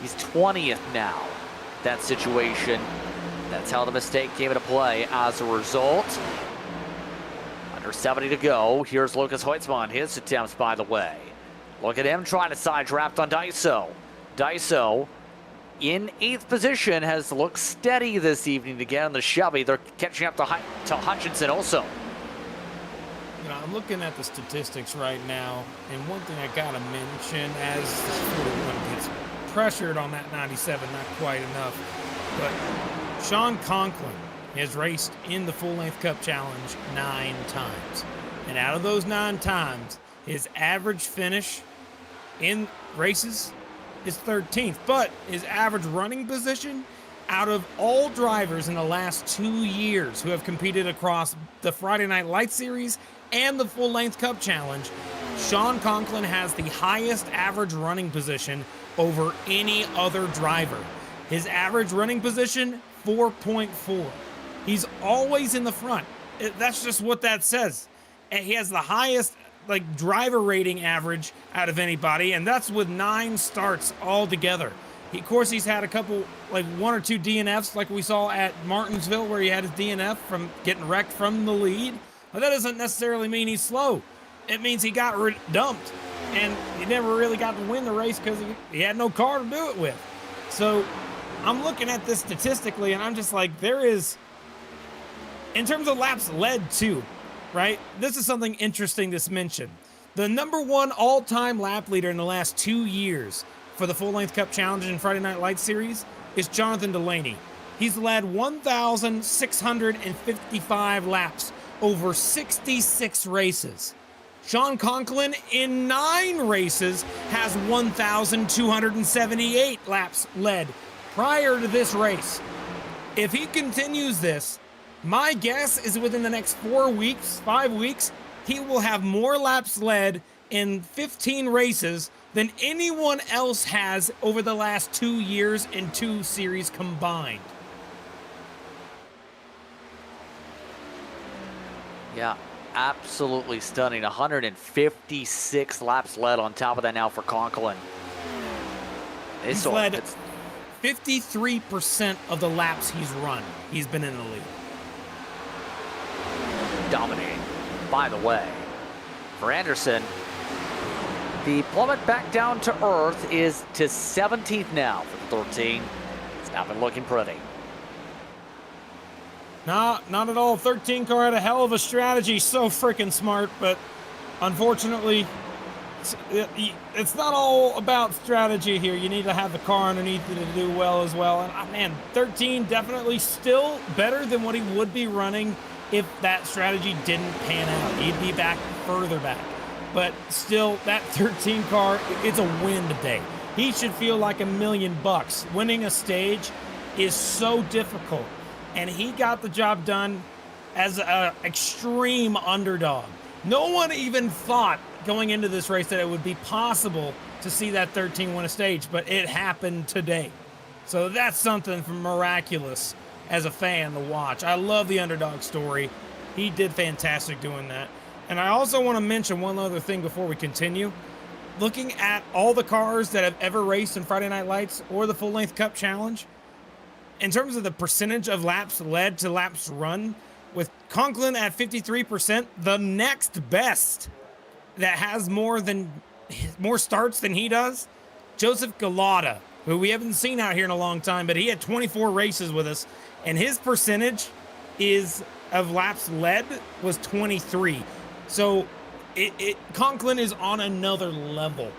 He's 20th now. That situation, that's how the mistake came into play. As a result, under 70 to go. Here's Lucas Hoitzman, his attempts, by the way. Look at him trying to side draft on Daiso. Daiso, in 8th position, has looked steady this evening to get on the Chevy. They're catching up to Hutchinson also. You know, I'm looking at the statistics right now, and one thing I gotta mention as the 41 gets pressured on that 97, not quite enough, but Sean Conklin has raced in the full-length Cup Challenge 9 times. And out of those 9 times, his average finish in races is 13th. But his average running position, out of all drivers in the last 2 years who have competed across the Friday Night Lights Series and the full-length Cup Challenge, Sean Conklin has the highest average running position over any other driver. His average running position, 4.4. He's always in the front. That's just what that says. And he has the highest driver rating average out of anybody, and that's with 9 starts all together. Of course, he's had a couple, 1 or 2 DNFs like we saw at Martinsville where he had his DNF from getting wrecked from the lead. But that doesn't necessarily mean he's slow. It means he got dumped, and he never really got to win the race because he had no car to do it with. So I'm looking at this statistically, and I'm just like, there is... In terms of laps led too, right? This is something interesting to mention. The #1 all-time lap leader in the last 2 years for the full-length Cup Challenge and Friday Night Lights Series is Jonathan Delaney. He's led 1,655 laps over 66 races. Sean Conklin in 9 races has 1,278 laps led prior to this race. If he continues this, my guess is within the next 5 weeks, he will have more laps led in 15 races than anyone else has over the last 2 years in 2 series combined. Yeah, absolutely stunning. 156 laps led on top of that now for Conklin. He's led 53% of the laps he's run. He's been in the lead. Dominating. By the way, for Anderson, the plummet back down to earth is to 17th now for 13. It's not been looking pretty. Nah, not at all. 13 car had a hell of a strategy. So freaking smart, but unfortunately, it's not all about strategy here. You need to have the car underneath you to do well as well. And man, 13 definitely still better than what he would be running if that strategy didn't pan out. He'd be back further back. But still, that 13 car, it's a win today. He should feel like $1 million. Winning a stage is so difficult. And he got the job done as an extreme underdog. No one even thought going into this race that it would be possible to see that 13 win a stage, but it happened today. So that's something miraculous as a fan to watch. I love the underdog story. He did fantastic doing that. And I also want to mention one other thing before we continue. Looking at all the cars that have ever raced in Friday Night Lights or the full-length Cup Challenge, in terms of the percentage of laps led to laps run, with Conklin at 53%, the next best that has more starts than he does, Joseph Galata, who we haven't seen out here in a long time, but he had 24 races with us, and his percentage of laps led was 23. So Conklin is on another level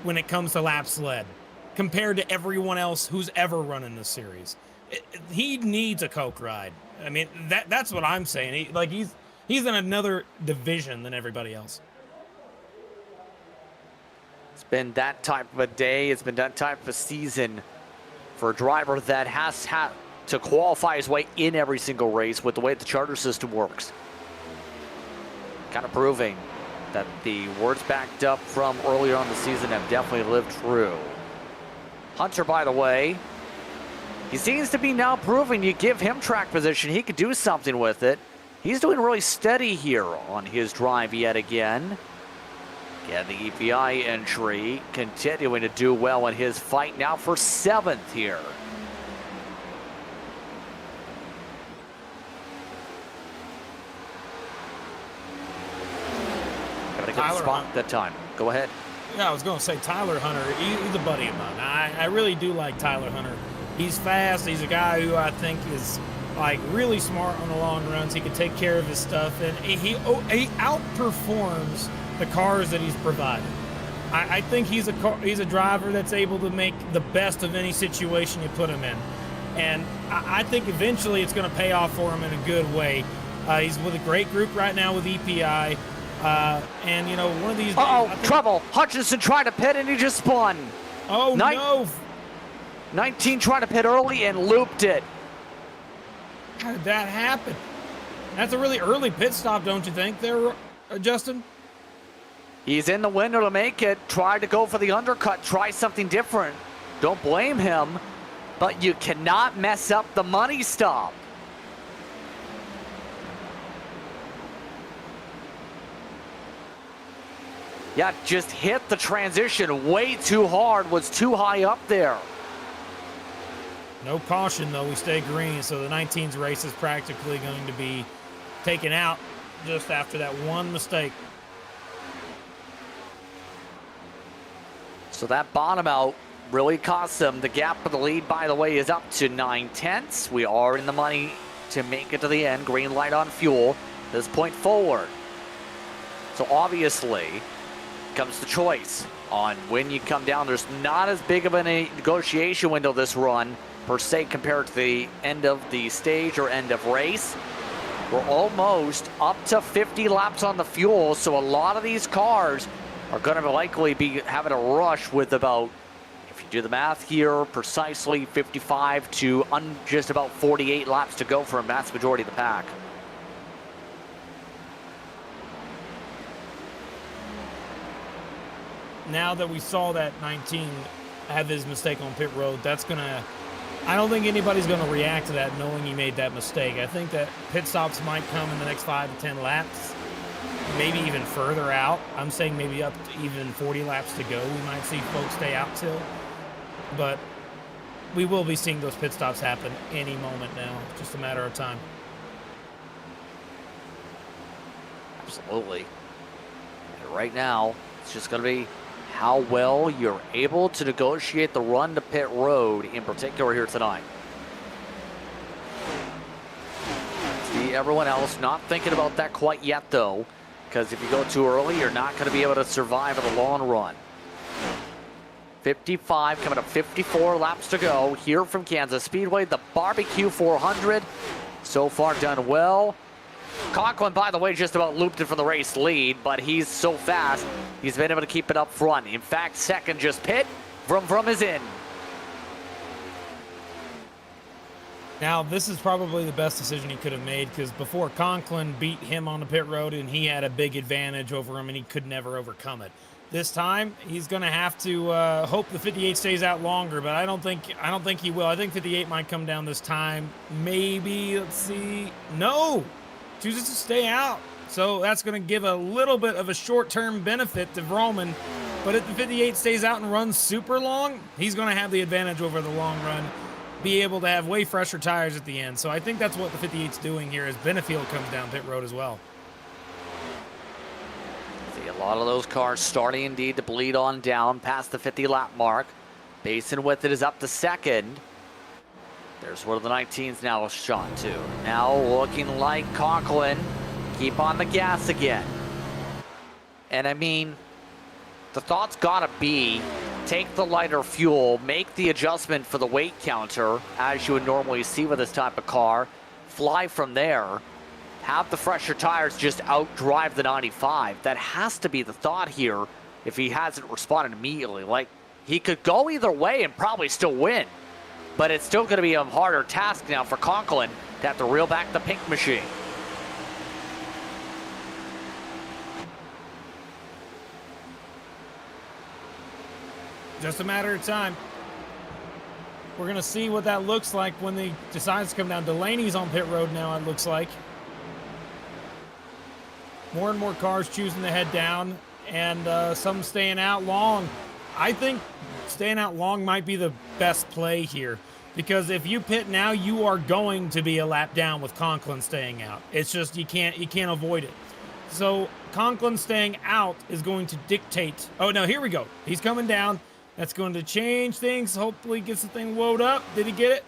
when it comes to lap sled compared to everyone else who's ever run in this series. He needs a Coke ride. I mean, that's what I'm saying. He's in another division than everybody else. It's been that type of a day. It's been that type of a season for a driver that has had to qualify his way in every single race with the way the charter system works. Kind of proving that the words backed up from earlier on the season have definitely lived true. Hunter, by the way, he seems to be now proving you give him track position, he could do something with it. He's doing really steady here on his drive yet again. Again, the EPI entry continuing to do well in his fight now for 7th here. Got a good spot that time. Go ahead. Yeah, I was going to say Tyler Hunter, he's a buddy of mine. I really do like Tyler Hunter. He's fast. He's a guy who I think is like really smart on the long runs. He can take care of his stuff, and he outperforms the cars that he's provided. I think he's a driver that's able to make the best of any situation you put him in, and I think eventually it's going to pay off for him in a good way. He's with a great group right now with EPI, and you know, one of these days, trouble. Hutchinson tried to pit and he just spun. Oh no. 19 tried to pit early and looped it. How did that happen? That's a really early pit stop, don't you think there, Justin? He's in the window to make it. Tried to go for the undercut. Try something different. Don't blame him, but you cannot mess up the money stop. Yeah, just hit the transition way too hard. Was too high up there. No caution, though. We stay green, so the 19's race is practically going to be taken out just after that one mistake. So that bottom out really cost them. The gap of the lead, by the way, is up to 9/10. We are in the money to make it to the end. Green light on fuel. This point forward. So obviously, comes the choice on when you come down. There's not as big of a negotiation window this run, per se, compared to the end of the stage or end of race. We're almost up to 50 laps on the fuel, so a lot of these cars are going to likely be having a rush with about, if you do the math here, precisely 55 to just about 48 laps to go for a vast majority of the pack. Now that we saw that 19 have his mistake on pit road, that's going to, I don't think anybody's going to react to that knowing he made that mistake. I think that pit stops might come in the next 5 to 10 laps, maybe even further out. I'm saying maybe up to even 40 laps to go. We might see folks stay out till, but we will be seeing those pit stops happen any moment now. It's just a matter of time. Absolutely. And right now, it's just going to be how well you're able to negotiate the run to pit road, in particular here tonight. See everyone else not thinking about that quite yet, though, because if you go too early, you're not going to be able to survive in the long run. 55, coming up 54 laps to go here from Kansas Speedway. The BBQ 400 so far done well. Conklin, by the way, just about looped it for the race lead, but he's so fast, he's been able to keep it up front. In fact, second just pit. Vroom is in. Now, this is probably the best decision he could have made, because before Conklin beat him on the pit road and he had a big advantage over him and he could never overcome it. This time, he's going to have to hope the 58 stays out longer, but I don't think he will. I think 58 might come down this time. Maybe, let's see. No! Chooses to stay out. So that's going to give a little bit of a short-term benefit to Vroman. But if the 58 stays out and runs super long, he's going to have the advantage over the long run, be able to have way fresher tires at the end. So I think that's what the 58's doing here as Benefield comes down pit road as well. See a lot of those cars starting indeed to bleed on down past the 50-lap mark. Basin with it is up to second. There's one of the 19s now shot too. Now looking like Conklin. Keep on the gas again. And I mean, the thought's gotta be, take the lighter fuel, make the adjustment for the weight counter, as you would normally see with this type of car, fly from there, have the fresher tires just outdrive the 95. That has to be the thought here if he hasn't responded immediately. Like, he could go either way and probably still win, but it's still gonna be a harder task now for Conklin to have to reel back the pink machine. Just a matter of time. We're going to see what that looks like when he decides to come down. Delaney's on pit road now, it looks like. More and more cars choosing to head down, and some staying out long. I think staying out long might be the best play here, because if you pit now, you are going to be a lap down with Conklin staying out. It's just you can't avoid it. So Conklin staying out is going to dictate. Oh, no, here we go. He's coming down. That's going to change things. Hopefully gets the thing woed up. Did he get it?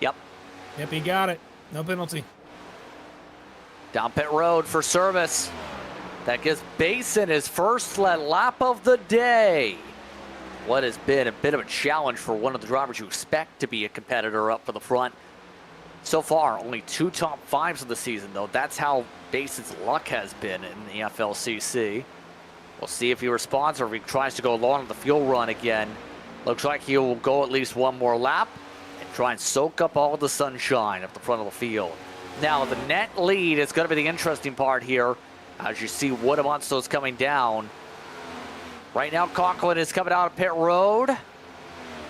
Yep. Yep, he got it. No penalty. Down pit road for service. That gives Basin his first lap of the day. What has been a bit of a challenge for one of the drivers you expect to be a competitor up for the front. So far, only 2 top 5s of the season, though. That's how Basin's luck has been in the FLCC. We'll see if he responds or if he tries to go long on the fuel run again. Looks like he will go at least one more lap and try and soak up all the sunshine up the front of the field. Now, the net lead is going to be the interesting part here. As you see Wood Amonsto's coming down. Right now, Conklin is coming out of pit road.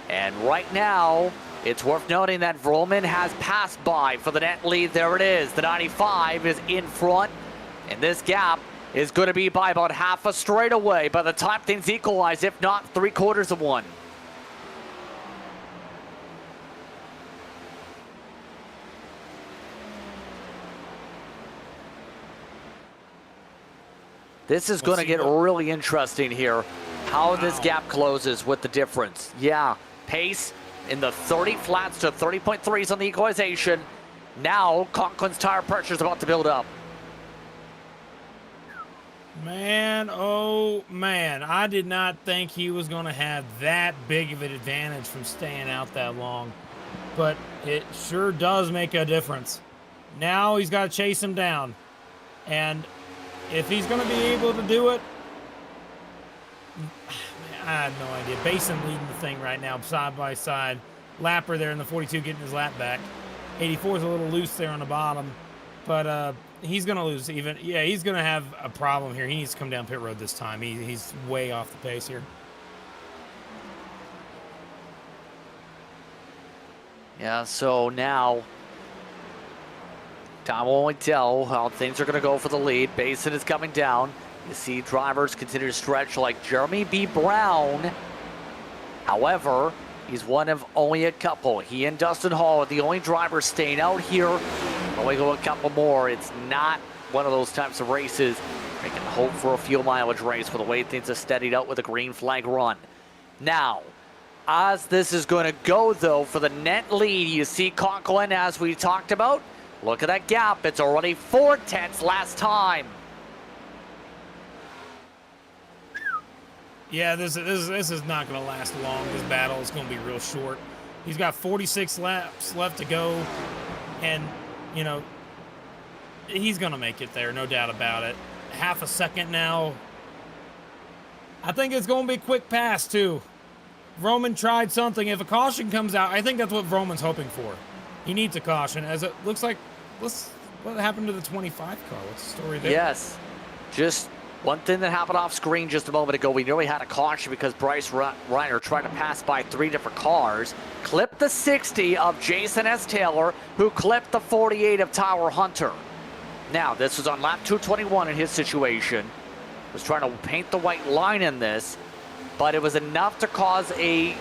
And right now, it's worth noting that Vroman has passed by for the net lead. There it is. The 95 is in front. And this gap is going to be by about half a straightaway by the time things equalize, if not 3/4 of one. This is going to get really interesting here, how this gap closes with the difference. Yeah, pace in the 30 flats to 30.3s on the equalization. Now, Conklin's tire pressure is about to build up. Man, oh man, I did not think he was going to have that big of an advantage from staying out that long, but it sure does make a difference. Now he's got to chase him down, and if he's going to be able to do it, I have no idea. Basin leading the thing right now, side by side. Lapper there in the 42 getting his lap back. 84 is a little loose there on the bottom, but he's going to lose even. Yeah, he's going to have a problem here. He needs to come down pit road this time. He's way off the pace here. Yeah, so now time will only tell how things are going to go for the lead. Basin is coming down. You see drivers continue to stretch like Jeremy B. Brown. However, he's one of only a couple. He and Dustin Hall are the only drivers staying out here. Only go a couple more. It's not one of those types of races where you can hope for a fuel mileage race for the way things are steadied out with a green flag run. Now, as this is going to go, though, for the net lead, you see Conklin, as we talked about. Look at that gap. It's already 4/10 last time. Yeah, this is not going to last long. This battle is going to be real short. He's got 46 laps left to go, and, you know, he's going to make it there, no doubt about it. Half a second now. I think it's going to be a quick pass, too. Vroman tried something. If a caution comes out, I think that's what Vroman's hoping for. He needs a caution, as it looks like. What happened to the 25 car? What's the story there? Yes, just one thing that happened off screen just a moment ago. We nearly had a caution because Bryce Reiner tried to pass by 3 different cars, clipped the 60 of Jason S. Taylor, who clipped the 48 of Tyler Hunter. Now, this was on lap 221 in his situation. Was trying to paint the white line in this, but it was enough to cause a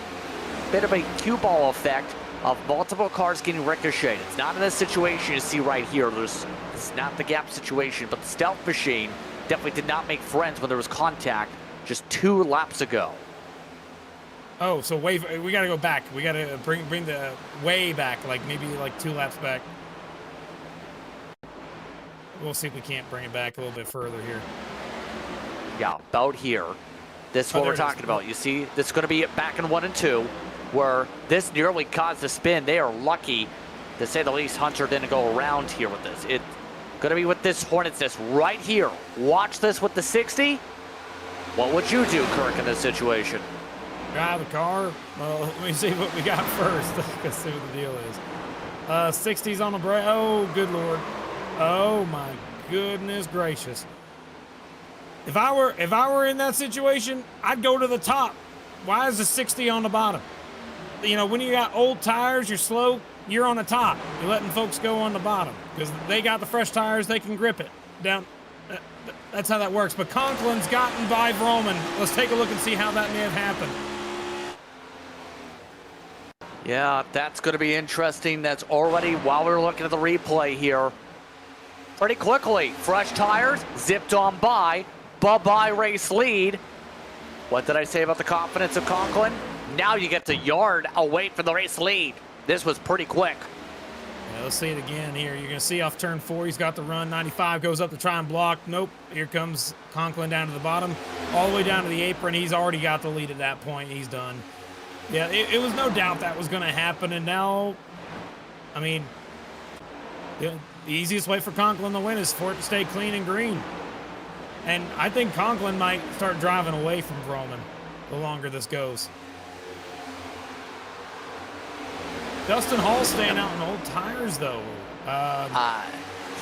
bit of a cue ball effect of multiple cars getting ricocheted. It's not in this situation you see right here. This is not the gap situation, but the stealth machine definitely did not make friends when there was contact just 2 laps ago. Oh, so we got to go back. We got to bring the way back, like maybe like 2 laps back. We'll see if we can't bring it back a little bit further here. Yeah, about here. This is what we're talking about. You see, this is going to be back in 1 and 2, where this nearly caused a spin. They are lucky, to say the least, Hunter didn't go around here with this. It's going to be with this Hornets nest right here. Watch this with the 60. What would you do, Kirk, in this situation? Drive the car. Well, let me see what we got first. Let's see what the deal is. 60s on the brake. Oh, good Lord. Oh, my goodness gracious. If I were in that situation, I'd go to the top. Why is the 60 on the bottom? You know, when you got old tires, you're slow, you're on the top. You're letting folks go on the bottom because they got the fresh tires, they can grip it down. That's how that works. But Conklin's gotten by Vroman. Let's take a look and see how that may have happened. Yeah, that's going to be interesting. That's already, while we're looking at the replay here, pretty quickly. Fresh tires, zipped on by. Bye-bye race lead. What did I say about the confidence of Conklin? Now you get to yard away from the race lead. This was pretty quick. Yeah, let's see it again here. You're going to see off turn 4, he's got the run. 95 goes up to try and block. Nope. Here comes Conklin down to the bottom. All the way down to the apron. He's already got the lead at that point. He's done. Yeah, it was no doubt that was going to happen. And now, I mean, the easiest way for Conklin to win is for it to stay clean and green. And I think Conklin might start driving away from Vroman the longer this goes. Dustin Hall staying out in old tires, though.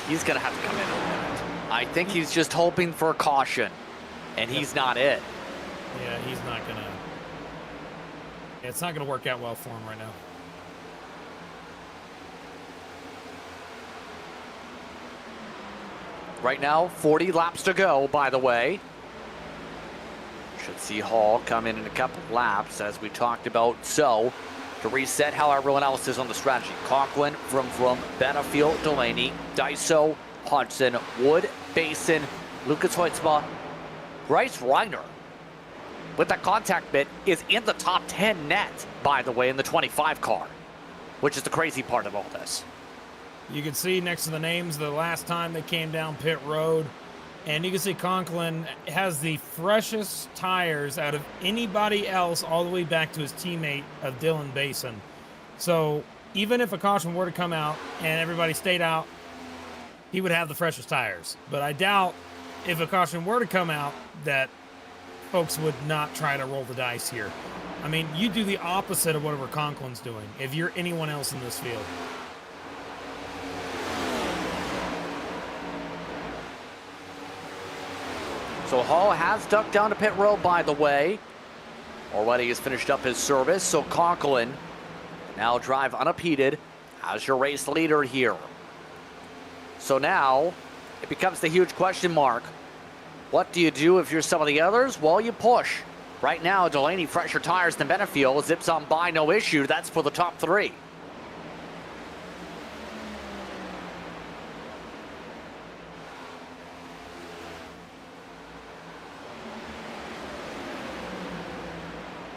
He's going to have to come in a minute. I think he's just hoping for a caution, and he's not it. Yeah, he's not going to. It's not going to work out well for him right now. Right now, 40 laps to go, by the way. Should see Hall come in a couple laps, as we talked about. So, to reset how everyone else is on the strategy. Conklin, from Benefield, Delaney, Daiso, Hudson, Wood, Basin, Lucas Hoitzma, Bryce Reiner, with that contact bit, is in the top 10 net, by the way, in the 25 car, which is the crazy part of all this. You can see next to the names the last time they came down pit road, and you can see Conklin has the freshest tires out of anybody else all the way back to his teammate of Dylan Basin. So even if a caution were to come out and everybody stayed out, he would have the freshest tires. But I doubt if a caution were to come out that folks would not try to roll the dice here. I mean, you do the opposite of whatever Conklin's doing if you're anyone else in this field. So Hall has ducked down to pit road, by the way. Already has finished up his service, so Conklin now drive unimpeded as your race leader here. So now it becomes the huge question mark. What do you do if you're some of the others? Well, you push. Right now, Delaney fresher tires than Benefield, zips on by, no issue. That's for the top 3.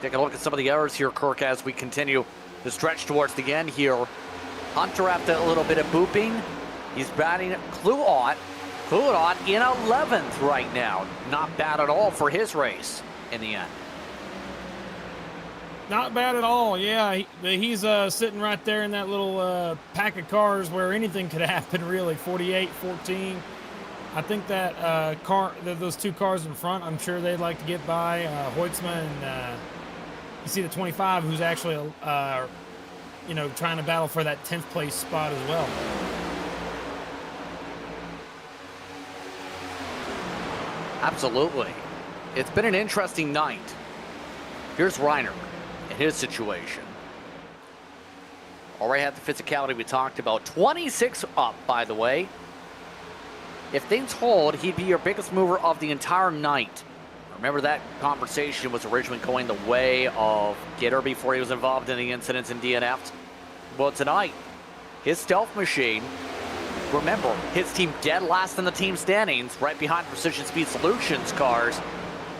Take a look at some of the errors here, Kirk, as we continue to stretch towards the end here. Hunter, after a little bit of booping, he's batting Cluot in 11th right now. Not bad at all for his race in the end. Not bad at all, yeah. He's sitting right there in that little pack of cars where anything could happen, really. 48, 14. I think that those 2 cars in front, I'm sure they'd like to get by Hoitzma and you see the 25, who's actually, trying to battle for that 10th place spot as well. Absolutely. It's been an interesting night. Here's Reiner in his situation. Already had the physicality we talked about. 26 up, by the way. If things hold, he'd be your biggest mover of the entire night. Remember, that conversation was originally going the way of Gitter before he was involved in the incidents and DNF'd. Well, tonight, his stealth machine, remember, his team dead last in the team standings, right behind Precision Speed Solutions cars,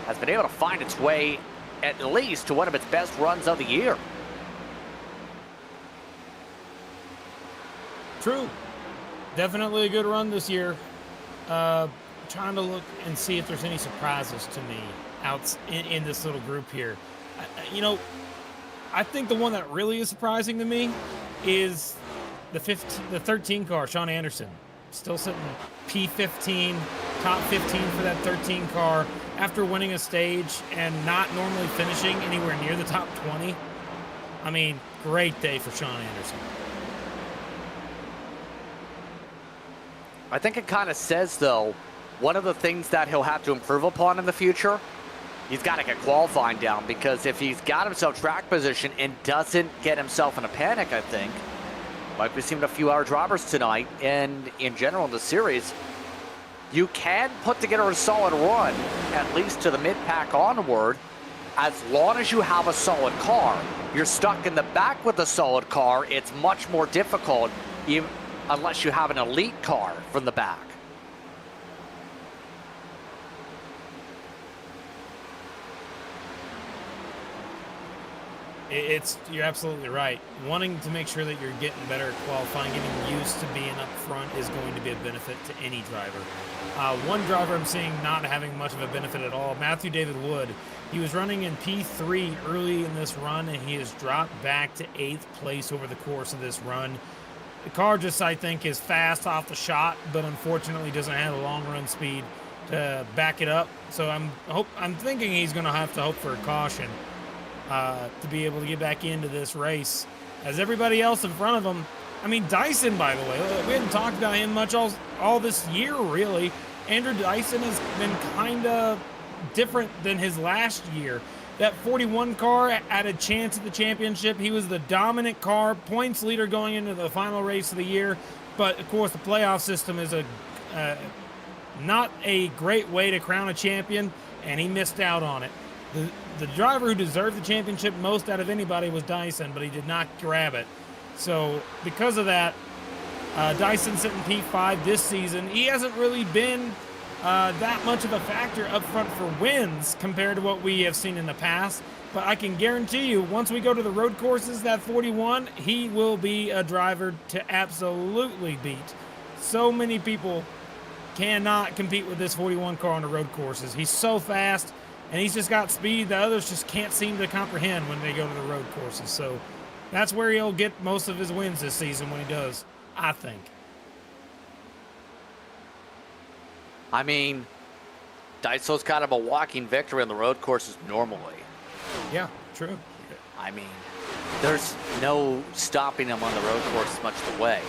has been able to find its way at least to one of its best runs of the year. True. Definitely a good run this year. trying to look and see if there's any surprises to me out in this little group here. You know, I think the one that really is surprising to me is the 13 car, Sean Anderson. Still sitting P15, top 15 for that 13 car after winning a stage and not normally finishing anywhere near the top 20. I mean, great day for Sean Anderson. I think it kind of says, though, one of the things that he'll have to improve upon in the future, he's got to get qualifying down, because if he's got himself track position and doesn't get himself in a panic, I think, like we've seen a few other drivers tonight and in general in the series, you can put together a solid run, at least to the mid-pack onward, as long as you have a solid car. You're stuck in the back with a solid car, it's much more difficult, even unless you have an elite car from the back. You're absolutely right. Wanting to make sure that you're getting better at qualifying, getting used to being up front is going to be a benefit to any driver. One driver I'm seeing not having much of a benefit at all, Matthew David Wood. He was running in P3 early in this run, and he has dropped back to 8th place over the course of this run. The car just, I think, is fast off the shot, but unfortunately doesn't have a long run speed to back it up. So I'm thinking he's going to have to hope for a caution to be able to get back into this race. As everybody else in front of him, I mean, Dyson, by the way, we haven't talked about him much all this year, really. Andrew Dyson has been kind of different than his last year. That 41 car had a chance at the championship. He was the dominant car, points leader going into the final race of the year. But, of course, the playoff system is not a great way to crown a champion, and he missed out on it. The driver who deserved the championship most out of anybody was Dyson, but he did not grab it. So, because of that, Dyson sitting P5 this season. He hasn't really been that much of a factor up front for wins compared to what we have seen in the past. But I can guarantee you, once we go to the road courses, that 41, he will be a driver to absolutely beat. So many people cannot compete with this 41 car on the road courses. He's so fast, and he's just got speed that others just can't seem to comprehend when they go to the road courses. So that's where he'll get most of his wins this season when he does, I think. I mean, Daiso's kind of a walking victory on the road courses normally. Yeah, true. I mean, there's no stopping him on the road courses much of the way.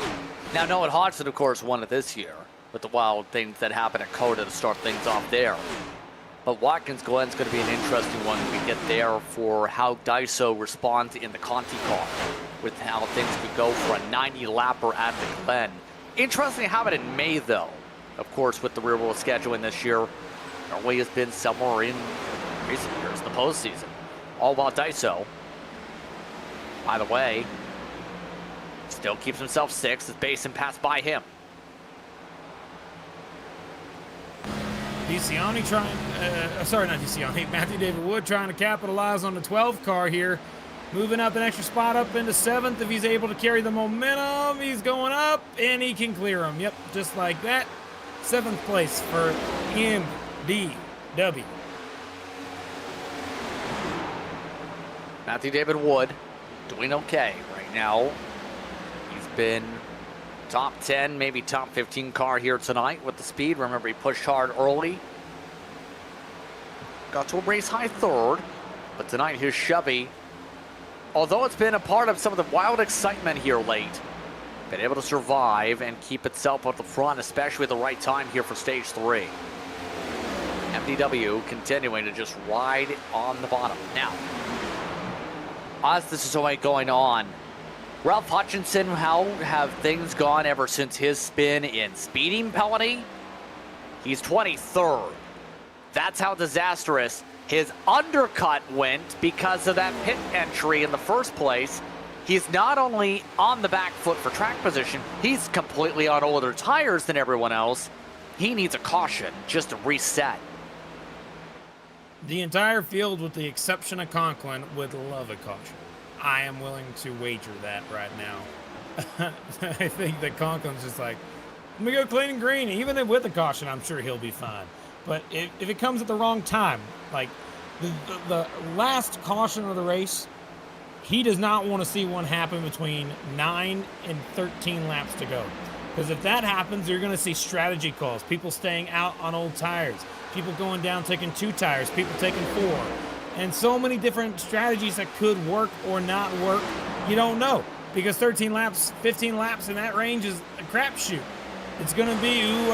Now, Noah Hodgson, of course, won it this year with the wild things that happened at Coda to start things off there. But Watkins Glen's going to be an interesting one when we get there for how Daiso responds in the Conti car, with how things could go for a 90-lapper at the Glen. Interesting to have it in May, though. Of course, with the real-world scheduling this year, Norway has been somewhere in recent years, the postseason. All while Daiso, by the way, still keeps himself 6th as Basin passed by him. DeCiani Matthew David Wood trying to capitalize on the 12 car here. Moving up an extra spot up into 7th. If he's able to carry the momentum, he's going up, and he can clear him. Yep, just like that. 7th place for MDW. Matthew David Wood doing okay right now. He's been top 10, maybe top 15 car here tonight with the speed. Remember, he pushed hard early. Got to a race high 3rd. But tonight, his Chevy, although it's been a part of some of the wild excitement here late, been able to survive and keep itself at the front, especially at the right time here for stage 3. MDW continuing to just ride on the bottom. Now, as this is all going on, Ralph Hutchinson, how have things gone ever since his spin in speeding penalty? He's 23rd. That's how disastrous his undercut went because of that pit entry in the first place. He's not only on the back foot for track position, he's completely on older tires than everyone else. He needs a caution just to reset. The entire field, with the exception of Conklin, would love a caution. I am willing to wager that right now. I think that Conklin's just like, Let me go clean and green. Even with a caution, I'm sure he'll be fine. But if it comes at the wrong time, like the last caution of the race, he does not want to see one happen between 9 and 13 laps to go. Because if that happens, you're going to see strategy calls. People staying out on old tires. People going down taking 2 tires. People taking 4. And so many different strategies that could work or not work. You don't know. Because 13 laps, 15 laps in that range is a crapshoot. It's going to be who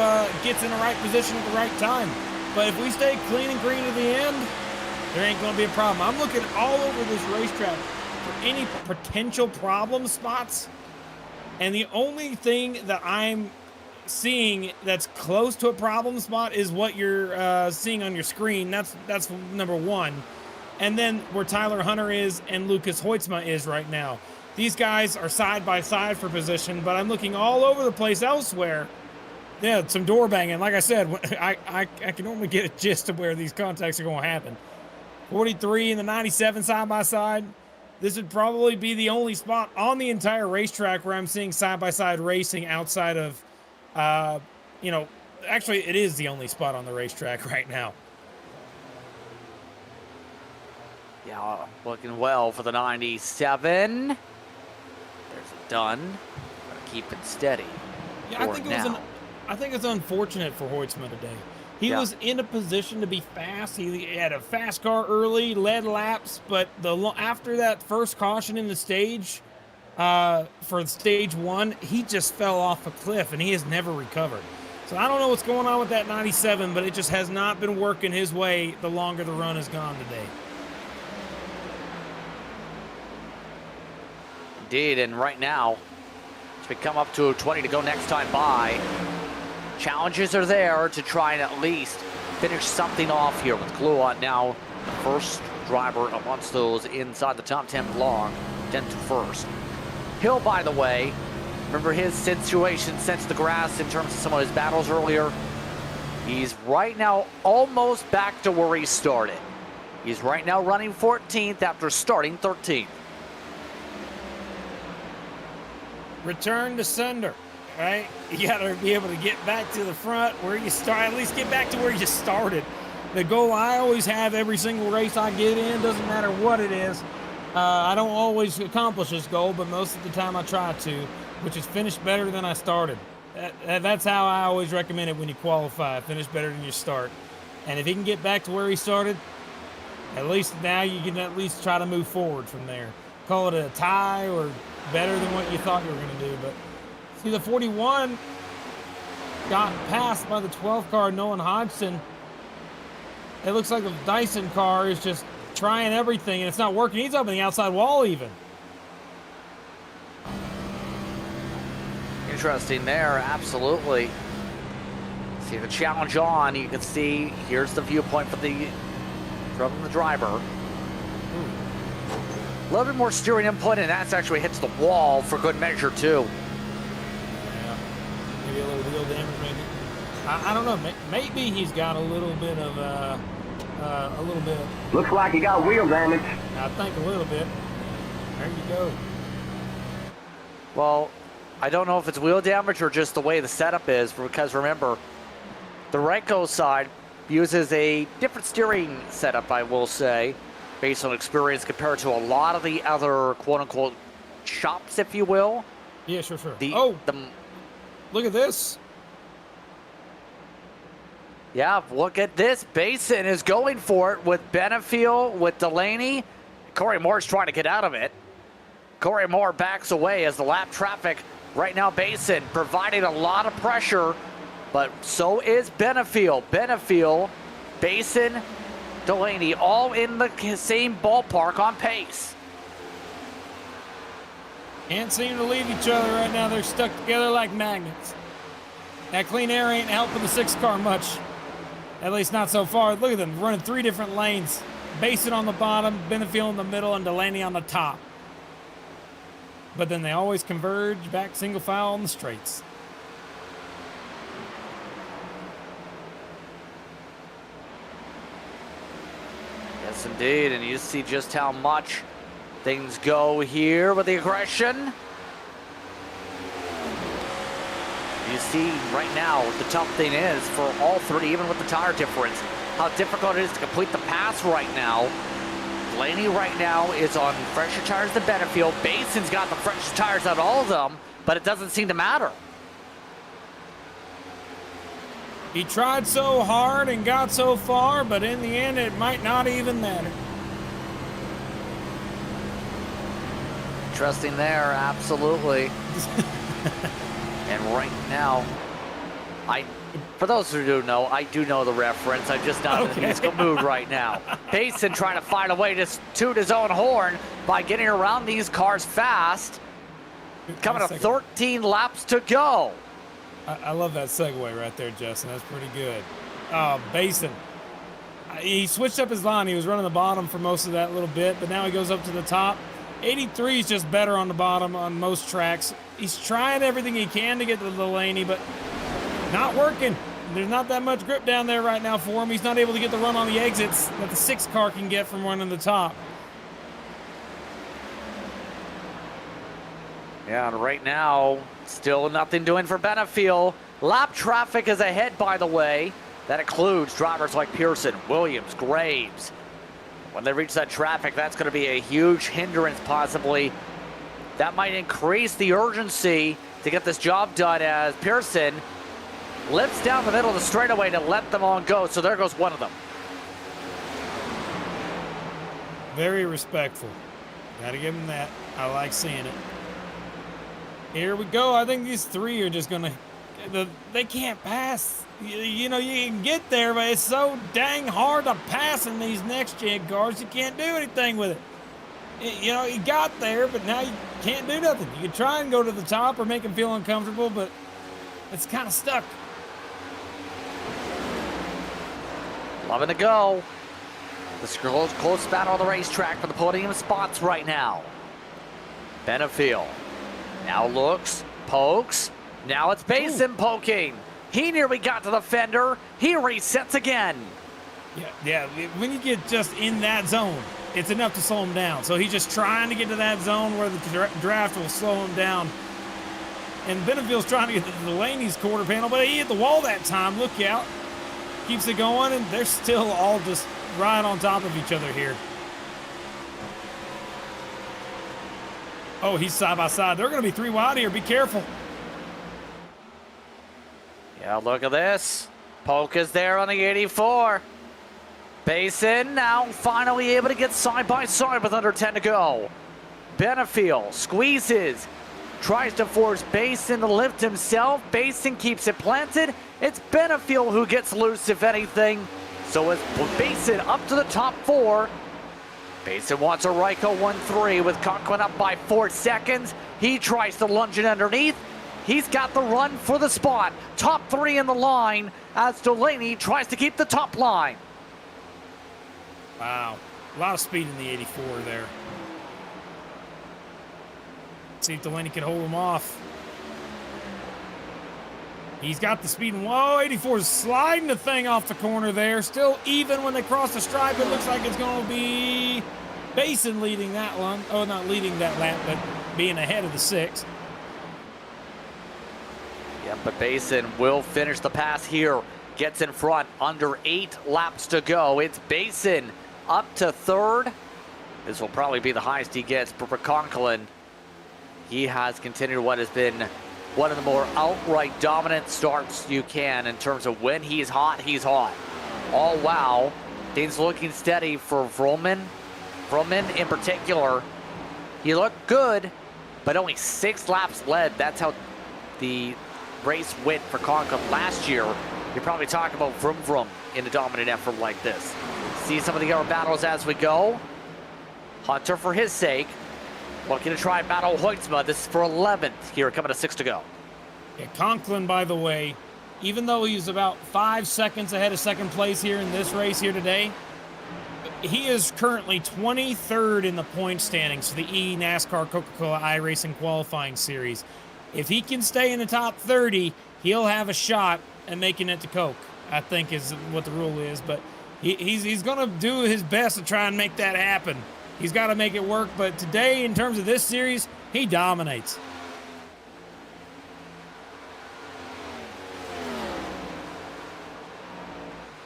gets in the right position at the right time. But if we stay clean and green to the end, there ain't going to be a problem. I'm looking all over this racetrack for any potential problem spots. And the only thing that I'm seeing that's close to a problem spot is what you're seeing on your screen. That's number 1. And then where Tyler Hunter is and Lucas Hoytsma is right now. These guys are side by side for position, but I'm looking all over the place elsewhere. Yeah, some door banging. Like I said, I can normally get a gist of where these contacts are going to happen. 43 and the 97 side by side. This would probably be the only spot on the entire racetrack where I'm seeing side-by-side racing outside of, actually it is the only spot on the racetrack right now. Yeah, looking well for the 97. There's a done. Gotta keep it steady. Yeah, I think it's unfortunate for Hoytsma today. He was in a position to be fast. He had a fast car early, led laps, but after that first caution in the stage, for stage 1, he just fell off a cliff, and he has never recovered. So I don't know what's going on with that 97, but it just has not been working his way the longer the run has gone today. Indeed, and right now, as we come up to 20 to go next time by, challenges are there to try and at least finish something off here with Kluot now the first driver amongst those inside the top 10 long, 10 to first. Hill, by the way, remember his situation since the grass in terms of some of his battles earlier? He's right now almost back to where he started. He's right now running 14th after starting 13th. Return to sender. Right? You got to be able to get back to the front where you start, at least get back to where you started. The goal I always have every single race I get in, doesn't matter what it is. I don't always accomplish this goal, but most of the time I try to, which is finish better than I started. That's how I always recommend it when you qualify. Finish better than you start. And if he can get back to where he started, at least now you can at least try to move forward from there. Call it a tie or better than what you thought you were going to do, but see, the 41 got passed by the 12 car, Nolan Hodgson. It looks like the Dyson car is just trying everything, and it's not working. He's up in the outside wall even. Interesting there, absolutely. See the challenge on. You can see, here's the viewpoint from the driver. A little bit more steering input, and that's actually hits the wall for good measure, too. Maybe a little wheel damage, maybe. I don't know. Maybe he's got a little bit of Looks like he got wheel damage. I think a little bit. There you go. Well, I don't know if it's wheel damage or just the way the setup is, because remember, the Renko side uses a different steering setup, I will say, based on experience compared to a lot of the other quote-unquote shops, if you will. Yeah, sure. Look at this. Yeah, look at this. Basin is going for it with Benefiel, with Delaney. Corey Moore's trying to get out of it. Corey Moore backs away as the lap traffic. Right now, Basin providing a lot of pressure, but so is Benefiel. Basin, Delaney, all in the same ballpark on pace. Can't seem to leave each other right now. They're stuck together like magnets. That clean air ain't helping the 6 car much. At least not so far. Look at them running 3 different lanes. Basin on the bottom, Benefiel in the middle, and Delaney on the top. But then they always converge back single file on the straights. Yes, indeed. And you see just how much things go here with the aggression. You see right now, the tough thing is for all three, even with the tire difference, how difficult it is to complete the pass right now. Blaney right now is on fresher tires than Benefield. Bason's got the freshest tires out of all of them, but it doesn't seem to matter. He tried so hard and got so far, but in the end, it might not even matter. Interesting there, absolutely. And right now, for those who do know, I do know the reference. I'm just not in the musical mood right now. Basin trying to find a way to toot his own horn by getting around these cars fast. Coming to 13 laps to go. I love that segue right there, Justin. That's pretty good. Basin. He switched up his line. He was running the bottom for most of that little bit, but now he goes up to the top. 83 is just better on the bottom on most tracks. He's trying everything he can to get to Delaney, but not working. There's not that much grip down there right now for him. He's not able to get the run on the exits that the 6 car can get from running the top. Yeah, and right now, still nothing doing for Benefield. Lap traffic is ahead, by the way. That includes drivers like Pearson, Williams, Graves. When they reach that traffic, that's going to be a huge hindrance, possibly. That might increase the urgency to get this job done as Pearson lifts down the middle of the straightaway to let them on go. So there goes one of them. Very respectful. Got to give him that. I like seeing it. Here we go. I think these 3 are just going to... They can't pass. You know, you can get there, but it's so dang hard to pass in these next-gen cars. You can't do anything with it. You know, you got there, but now you can't do nothing. You can try and go to the top or make them feel uncomfortable, but it's kind of stuck. Loving to go. The close battle on the racetrack for the podium spots right now. Benefield now looks, pokes. Now it's Basin poking. He nearly got to the fender. He resets again. Yeah. When you get just in that zone, it's enough to slow him down. So he's just trying to get to that zone where the draft will slow him down. And Benefield's trying to get to Delaney's quarter panel, but he hit the wall that time. Look out. Keeps it going, and they're still all just right on top of each other here. Oh, he's side by side. They're going to be 3 wide here. Be careful. Yeah, look at this. Polk is there on the 84. Basin now finally able to get side by side with under 10 to go. Benefield squeezes, tries to force Basin to lift himself. Basin keeps it planted. It's Benefield who gets loose, if anything. So it's Basin up to the top 4. Basin wants a Ryko 1-3 with Conklin up by 4 seconds. He tries to lunge it underneath. He's got the run for the spot. Top 3 in the line as Delaney tries to keep the top line. Wow. A lot of speed in the 84 there. See if Delaney can hold him off. He's got the speed. Whoa, 84 is sliding the thing off the corner there. Still even when they cross the stripe. It looks like it's going to be Basin leading that one. Oh, not leading that lap, but being ahead of the 6. Yeah, but Basin will finish the pass here. Gets in front, under 8 laps to go. It's Basin up to 3rd. This will probably be the highest he gets for Conklin. He has continued what has been one of the more outright dominant starts you can in terms of when he's hot, he's hot. Oh, wow. Things looking steady for Vroman. Vroman in particular, he looked good, but only 6 laps led. That's how the race went for Conklin last year. You're probably talking about Vroom in a dominant effort like this. See some of the other battles as we go. Hunter, for his sake, looking to try battle Hoytsma. This is for 11th here, coming to 6 to go. Yeah, Conklin, by the way, even though he's about 5 seconds ahead of second place here in this race here today, he is currently 23rd in the point standings for the NASCAR Coca-Cola iRacing qualifying series. If he can stay in the top 30, he'll have a shot at making it to Coke, I think is what the rule is. But he's going to do his best to try and make that happen. He's got to make it work. But today, in terms of this series, he dominates.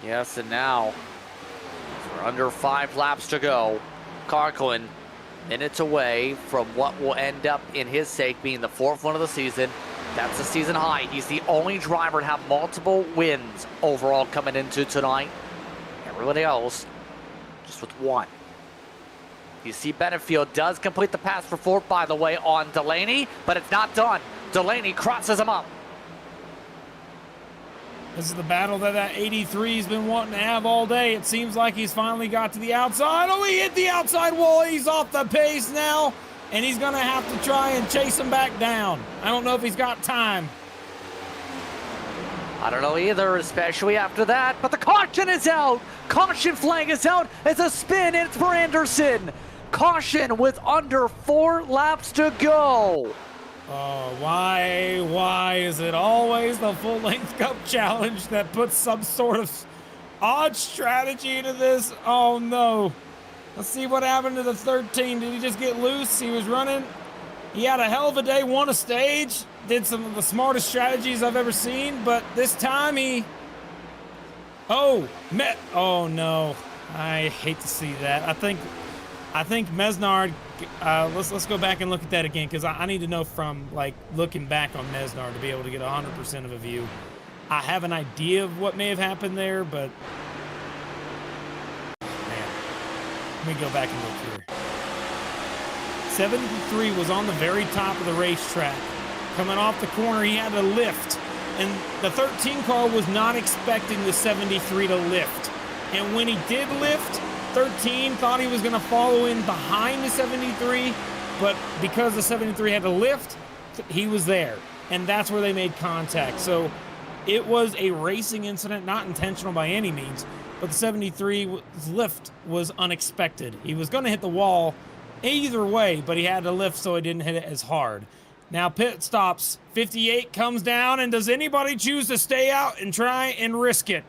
Yes, and now we're under 5 laps to go. Conklin minutes away from what will end up in his sake being the 4th win of the season. That's the season high. He's the only driver to have multiple wins overall coming into tonight. Everybody else just with 1. You see Benefield does complete the pass for 4th, by the way, on Delaney, but it's not done. Delaney crosses him up. This is the battle that 83's been wanting to have all day. It seems like he's finally got to the outside. Oh, he hit the outside wall. He's off the pace now, and he's going to have to try and chase him back down. I don't know if he's got time. I don't know either, especially after that, but the caution is out. Caution flag is out. It's a spin, and it's for Anderson. Caution with under 4 laps to go. Oh, why is it always the full-length cup challenge that puts some sort of odd strategy into this? Oh, no. Let's see what happened to the 13. Did he just get loose? He was running. He had a hell of a day, won a stage, did some of the smartest strategies I've ever seen, but this time he... Oh, no. I hate to see that. I think Mesnard, let's go back and look at that again, because I need to know from, like, looking back on Mesnard to be able to get 100% of a view. I have an idea of what may have happened there, but, man, let me go back and look here. 73 was on the very top of the racetrack. Coming off the corner, he had to lift, and the 13 car was not expecting the 73 to lift. And when he did lift, 13 thought he was going to follow in behind the 73, but because the 73 had to lift, he was there, and that's where they made contact. So it was a racing incident, not intentional by any means, but the 73's lift was unexpected. He was going to hit the wall either way, but he had to lift so he didn't hit it as hard. Now pit stops. 58 comes down, and does anybody choose to stay out and try and risk it?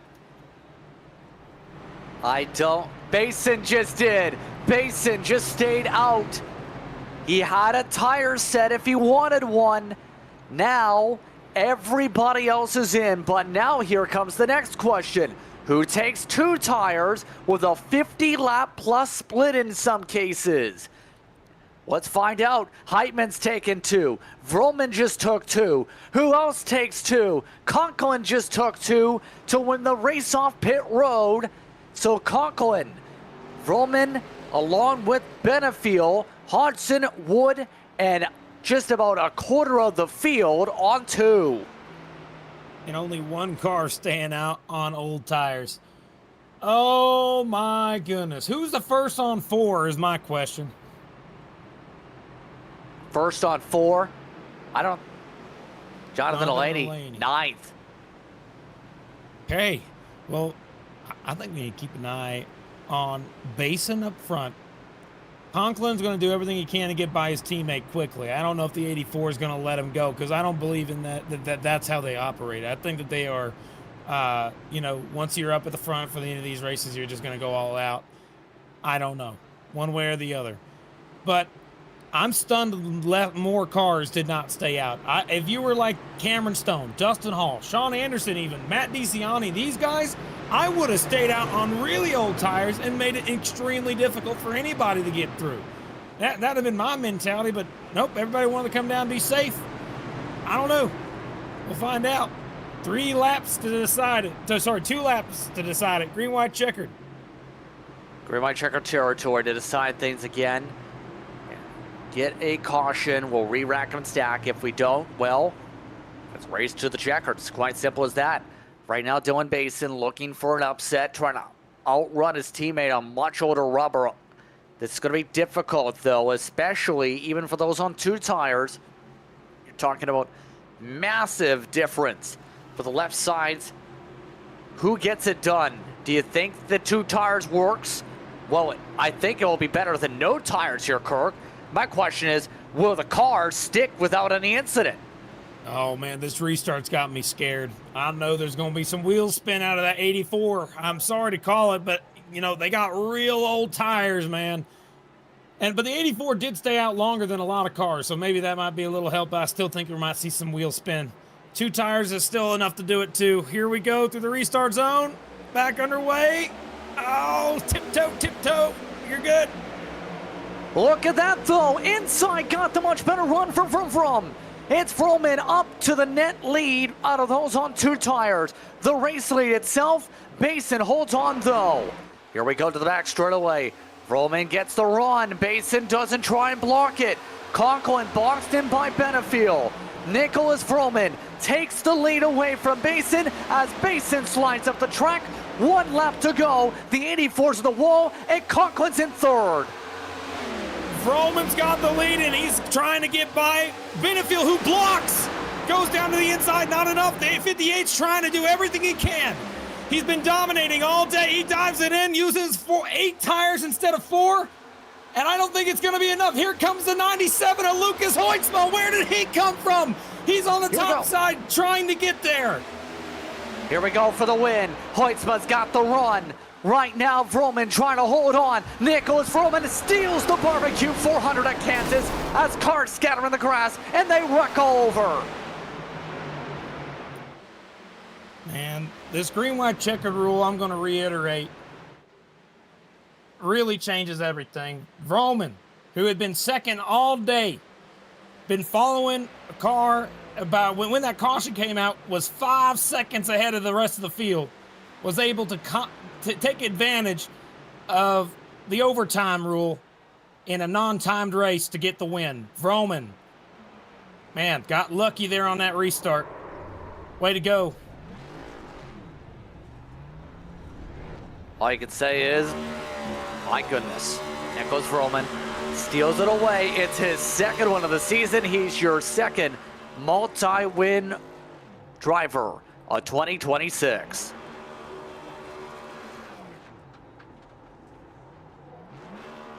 I don't. Basin just did. Basin just stayed out. He had a tire set if he wanted one. Now everybody else is in, but now here comes the next question. Who takes 2 tires with a 50-lap plus split in some cases? Let's find out. Heitman's taken 2. Vrolman just took 2. Who else takes 2? Conklin just took 2 to win the race off pit road. So Conklin, Vrolman, along with Benefield, Hodgson, Wood, and just about a quarter of the field on 2. And only 1 car staying out on old tires. Oh my goodness. Who's the first on 4 is my question. First on 4? Jonathan Delaney, 9th. Okay, well, I think we need to keep an eye on Basin up front. Conklin's going to do everything he can to get by his teammate quickly. I don't know if the 84 is going to let him go, because I don't believe in that's how they operate. I think that they are, once you're up at the front for the end of these races, you're just going to go all out. I don't know, one way or the other. But I'm stunned more cars did not stay out. If you were like Cameron Stone, Dustin Hall, Sean Anderson even, Matt DeCiani, these guys, I would have stayed out on really old tires and made it extremely difficult for anybody to get through. That would have been my mentality, but nope, everybody wanted to come down and be safe. I don't know. We'll find out. 2 laps to decide it. Green, white, checkered. Green, white, checkered territory to decide things again. Get a caution. We'll re-rack and stack. If we don't, well, let's race to the checkered. It's quite simple as that. Right now, Dylan Basin looking for an upset, trying to outrun his teammate on much older rubber. This is going to be difficult, though, especially even for those on 2 tires. You're talking about massive difference for the left sides. Who gets it done? Do you think the 2 tires works? Well, I think it will be better than no tires here, Kirk. My question is, will the car stick without any incident? Oh, man, this restart's got me scared. I know there's going to be some wheel spin out of that 84. I'm sorry to call it, but, they got real old tires, man. But the 84 did stay out longer than a lot of cars, so maybe that might be a little help. I still think we might see some wheel spin. 2 tires is still enough to do it, too. Here we go through the restart zone. back underway. Oh, tiptoe. You're good. Look at that, though. Inside got the much better run from Vroom. It's Vroman up to the net lead out of those on 2 tires. The race lead itself, Basin holds on, though. Here we go to the back straight away. Vroman gets the run. Basin doesn't try and block it. Conklin boxed in by Benefiel. Nicholas Vroman takes the lead away from Basin as Basin slides up the track. 1 lap to go. The 84's to the wall, and Conklin's in 3rd. Vroman's got the lead, and he's trying to get by Benefiel, who blocks. Goes down to the inside, not enough. The 58's trying to do everything he can. He's been dominating all day. He dives it in, uses 8 tires instead of 4. And I don't think it's going to be enough. Here comes the 97 of Lucas Hoytsma. Where did he come from? He's on the top side trying to get there. Here we go for the win. Hoytsma's got the run. Right now, Vroman trying to hold on. Nicholas Vroman steals the BBQ 400 at Kansas as cars scatter in the grass and they wreck all over. Man, this green-white checkered rule, I'm going to reiterate, really changes everything. Vroman, who had been second all day, been following a car about when that caution came out, was 5 seconds ahead of the rest of the field, was able to take advantage of the overtime rule in a non-timed race to get the win. Vroman, man, got lucky there on that restart. Way to go. All you can say is, my goodness, Nicholas Vroman steals it away. It's his 2nd one of the season. He's your 2nd multi-win driver of 2026.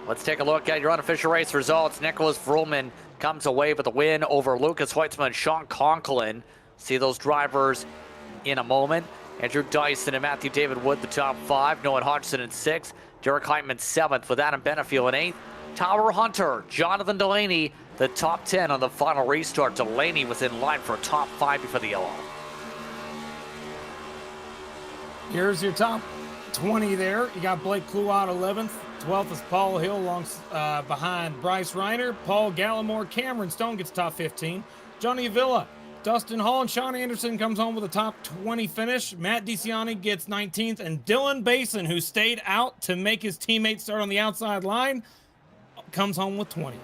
Let's take a look at your unofficial race results. Nicholas Vroman comes away with a win over Lucas Hoytsma and Sean Conklin. See those drivers in a moment. Andrew Dyson and Matthew David Wood, the top 5. Noah Hodgson in 6th. Derek Heitman 7th with Adam Benefiel in 8th. Tower Hunter, Jonathan Delaney, the top 10 on the final restart. Delaney was in line for a top 5 before the yellow. Here's your top 20 there. You got Blake Kluot 11th. 12th is Paul Hill behind Bryce Reiner. Paul Gallimore, Cameron Stone gets top 15. Johnny Avila, Dustin Hall, and Sean Anderson comes home with a top 20 finish. Matt DeCiani gets 19th. And Dylan Basin, who stayed out to make his teammates start on the outside line, comes home with 20th.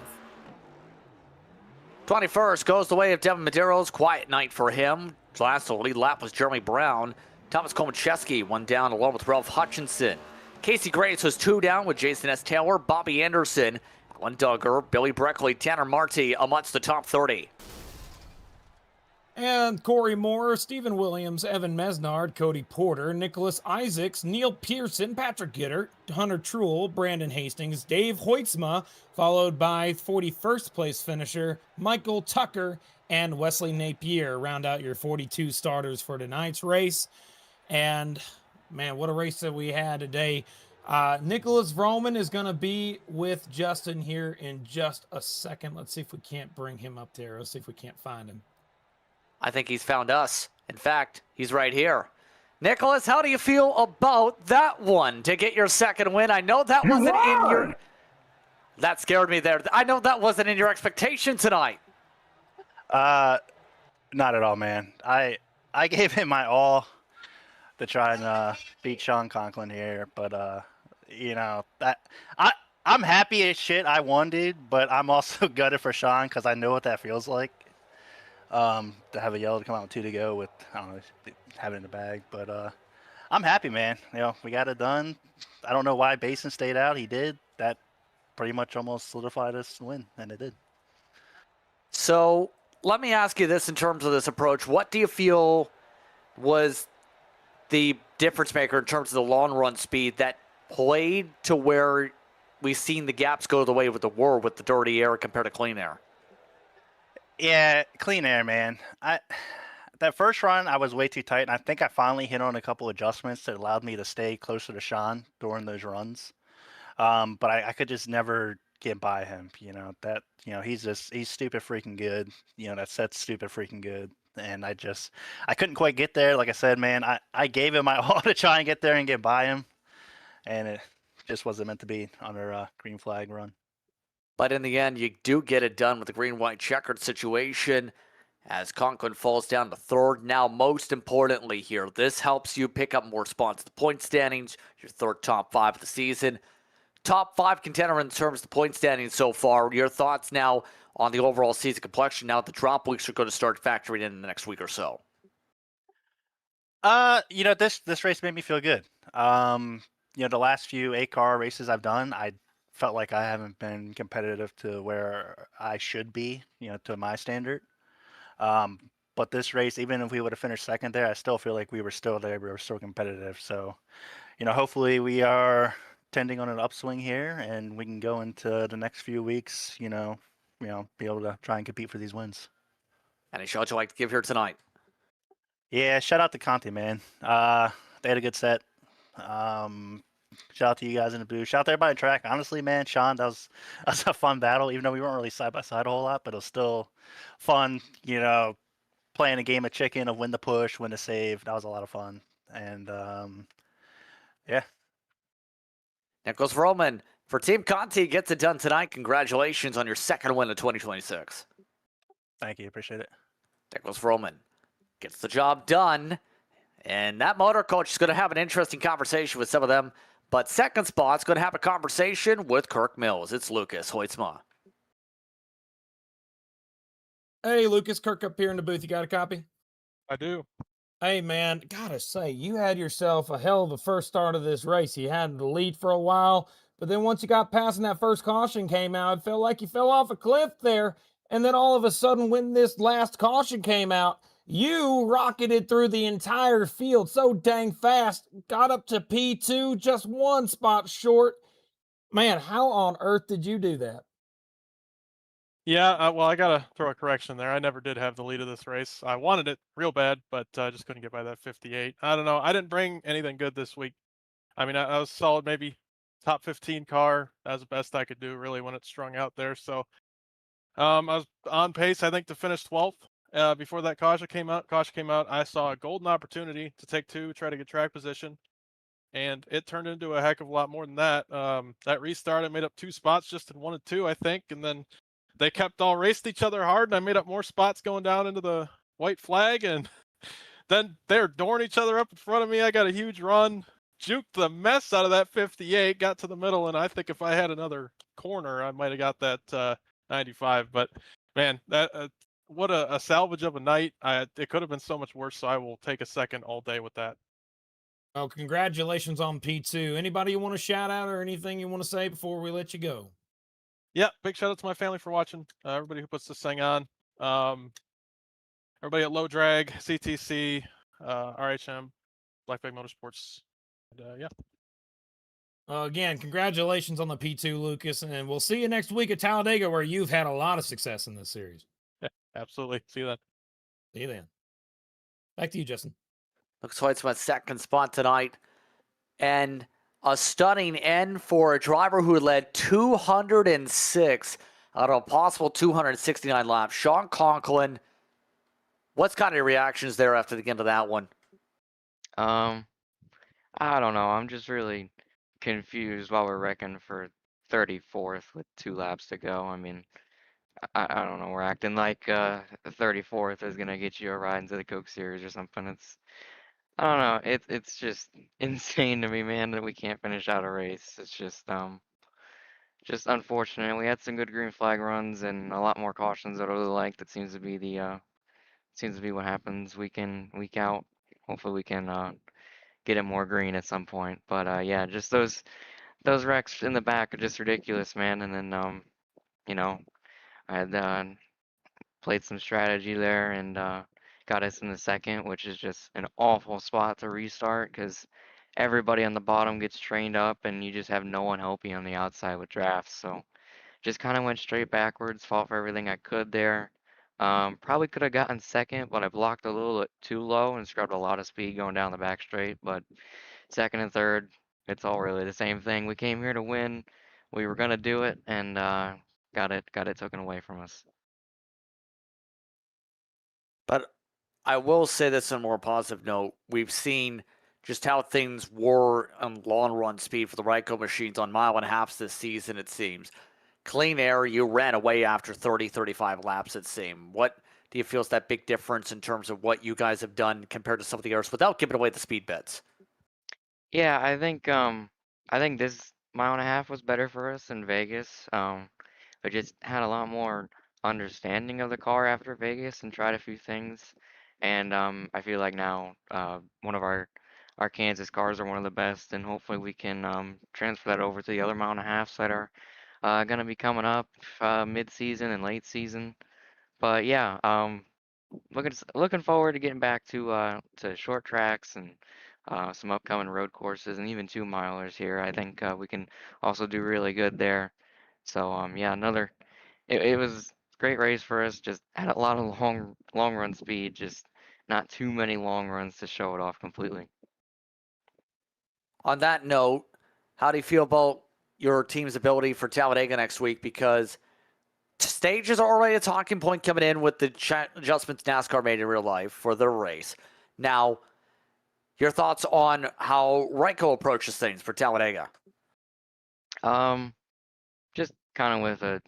21st goes the way of Devin Medeiros. Quiet night for him. Last lead lap was Jeremy Brown. Thomas Komacheski 1 down along with Ralph Hutchinson. Casey Graves was 2 down with Jason S. Taylor, Bobby Anderson, Alan Duggar, Billy Breckley, Tanner Marty amongst the top 30. And Corey Moore, Stephen Williams, Evan Mesnard, Cody Porter, Nicholas Isaacs, Neil Pearson, Patrick Gittert, Hunter Truel, Brandon Hastings, Dave Hoytsma, followed by 41st place finisher Michael Tucker and Wesley Napier. Round out your 42 starters for tonight's race. And man, what a race that we had today. Nicholas Vroman is going to be with Justin here in just a second. Let's see if we can't bring him up there. Let's see if we can't find him. I think he's found us. In fact, he's right here. Nicholas, how do you feel about that one to get your 2nd win? I know that wasn't in your... That scared me there. I know that wasn't in your expectation tonight. Not at all, man. I gave him my all to try and beat Sean Conklin here, but you know, I'm happy as shit I won, dude, but I'm also gutted for Sean because I know what that feels like. To have a yellow to come out with 2 to go with, I don't know, have it in the bag, but I'm happy, man. You know, we got it done. I don't know why Basin stayed out. He did. That pretty much almost solidified us win, and it did. So let me ask you this in terms of this approach. What do you feel was the difference maker in terms of the long run speed that played to where we've seen the gaps go the way with the war with the dirty air compared to clean air? Yeah, clean air, man. That first run, I was way too tight, and I think I finally hit on a couple adjustments that allowed me to stay closer to Sean during those runs. But I could just never get by him. You know, he's stupid freaking good. You know, that set's stupid freaking good. and I couldn't quite get there. Like I said, man, I gave it my all to try and get there and get by him, and it just wasn't meant to be on our green flag run. But in the end, you do get it done with the green-white checkered situation as Conklin falls down to third. Now, most importantly here, this helps you pick up more spots in the point standings, your third top 5 of the season. Top 5 contender in terms of the point standings so far. Your thoughts now on the overall season complexion now that the drop weeks are going to start factoring in the next week or so? This race made me feel good. The last few 8-car races I've done, I felt like I haven't been competitive to where I should be, to my standard. But this race, even if we would have finished second there, I still feel like we were still there. We were still competitive. So, hopefully we are tending on an upswing here, and we can go into the next few weeks, be able to try and compete for these wins. Any shout you'd like to give here tonight? Yeah, shout out to Conti, man. They had a good set. Shout out to you guys in the booth. Shout out to everybody in track. Honestly, man, Sean, that was a fun battle, even though we weren't really side by side a whole lot, but it was still fun, playing a game of chicken of when to push, when to save. That was a lot of fun. And yeah. Nicholas Roman for Team Conti gets it done tonight. Congratulations on your second win of 2026. Thank you. Appreciate it. Nicholas Roman gets the job done. And that motor coach is going to have an interesting conversation with some of them. But second spot's going to have a conversation with Kirk Mills. It's Lucas Hoytsma. Hey, Lucas, Kirk up here in the booth. You got a copy? I do. Hey, man, gotta say, you had yourself a hell of a first start of this race. You had the lead for a while, but then once you got past and that first caution came out, it felt like you fell off a cliff there. And then all of a sudden, when this last caution came out, you rocketed through the entire field so dang fast, got up to P2, just one spot short. Man, how on earth did you do that? Yeah, well, I gotta throw a correction there. I never did have the lead of this race. I wanted it real bad, but just couldn't get by that 58. I don't know. I didn't bring anything good this week. I mean, I was solid, maybe top 15 car. That was the best I could do, really, when it's strung out there. So I was on pace, I think, to finish 12th before that caution came out. I saw a golden opportunity to take 2, try to get track position, and it turned into a heck of a lot more than that. That restart, I made up 2 spots just in 1 and 2, I think, and then they kept all raced each other hard, and I made up more spots going down into the white flag, and then they're dooring each other up in front of me. I got a huge run, juked the mess out of that 58, got to the middle, and I think if I had another corner, I might have got that 95. But man, that what a salvage of a night. It could have been so much worse, so I will take a second all day with that. Well, congratulations on P2. Anybody you want to shout out or anything you want to say before we let you go? Yeah, big shout out to my family for watching. Everybody who puts this thing on. Everybody at Low Drag, CTC, RHM, Black Bag Motorsports. And, yeah. Again, congratulations on the P2, Lucas, and we'll see you next week at Talladega, where you've had a lot of success in this series. Yeah, absolutely. See you then. See you then. Back to you, Justin. Looks like it's my second spot tonight. And a stunning end for a driver who led 206 out of a possible 269 laps. Sean Conklin, what's kind of your reactions there after the end of that one? I don't know. I'm just really confused while we're wrecking for 34th with 2 laps to go. I mean, I don't know. We're acting like 34th is gonna get you a ride into the Coke Series or something. I don't know. It's just insane to me, man, that we can't finish out a race. It's just unfortunate. We had some good green flag runs and a lot more cautions that I really like. That seems to be what happens week in, week out. Hopefully we can get it more green at some point. But yeah, just those wrecks in the back are just ridiculous, man. And then I had played some strategy there and got us in the second, which is just an awful spot to restart because everybody on the bottom gets trained up and you just have no one helping you on the outside with drafts. So just kind of went straight backwards, fought for everything I could there. Probably could have gotten second, but I blocked a little too low and scrubbed a lot of speed going down the back straight. But second and third, it's all really the same thing. We came here to win. We were gonna do it, and got it taken away from us. But I will say this on a more positive note. We've seen just how things were on long run speed for the Ryko machines on mile and a half this season, it seems. Clean air, you ran away after 30, 35 laps, it seemed. What do you feel is that big difference in terms of what you guys have done compared to some of the others without giving away the speed bets? Yeah, I think this mile and a half was better for us in Vegas. I just had a lot more understanding of the car after Vegas and tried a few things. And I feel like now one of our Kansas cars are one of the best, and hopefully we can transfer that over to the other mile and a halfs that are gonna be coming up mid-season and late season. But yeah, looking forward to getting back to short tracks and some upcoming road courses and even 2 milers here. I think we can also do really good there. So yeah, it was a great race for us. Just had a lot of long run speed, just not too many long runs to show it off completely. On that note, how do you feel about your team's ability for Talladega next week? Because stages are already a talking point coming in with the adjustments NASCAR made in real life for their race. Now, your thoughts on how Ryko approaches things for Talladega? Just kind of with a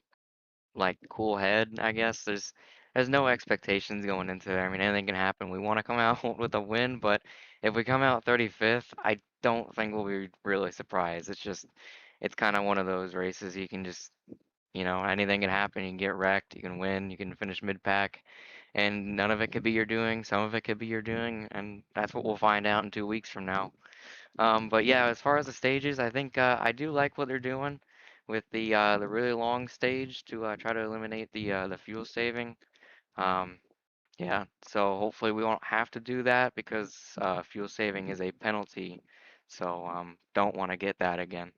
cool head, I guess. There's no expectations going into there. I mean, anything can happen. We want to come out with a win, but if we come out 35th, I don't think we'll be really surprised. It's kind of one of those races you can just, anything can happen. You can get wrecked, you can win, you can finish mid-pack, and none of it could be your doing. Some of it could be your doing, and that's what we'll find out in 2 weeks from now. But yeah, as far as the stages, I think I do like what they're doing with the really long stage to try to eliminate the fuel saving. Um, yeah, so hopefully we won't have to do that because fuel saving is a penalty. So don't want to get that again.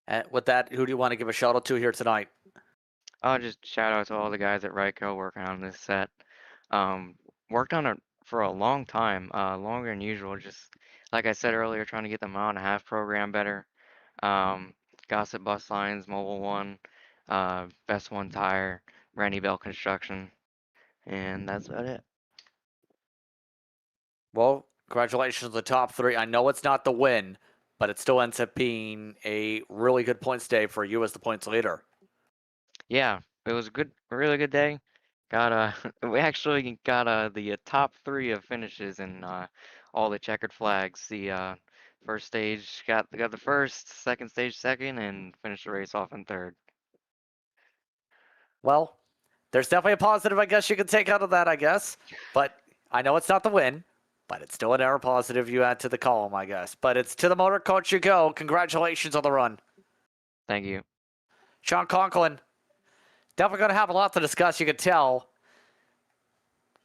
And with that, who do you want to give a shout out to here tonight? I'll just shout out to all the guys at Ryko working on this set. Worked on it for a long time, longer than usual. Just like I said earlier, trying to get the mile and a half program better. Gossip Bus Lines, Mobile One, Best One Tire, Randy Bell Construction, and that's about it. Well, congratulations on the top three. I know it's not the win, but it still ends up being a really good points day for you as the points leader. Yeah, it was a really good day. Got we actually got the top three of finishes in all the checkered flags. The first stage got the first, second stage second, and finished the race off in third. Well, there's definitely a positive, I guess, you can take out of that, I guess. But I know it's not the win, but it's still an error positive you add to the column, I guess. But it's to the motor coach you go. Congratulations on the run. Thank you. Sean Conklin, definitely going to have a lot to discuss, you can tell.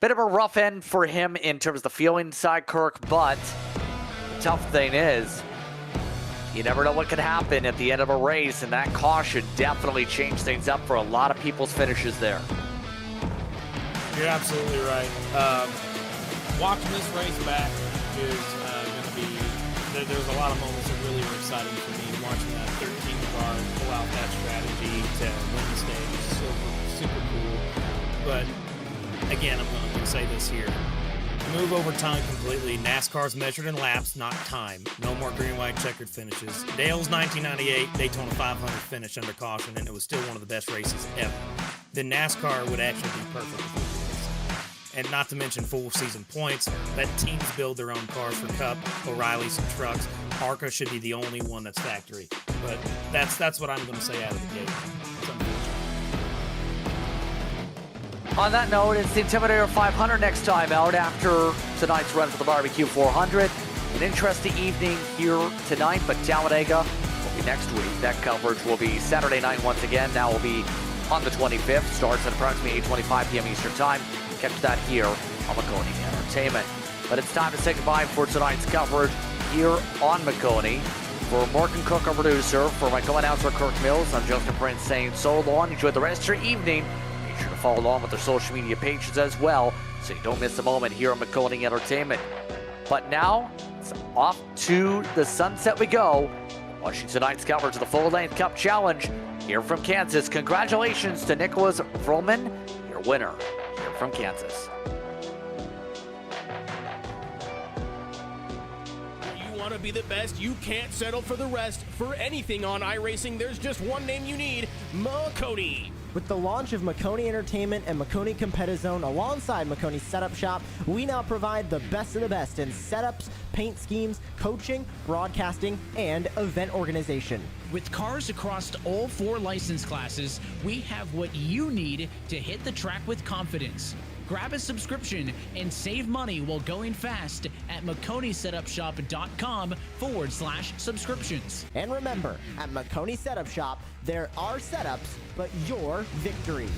Bit of a rough end for him in terms of the feeling side, Kirk, but the tough thing is, you never know what could happen at the end of a race, and that caution definitely changed things up for a lot of people's finishes there. You're absolutely right. Watching this race back is going to be, there's a lot of moments that really are exciting for me. Watching that 13 car pull out that strategy to win the stage is super cool. But again, I'm going to say this here. Move over time completely. NASCAR's measured in laps, not time. No more green, white, checkered finishes. Dale's 1998 Daytona 500 finish under caution, and it was still one of the best races ever. Then NASCAR would actually be perfect for this. And not to mention full season points. Let teams build their own cars for Cup, O'Reilly's, and trucks. ARCA should be the only one that's factory. But that's what I'm going to say out of the gate. On that note, it's the Intimidator 500 next time out after tonight's run for the BBQ 400. An interesting evening here tonight, but Talladega will be next week. That coverage will be Saturday night once again. Now will be on the 25th. Starts at approximately 8:25 p.m. Eastern Time. Catch that here on McCone Entertainment. But it's time to say goodbye for tonight's coverage here on McCone. For Morgan Cook, our producer, for my co-announcer Kirk Mills, I'm Justin Prince saying so long. Enjoy the rest of your evening. Make sure to follow along with their social media pages as well, so you don't miss a moment here on McCone Entertainment. But now, it's off to the sunset we go. Watching tonight's coverage of the full-length Cup Challenge here from Kansas. Congratulations to Nicholas Vroman, your winner here from Kansas. You want to be the best, you can't settle for the rest. For anything on iRacing, there's just one name you need, Maconi. With the launch of Maconi Entertainment and McCone Entertainment alongside McCone Setup Shop, we now provide the best of the best in setups, paint schemes, coaching, broadcasting, and event organization. With cars across all 4 license classes, we have what you need to hit the track with confidence. Grab a subscription and save money while going fast at McConeSetupShop.com/subscriptions. And remember, at McCone Setup Shop, there are setups, but your victories.